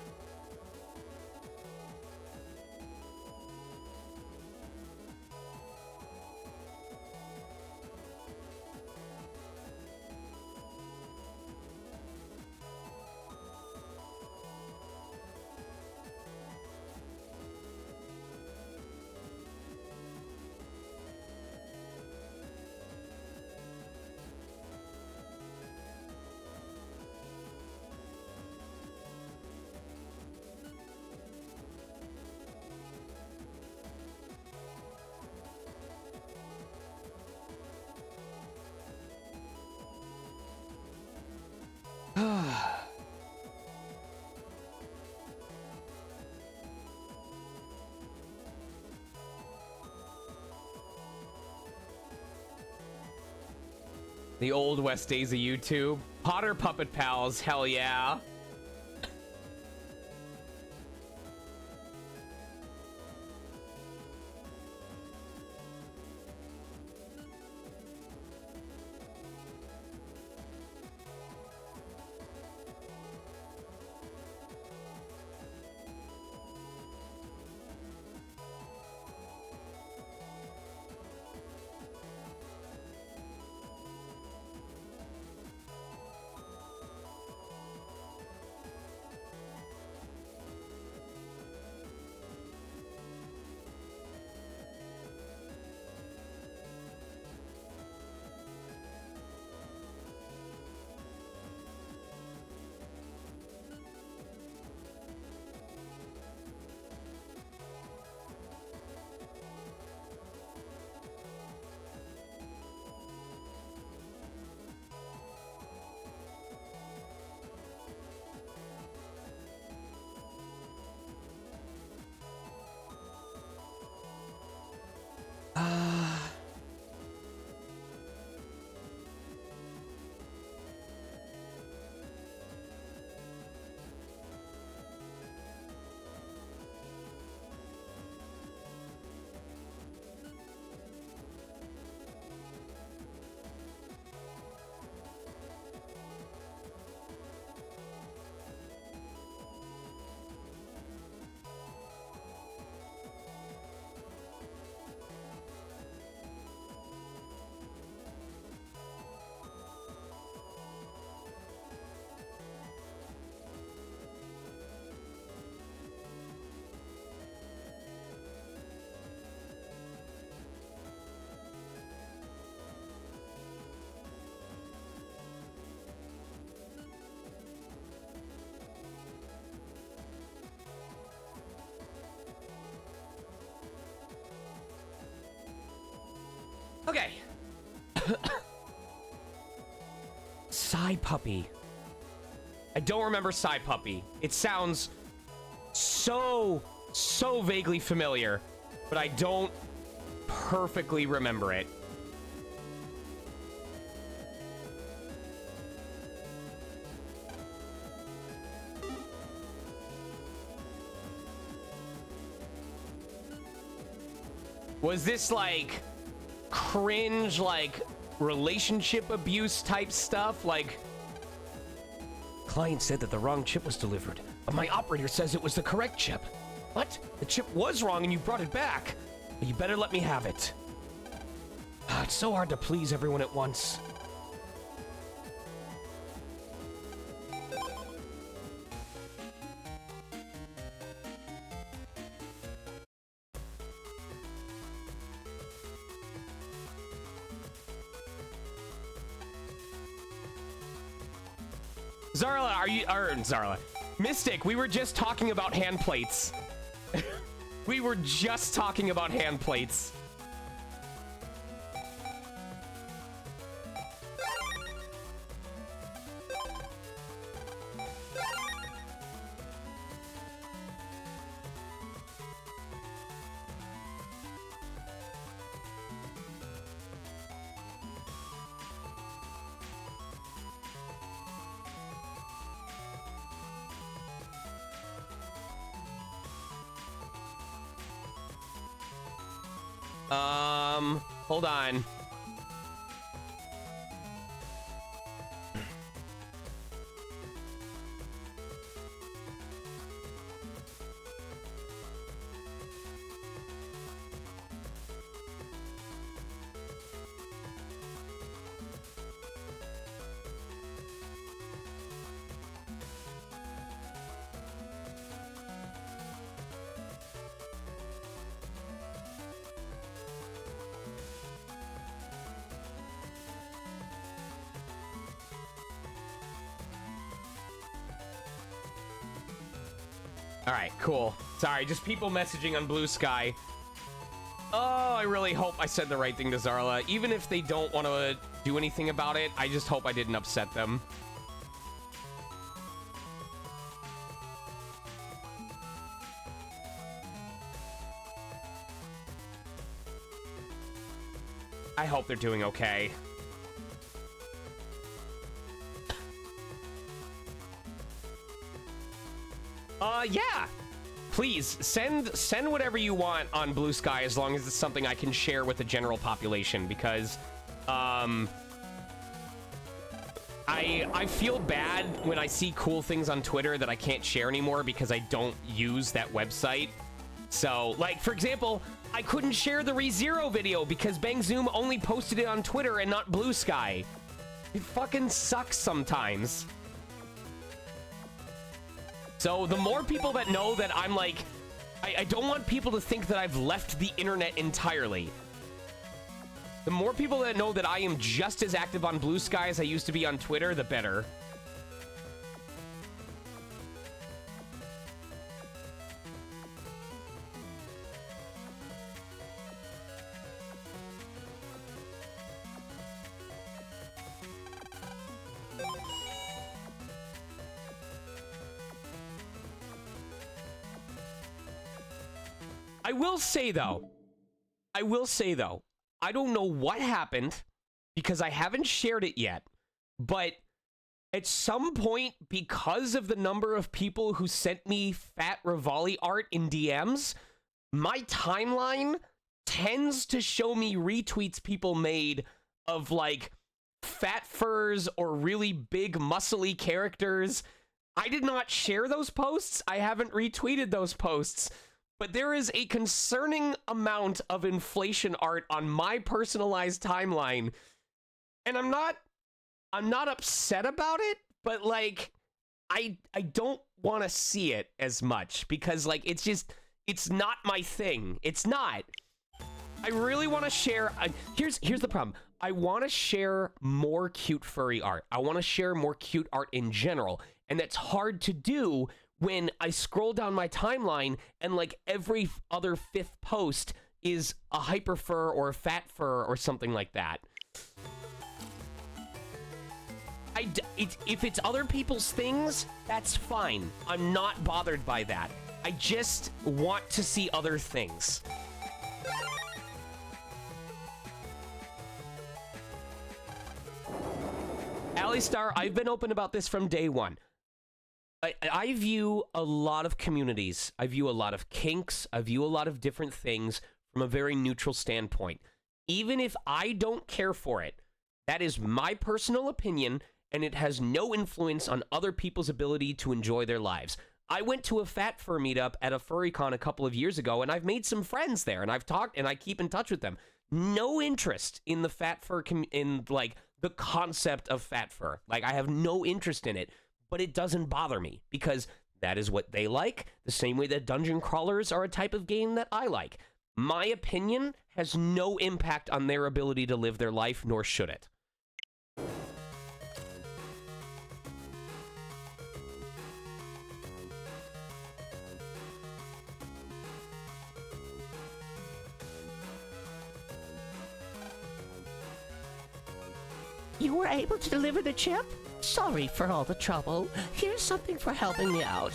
The old West days of YouTube. Potter Puppet Pals, hell yeah. Okay. Psy Puppy. I don't remember Psy Puppy. It sounds so vaguely familiar, but I don't perfectly remember it. Was this like cringe, like relationship abuse type stuff? Like, Client said that the wrong chip was delivered, but my operator says it was the correct chip. what? The chip was wrong and you brought it back. Well, you better let me have it. It's so hard to please everyone at once. Zarla, Zarla. Mystic, we were just talking about hand plates. We were just talking about hand plates. Hold on. All right, cool. Sorry, just people messaging on Blue Sky. Oh, I really hope I said the right thing to Zarla. Even if they don't want to do anything about it, I just hope I didn't upset them. I hope they're doing okay. Yeah. Please send whatever you want on Blue Sky as long as it's something I can share with the general population, because I feel bad when I see cool things on Twitter that I can't share anymore because I don't use that website. So, like, for example, I couldn't share the ReZero video because Bang Zoom only posted it on Twitter and not Blue Sky. It fucking sucks sometimes. So the more people that know that I'm like, I don't want people to think that I've left the internet entirely. The more people that know that I am just as active on Blue Sky as I used to be on Twitter, the better. I will say though, I don't know what happened because I haven't shared it yet, but at some point, because of the number of people who sent me Fat Rivali art in DMs, my timeline tends to show me retweets people made of like fat furs or really big muscly characters. I did not share those posts. I haven't retweeted those posts. But there is a concerning amount of inflation art on my personalized timeline. And I'm not upset about it, but like I don't want to see it as much because like it's not my thing. It's not. I really want to share here's the problem. I want to share more cute furry art. I want to share more cute art in general, and that's hard to do when I scroll down my timeline and like every other fifth post is a hyper fur or a fat fur or something like that. If it's other people's things, that's fine. I'm not bothered by that. I just want to see other things. Alistar, I've been open about this from day one. I view a lot of communities, I view a lot of kinks, I view a lot of different things from a very neutral standpoint. Even if I don't care for it, that is my personal opinion, and it has no influence on other people's ability to enjoy their lives. I went to a fat fur meetup at a FurryCon a couple of years ago, and I've made some friends there, and I've talked, and I keep in touch with them. No interest in the fat fur, in, like, the concept of fat fur. Like, I have no interest in it, but it doesn't bother me, because that is what they like, the same way that dungeon crawlers are a type of game that I like. My opinion has no impact on their ability to live their life, nor should it. You were able to deliver the chip? Sorry for all the trouble. Here's something for helping me out.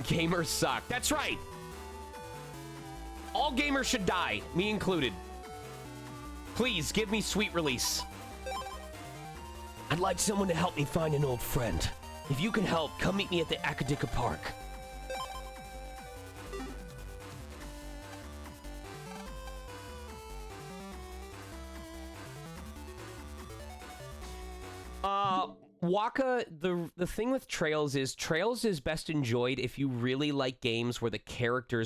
Gamers suck. That's right. All gamers should die, me included. Please give me sweet release. I'd like someone to help me find an old friend. If you can help, come meet me at the Akadika Park. Waka, the thing with Trails is best enjoyed if you really like games where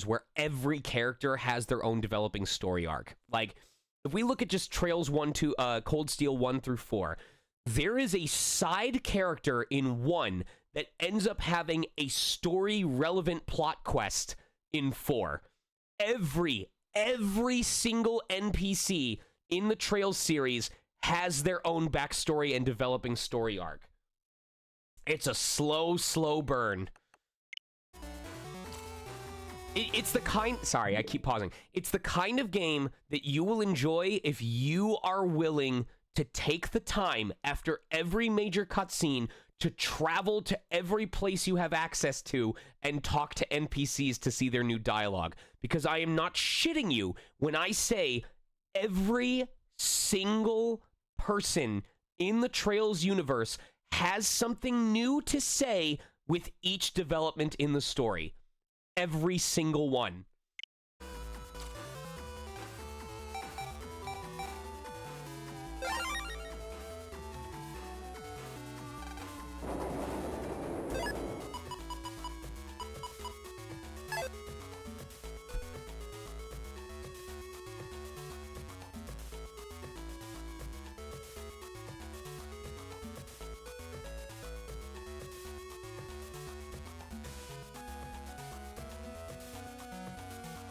where every character has their own developing story arc. Like, if we look at just Trails 1 to Cold Steel 1 through 4, there is a side character in 1 that ends up having a story-relevant plot quest in 4. Every single NPC in the Trails series has their own backstory and developing story arc. It's a slow burn. It's the kind... Sorry, I keep pausing. It's the kind of game that you will enjoy if you are willing to take the time after every major cutscene to travel to every place you have access to and talk to NPCs to see their new dialogue. Because I am not shitting you when I say every single person in the Trails universe has something new to say with each development in the story. Every single one.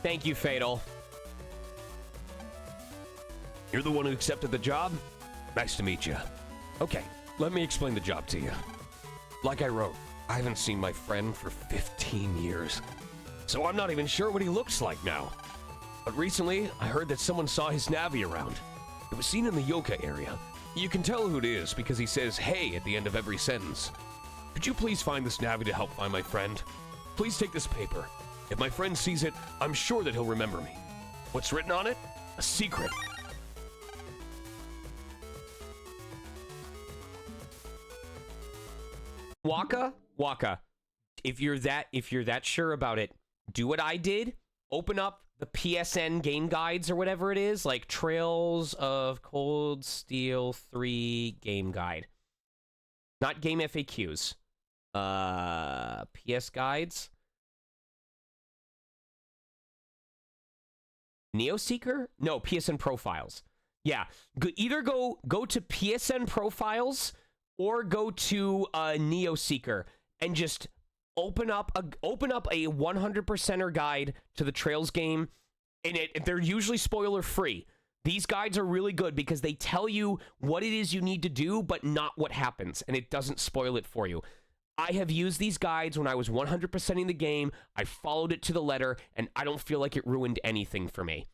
Thank you, Fatal. You're the one who accepted the job? Nice to meet you. Okay, let me explain the job to you. Like I wrote, I haven't seen my friend for 15 years. So I'm not even sure what he looks like now. But recently, I heard that someone saw his Navi around. It was seen in the Yoka area. You can tell who it is because he says hey at the end of every sentence. Could you please find this Navi to help find my friend? Please take this paper. If my friend sees it, I'm sure that he'll remember me. What's written on it? A secret. Waka, if you're that sure about it, do what I did. Open up the PSN game guides or whatever it is, like Trails of Cold Steel 3 game guide. Not game FAQs. PS guides. Neoseeker? No, PSN Profiles. Yeah, either go to PSN Profiles or go to Neoseeker and just open up a 100%er guide to the Trails game, and they're usually spoiler free. These guides are really good because they tell you what it is you need to do, but not what happens, and it doesn't spoil it for you. I have used these guides when I was 100%ing the game. I followed it to the letter, and I don't feel like it ruined anything for me.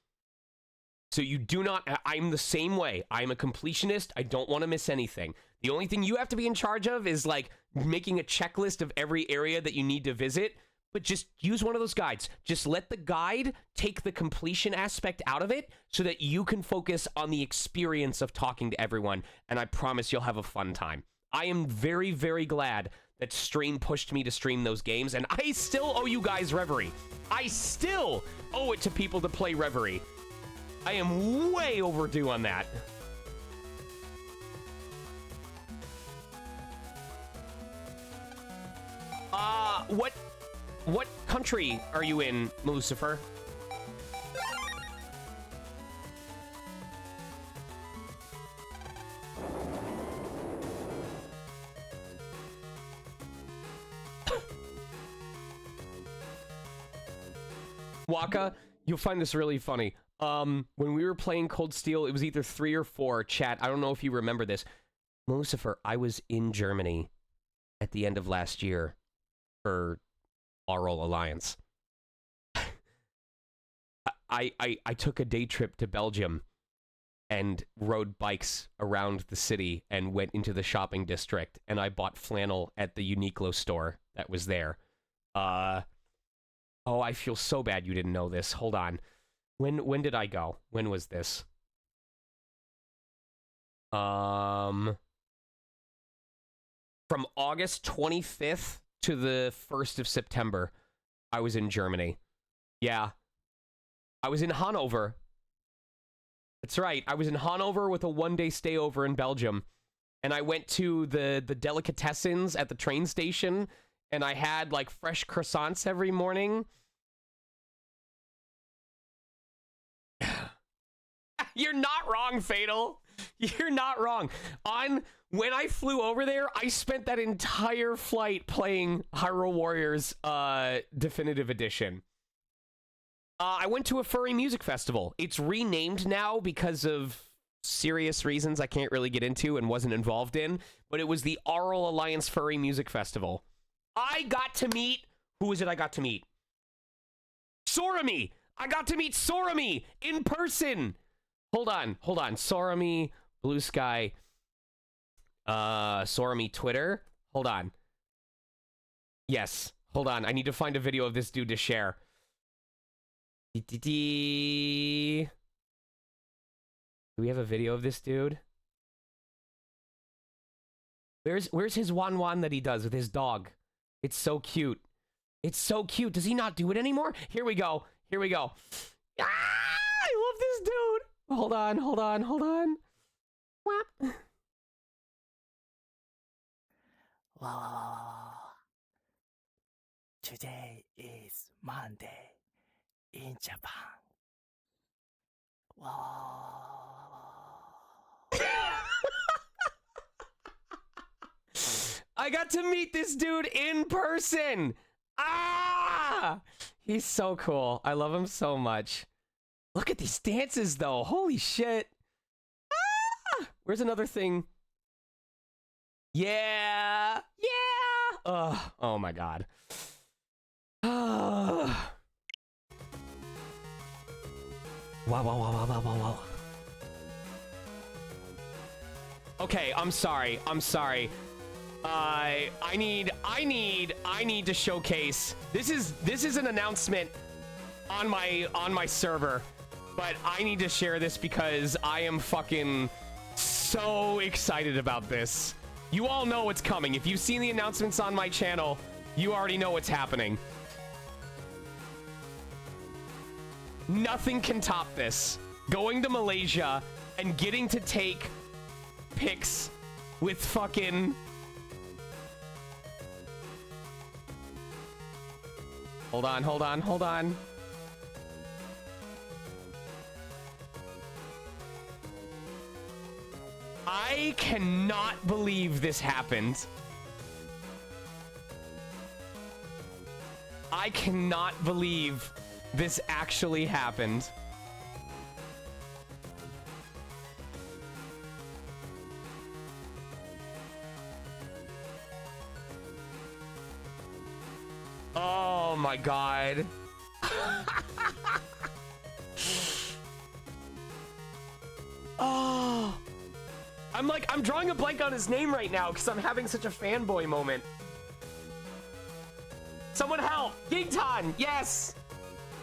So you do not... I'm the same way. I'm a completionist. I don't want to miss anything. The only thing you have to be in charge of is, like, making a checklist of every area that you need to visit, but just use one of those guides. Just let the guide take the completion aspect out of it so that you can focus on the experience of talking to everyone, and I promise you'll have a fun time. I am very, very glad that Stream pushed me to stream those games, and I still owe you guys Reverie. I still owe it to people to play Reverie. I am way overdue on that. What country are you in, Lucifer? Waka, you'll find this really funny. When we were playing Cold Steel, it was either 3 or 4, chat. I don't know if you remember this. Lucifer, I was in Germany at the end of last year for Aural Alliance. I took a day trip to Belgium and rode bikes around the city and went into the shopping district, and I bought flannel at the Uniqlo store that was there. Oh, I feel so bad you didn't know this. Hold on. When did I go? When was this? From August 25th to the 1st of September, I was in Germany. Yeah. I was in Hanover. That's right. I was in Hanover with a one-day stay over in Belgium. And I went to the delicatessens at the train station, and I had, like, fresh croissants every morning. You're not wrong, Fatal. You're not wrong. When I flew over there, I spent that entire flight playing Hyrule Warriors Definitive Edition. I went to a furry music festival. It's renamed now because of serious reasons I can't really get into and wasn't involved in, but it was the Aural Alliance Furry Music Festival. I got to meet... Who is it I got to meet? Sorami! I got to meet Sorami in person! Hold on. Sorami, Blue Sky, Sorami Twitter. Hold on. Yes. Hold on. I need to find a video of this dude to share. Do we have a video of this dude? Where's his Wan that he does with his dog? It's so cute. It's so cute. Does he not do it anymore? Here we go. Ah, I love this dude. Hold on. Whap. Wow. Today is Monday in Japan. Wow. I got to meet this dude in person. Ah! He's so cool. I love him so much. Look at these dances, though. Holy shit. Ah! Where's another thing? Yeah. Oh my god. Wow. Okay, I'm sorry. I need to showcase. This is an announcement on my server, but I need to share this because I am fucking so excited about this. You all know what's coming. If you've seen the announcements on my channel, you already know what's happening. Nothing can top this. Going to Malaysia and getting to take pics with fucking... Hold on. I cannot believe this happened. I cannot believe this actually happened. Oh my god. Oh. I'm drawing a blank on his name right now because I'm having such a fanboy moment. Someone help! Gintan! Yes!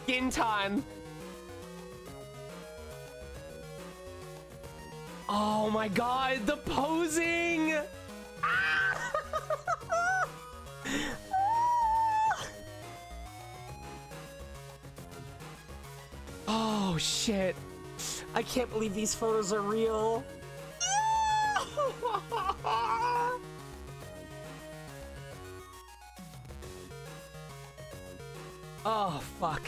Gintan. Oh my god, the posing! Ah! Oh shit. I can't believe these photos are real. Oh, fuck.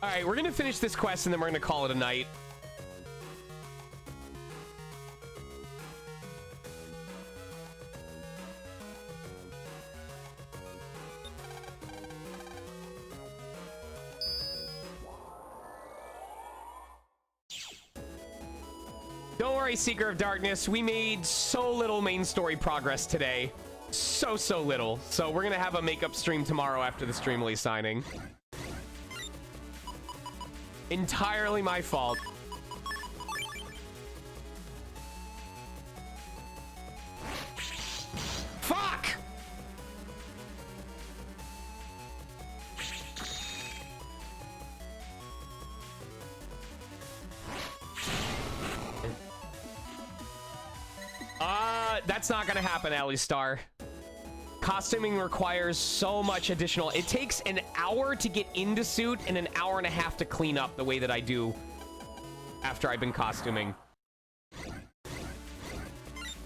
All right, we're gonna finish this quest and then we're gonna call it a night. Don't worry, Seeker of Darkness. We made so little main story progress today. So little. So we're gonna have a makeup stream tomorrow after the Streamly signing. Entirely my fault. Fuck! That's not gonna happen, Ally Star. Costuming requires so much additional. It takes an hour to get into suit and an hour and a half to clean up the way that I do after I've been costuming.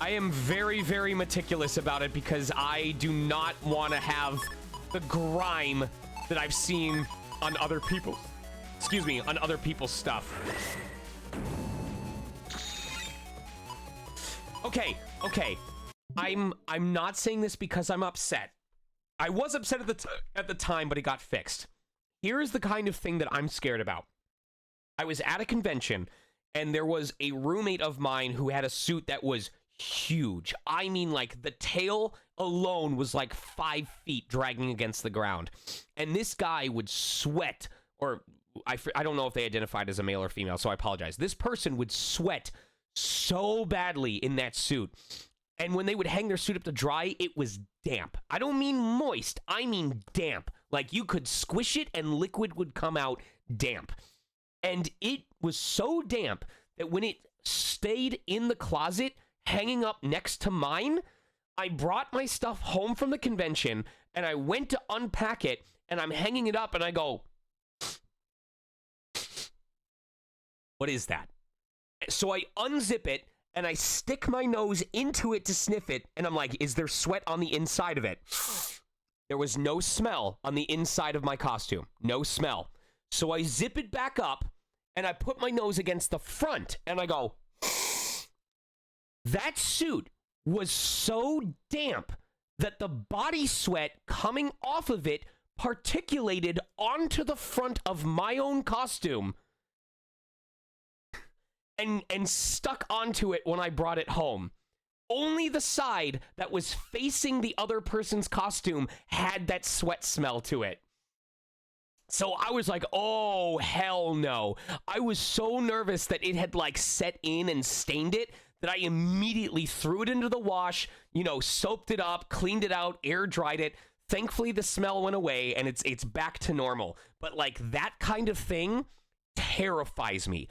I am very, very meticulous about it because I do not want to have the grime that I've seen on other people's, on other people's stuff. Okay. I'm not saying this because I'm upset. I was upset at the time, but it got fixed. Here's the kind of thing that I'm scared about. I was at a convention, and there was a roommate of mine who had a suit that was huge. I mean, like, the tail alone was like 5 feet dragging against the ground. And this guy would sweat, or I don't know if they identified as a male or female, so I apologize. This person would sweat so badly in that suit. And when they would hang their suit up to dry, it was damp. I don't mean moist. I mean damp. Like, you could squish it and liquid would come out damp. And it was so damp that when it stayed in the closet, hanging up next to mine, I brought my stuff home from the convention and I went to unpack it and I'm hanging it up and I go, what is that? So I unzip it and I stick my nose into it to sniff it, and I'm like, is there sweat on the inside of it? There was no smell on the inside of my costume. No smell. So I zip it back up, and I put my nose against the front, and I go, that suit was so damp that the body sweat coming off of it particulated onto the front of my own costume and stuck onto it when I brought it home. Only the side that was facing the other person's costume had that sweat smell to it. So I was like, oh, hell no. I was so nervous that it had like set in and stained it that I immediately threw it into the wash, soaped it up, cleaned it out, air dried it. Thankfully, the smell went away and it's back to normal. But like that kind of thing terrifies me.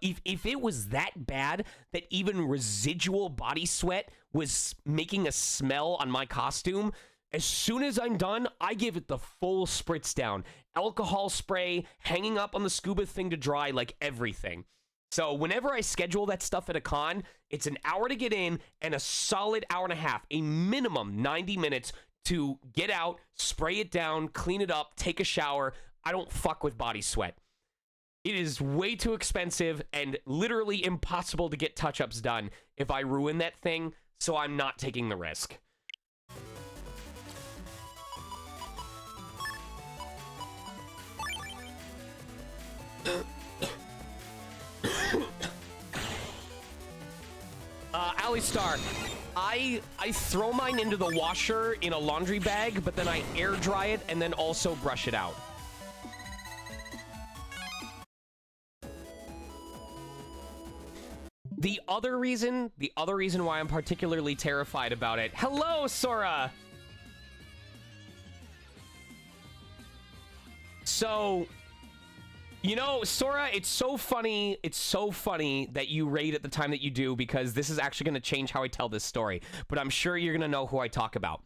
If it was that bad that even residual body sweat was making a smell on my costume, as soon as I'm done, I give it the full spritz down. Alcohol spray, hanging up on the scuba thing to dry, like everything. So whenever I schedule that stuff at a con, it's an hour to get in and a solid hour and a half, a minimum 90 minutes to get out, spray it down, clean it up, take a shower. I don't fuck with body sweat. It is way too expensive and literally impossible to get touch-ups done if I ruin that thing, so I'm not taking the risk. Alistar, I throw mine into the washer in a laundry bag, but then I air dry it and then also brush it out. The other reason why I'm particularly terrified about it. Hello, Sora. So, you know, Sora, it's so funny that you raid at the time that you do, because this is actually going to change how I tell this story, but I'm sure you're going to know who I talk about.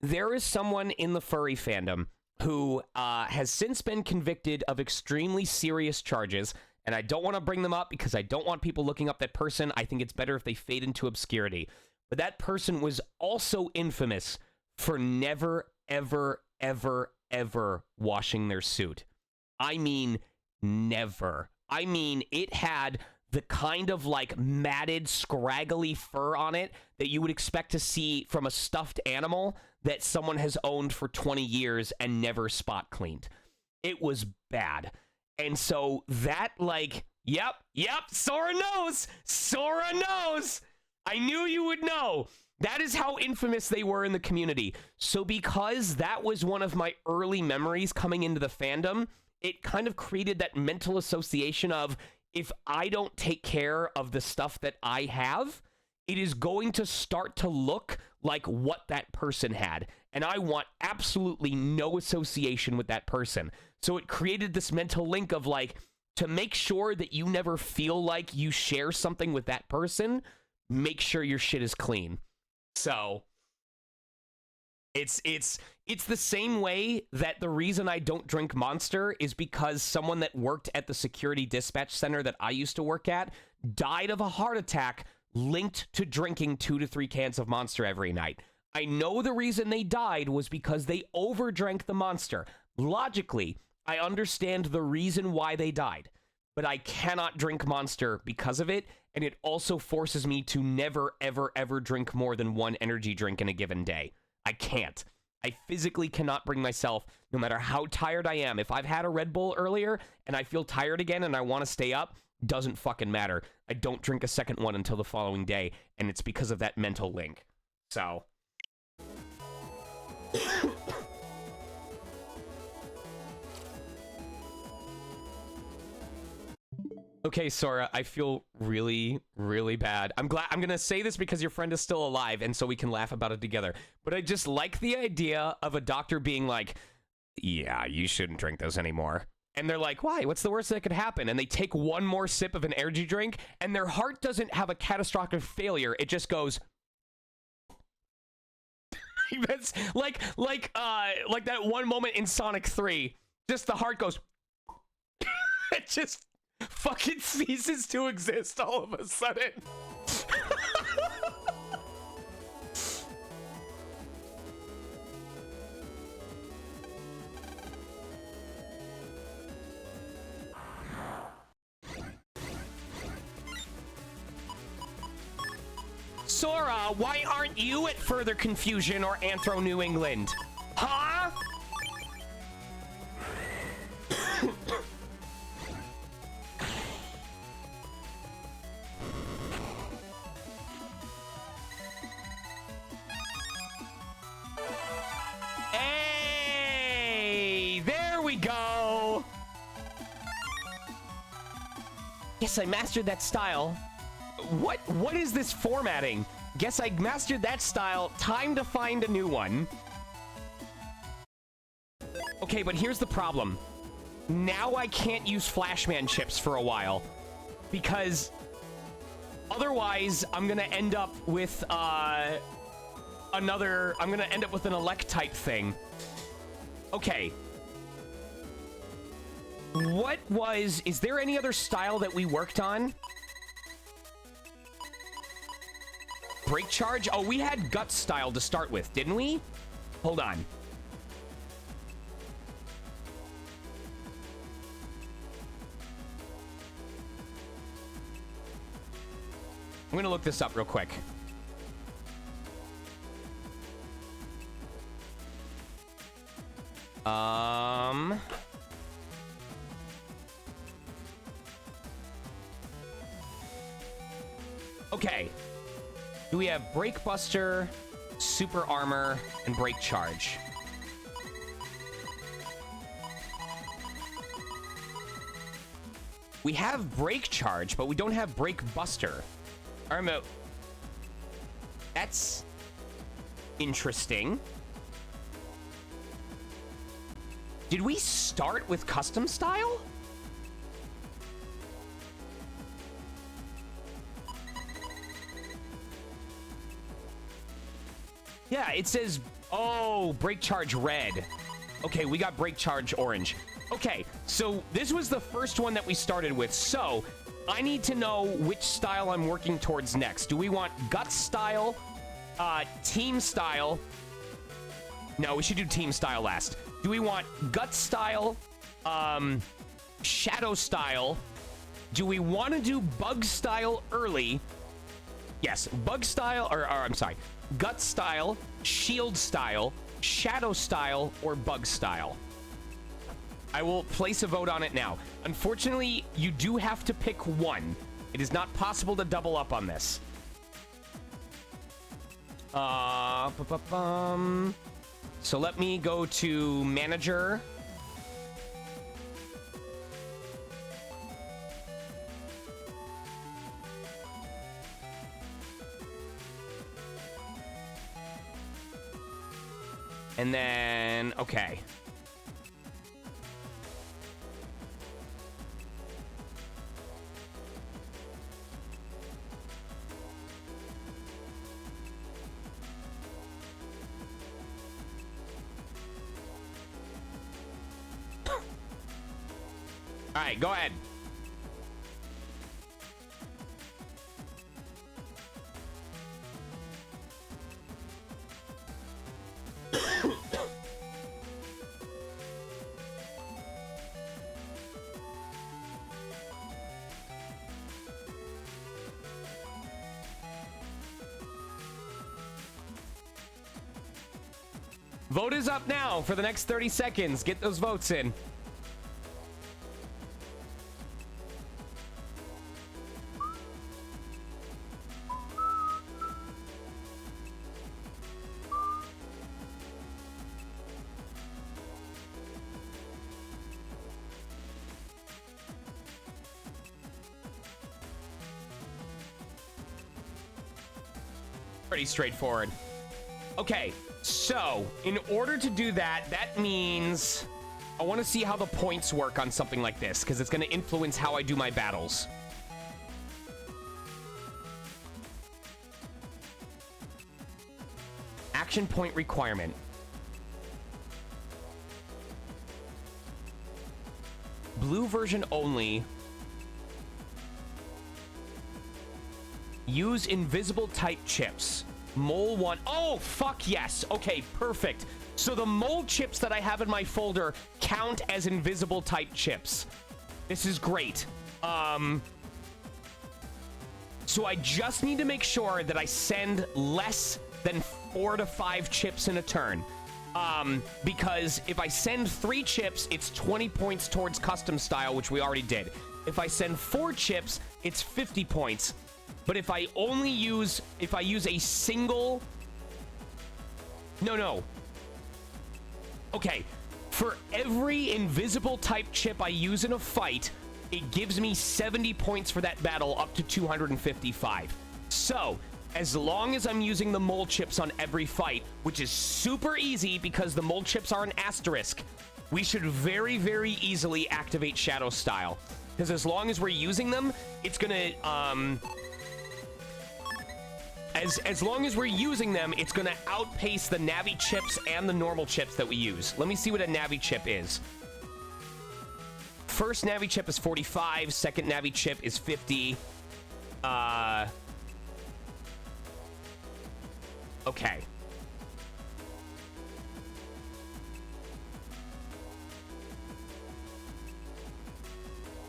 There is someone in the furry fandom who has since been convicted of extremely serious charges, and I don't want to bring them up because I don't want people looking up that person. I think it's better if they fade into obscurity. But that person was also infamous for never, ever, ever, ever washing their suit. I mean, never. I mean, it had the kind of like matted, scraggly fur on it that you would expect to see from a stuffed animal that someone has owned for 20 years and never spot cleaned. It was bad. And so that, like, yep, Sora knows. Sora knows. I knew you would know. That is how infamous they were in the community. So because that was one of my early memories coming into the fandom, it kind of created that mental association of, if I don't take care of the stuff that I have, it is going to start to look like what that person had. And I want absolutely no association with that person. So it created this mental link of like, to make sure that you never feel like you share something with that person, make sure your shit is clean. So it's the same way that the reason I don't drink Monster is because someone that worked at the security dispatch center that I used to work at died of a heart attack linked to drinking 2 to 3 cans of Monster every night. I know the reason they died was because they overdrank the Monster. Logically, I understand the reason why they died, but I cannot drink Monster because of it, and it also forces me to never, ever, ever drink more than 1 energy drink in a given day. I can't. I physically cannot bring myself, no matter how tired I am. If I've had a Red Bull earlier and I feel tired again and I want to stay up, doesn't fucking matter. I don't drink a second one until the following day, and it's because of that mental link. So... Okay, Sora, I feel really, really bad. I'm gonna say this because your friend is still alive, and so we can laugh about it together. But I just like the idea of a doctor being like, yeah, you shouldn't drink those anymore. And they're like, why? What's the worst that could happen? And they take one more sip of an energy drink, and their heart doesn't have a catastrophic failure. It just goes... That's like that one moment in Sonic 3. Just the heart goes... It just... fucking ceases to exist all of a sudden. Sora, why aren't you at Further Confusion or Anthro New England? Huh? Hey, there we go. Yes, I mastered that style. What is this formatting? Guess I mastered that style. Time to find a new one. Okay, but here's the problem. Now I can't use Flashman chips for a while, because otherwise I'm gonna end up with I'm gonna end up with an elect type thing. Okay. Is there any other style that we worked on? Break charge? Oh, we had gut style to start with, didn't we? Hold on. I'm gonna look this up real quick. Okay. Do we have Break Buster, Super Armor, and Break Charge? We have Break Charge, but we don't have Break Buster. Armo. That's interesting. Did we start with custom style? Yeah, it says, oh, Break Charge red. Okay, we got Break Charge orange. Okay, so this was the first one that we started with. So I need to know which style I'm working towards next. Do we want Gut style, Team style? No, we should do Team style last. Do we want Gut style, Shadow style? Do we want to do Bug style early? Yes, Bug style, or I'm sorry, Gut style, Shield style, Shadow style, or Bug style. I will place a vote on it now. Unfortunately, you do have to pick one. It is not possible to double up on this. So let me go to manager. And then, okay. All right, go ahead. Vote is up now for the next 30 seconds. Get those votes in. Pretty straightforward. Okay, so in order to do that, that means I want to see how the points work on something like this, because it's going to influence how I do my battles. Action point requirement. Blue version only. Use invisible type chips. Mole 1. Oh, fuck yes. Okay, perfect. So the mole chips that I have in my folder count as invisible type chips. This is great. So I just need to make sure that I send less than 4 to 5 chips in a turn. Because if I send 3 chips, it's 20 points towards custom style, which we already did. If I send 4 chips, it's 50 points. But if I use a single... No. Okay. For every invisible type chip I use in a fight, it gives me 70 points for that battle up to 255. So, as long as I'm using the mole chips on every fight, which is super easy because the mole chips are an asterisk, we should very, very easily activate Shadow Style. Because as long as we're using them, it's gonna, As long as we're using them, it's gonna outpace the Navi chips and the normal chips that we use. Let me see what a Navi chip is. First Navi chip is 45, second Navi chip is 50. Okay.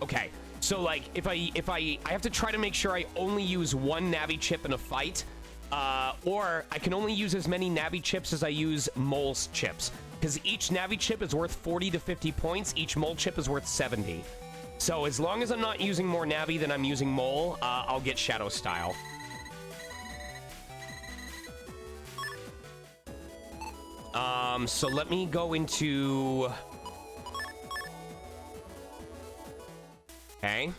Okay, So like if I have to try to make sure I only use one Navi chip in a fight, or I can only use as many Navi chips as I use Mole's chips, because each Navi chip is worth 40 to 50 points. Each Mole chip is worth 70. So as long as I'm not using more Navi than I'm using Mole, I'll get Shadow Style. So let me go into... Okay.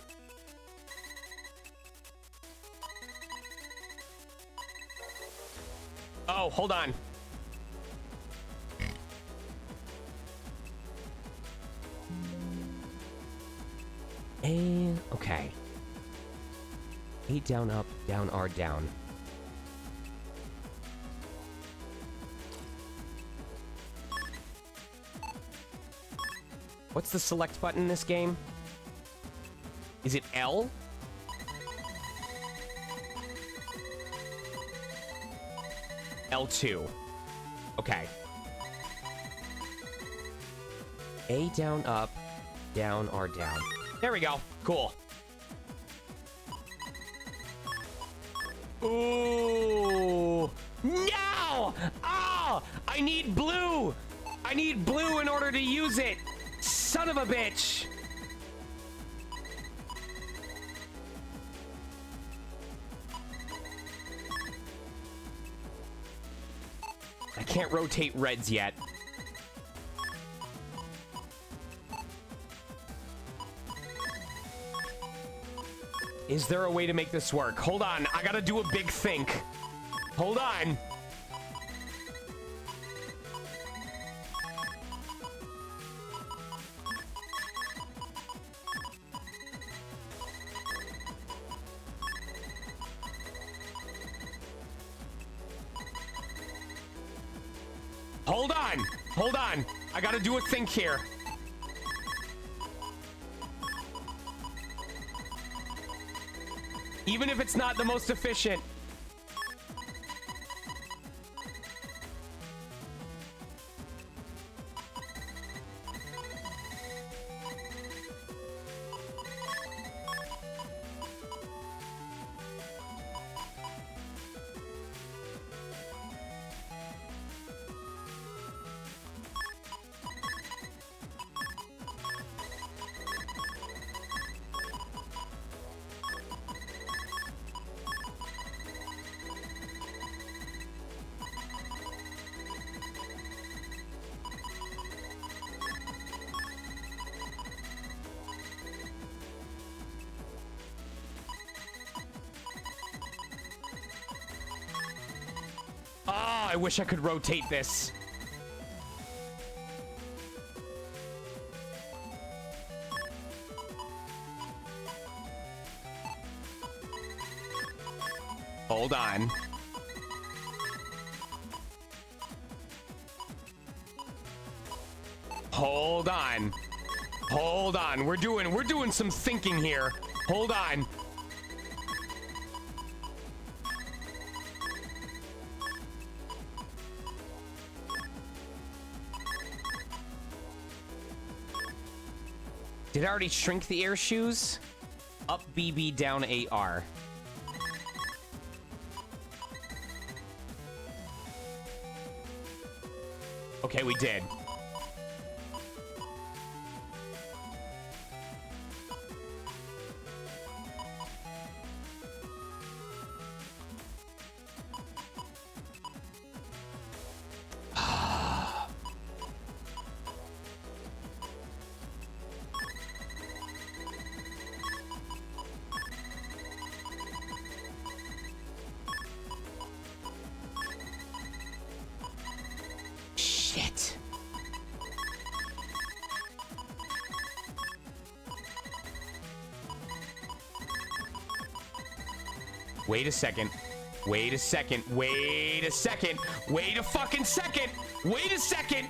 Oh, hold on. And okay. 8 down, up, down, R, down. What's the select button in this game? Is it L? L2. Okay. A down, up, down, R down. There we go. Cool. Ooh. No! Oh! I need blue! I need blue in order to use it! Son of a bitch! I can't rotate reds yet. Is there a way to make this work? Hold on, I gotta do a big think. Hold on. Hold on! Hold on! I gotta do a think here. Even if it's not the most efficient. I wish I could rotate this. Hold on. Hold on. Hold on. We're doing some thinking here. Hold on. Did I already shrink the air shoes? Up BB, down AR. Okay, we did. Shit. Wait a second. Wait a second. Wait a second. Wait a fucking second. Wait a second.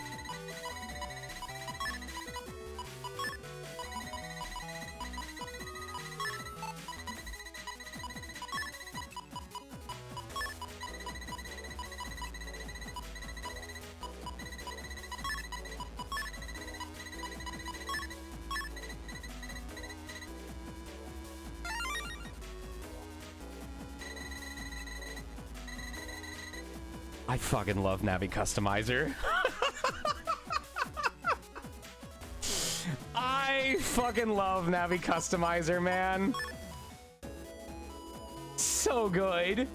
I fucking love Navi Customizer. I fucking love Navi Customizer, man. So good.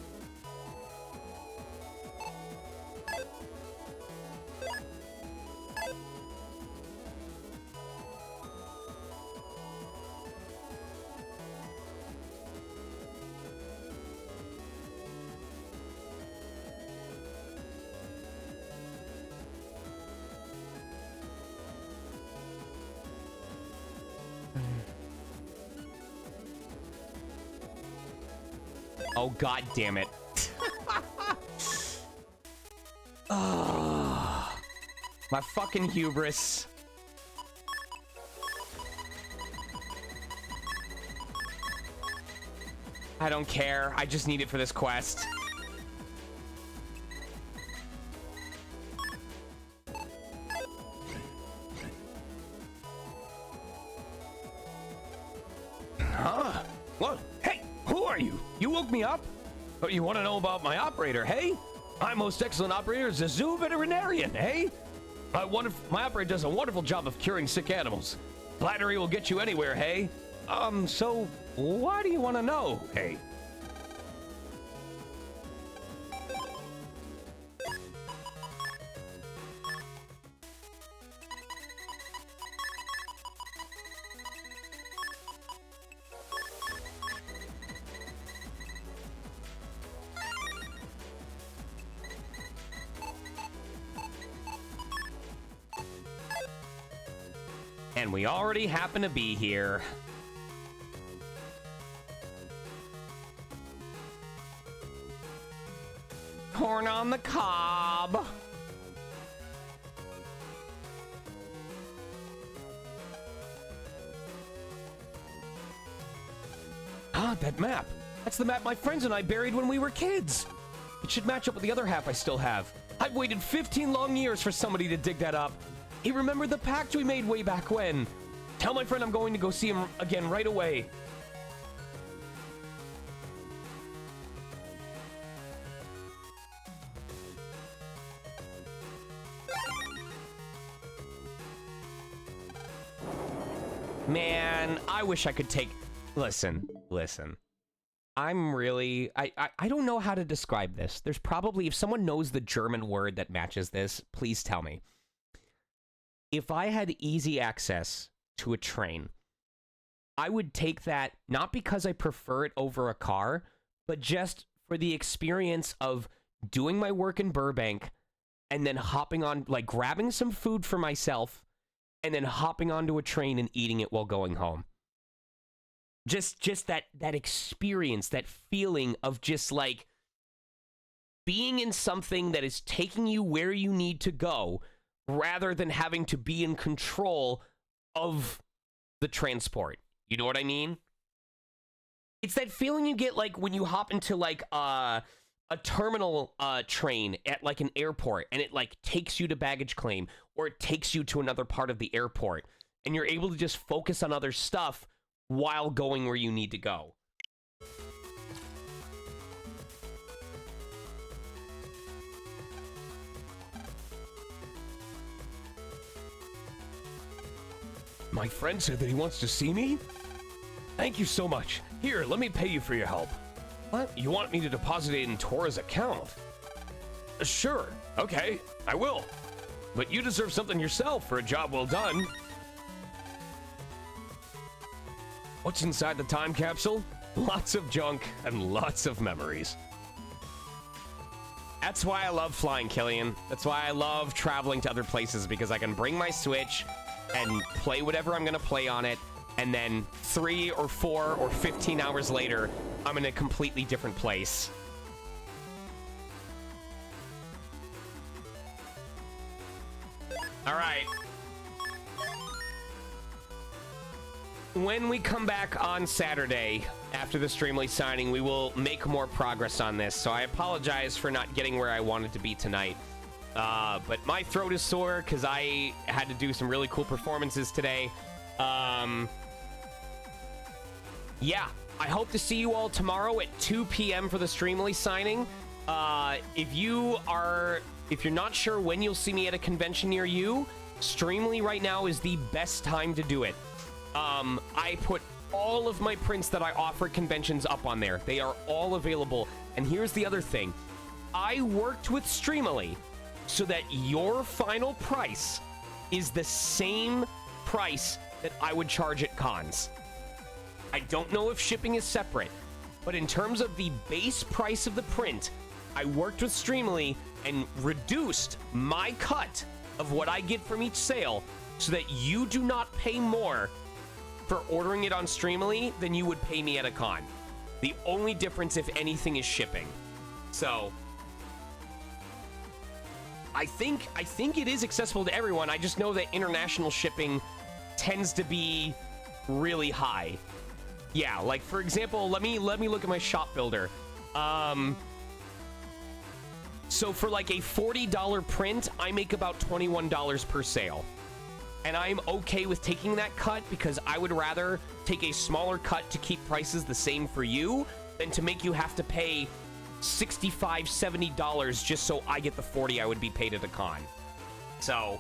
Oh, god damn it. Oh, my fucking hubris. I don't care. I just need it for this quest. Huh? What? Hey, who are you? You woke me up? Oh, you want to know about my operator, hey? My most excellent operator is a zoo veterinarian, hey? My operator does a wonderful job of curing sick animals. Flattery will get you anywhere, hey? So why do you want to know, hey? And we already happen to be here. Corn on the cob. Ah, that map. That's the map my friends and I buried when we were kids. It should match up with the other half I still have. I've waited 15 long years for somebody to dig that up. He remembered the pact we made way back when. Tell my friend I'm going to go see him again right away. Man, I wish I could take... Listen. I'm really... I don't know how to describe this. There's probably... If someone knows the German word that matches this, please tell me. If I had easy access to a train, I would take that not because I prefer it over a car, but just for the experience of doing my work in Burbank and then hopping on, like grabbing some food for myself and then hopping onto a train and eating it while going home. Just that experience, that feeling of just like being in something that is taking you where you need to go, rather than having to be in control of the transport. You know what I mean? It's that feeling you get like when you hop into like a terminal train at like an airport and it like takes you to baggage claim or it takes you to another part of the airport and you're able to just focus on other stuff while going where you need to go. My friend said that he wants to see me? Thank you so much. Here, let me pay you for your help. What? You want me to deposit it in Tora's account? Sure. Okay, I will. But you deserve something yourself for a job well done. What's inside the time capsule? Lots of junk and lots of memories. That's why I love flying, Killian. That's why I love traveling to other places, because I can bring my Switch and play whatever I'm gonna play on it, and then 3 or 4 or 15 hours later, I'm in a completely different place. All right. When we come back on Saturday, after the Streamly signing, we will make more progress on this, so I apologize for not getting where I wanted to be tonight. But my throat is sore because I had to do some really cool performances today. Yeah, I hope to see you all tomorrow at 2 p.m. for the Streamly signing. If you're not sure when you'll see me at a convention near you, Streamly right now is the best time to do it. I put all of my prints that I offer at conventions up on there. They are all available. And here's the other thing. I worked with Streamily so that your final price is the same price that I would charge at cons. I don't know if shipping is separate, but in terms of the base price of the print, I worked with Streamily and reduced my cut of what I get from each sale so that you do not pay more for ordering it on Streamily than you would pay me at a con. The only difference, if anything, is shipping. So I think it is accessible to everyone. I just know that international shipping tends to be really high. Yeah, like for example, let me look at my shop builder. So for like a $40 print, I make about $21 per sale. And I'm okay with taking that cut because I would rather take a smaller cut to keep prices the same for you than to make you have to pay $65, $70 just so I get the 40 I would be paid at a con. So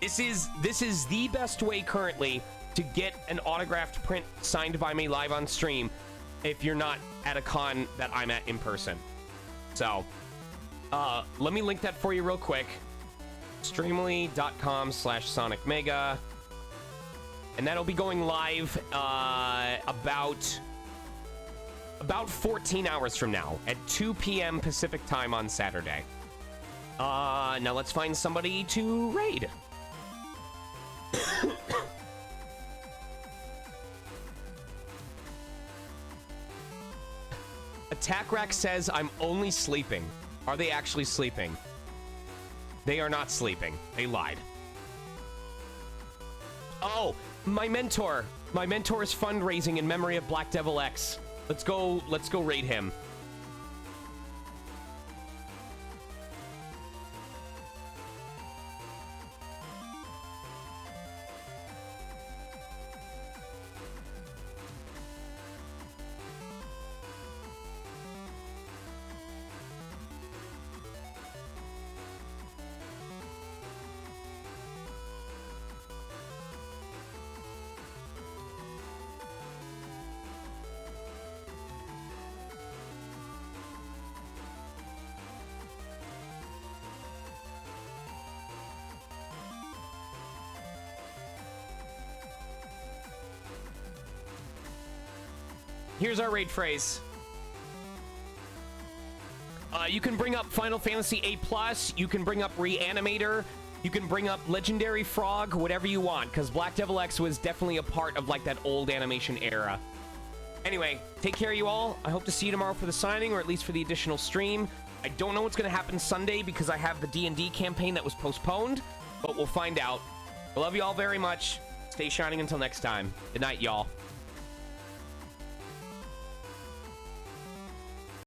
this is the best way currently to get an autographed print signed by me live on stream if you're not at a con that I'm at in person. So let me link that for you real quick. Streamly.com/sonicmega. And that'll be going live about 14 hours from now at 2 p.m. Pacific time on Saturday. Now let's find somebody to raid. Attack Rack says I'm only sleeping. Are they actually sleeping? They are not sleeping. They lied. Oh, my mentor. My mentor is fundraising in memory of Black Devil X. Let's go raid him. Here's our raid phrase. You can bring up Final Fantasy A+, you can bring up Reanimator, you can bring up Legendary Frog, whatever you want, because Black Devil X was definitely a part of like that old animation era. Anyway, take care of you all. I hope to see you tomorrow for the signing, or at least for the additional stream. I don't know what's going to happen Sunday because I have the D&D campaign that was postponed, but we'll find out. I love you all very much. Stay shining until next time. Good night, y'all.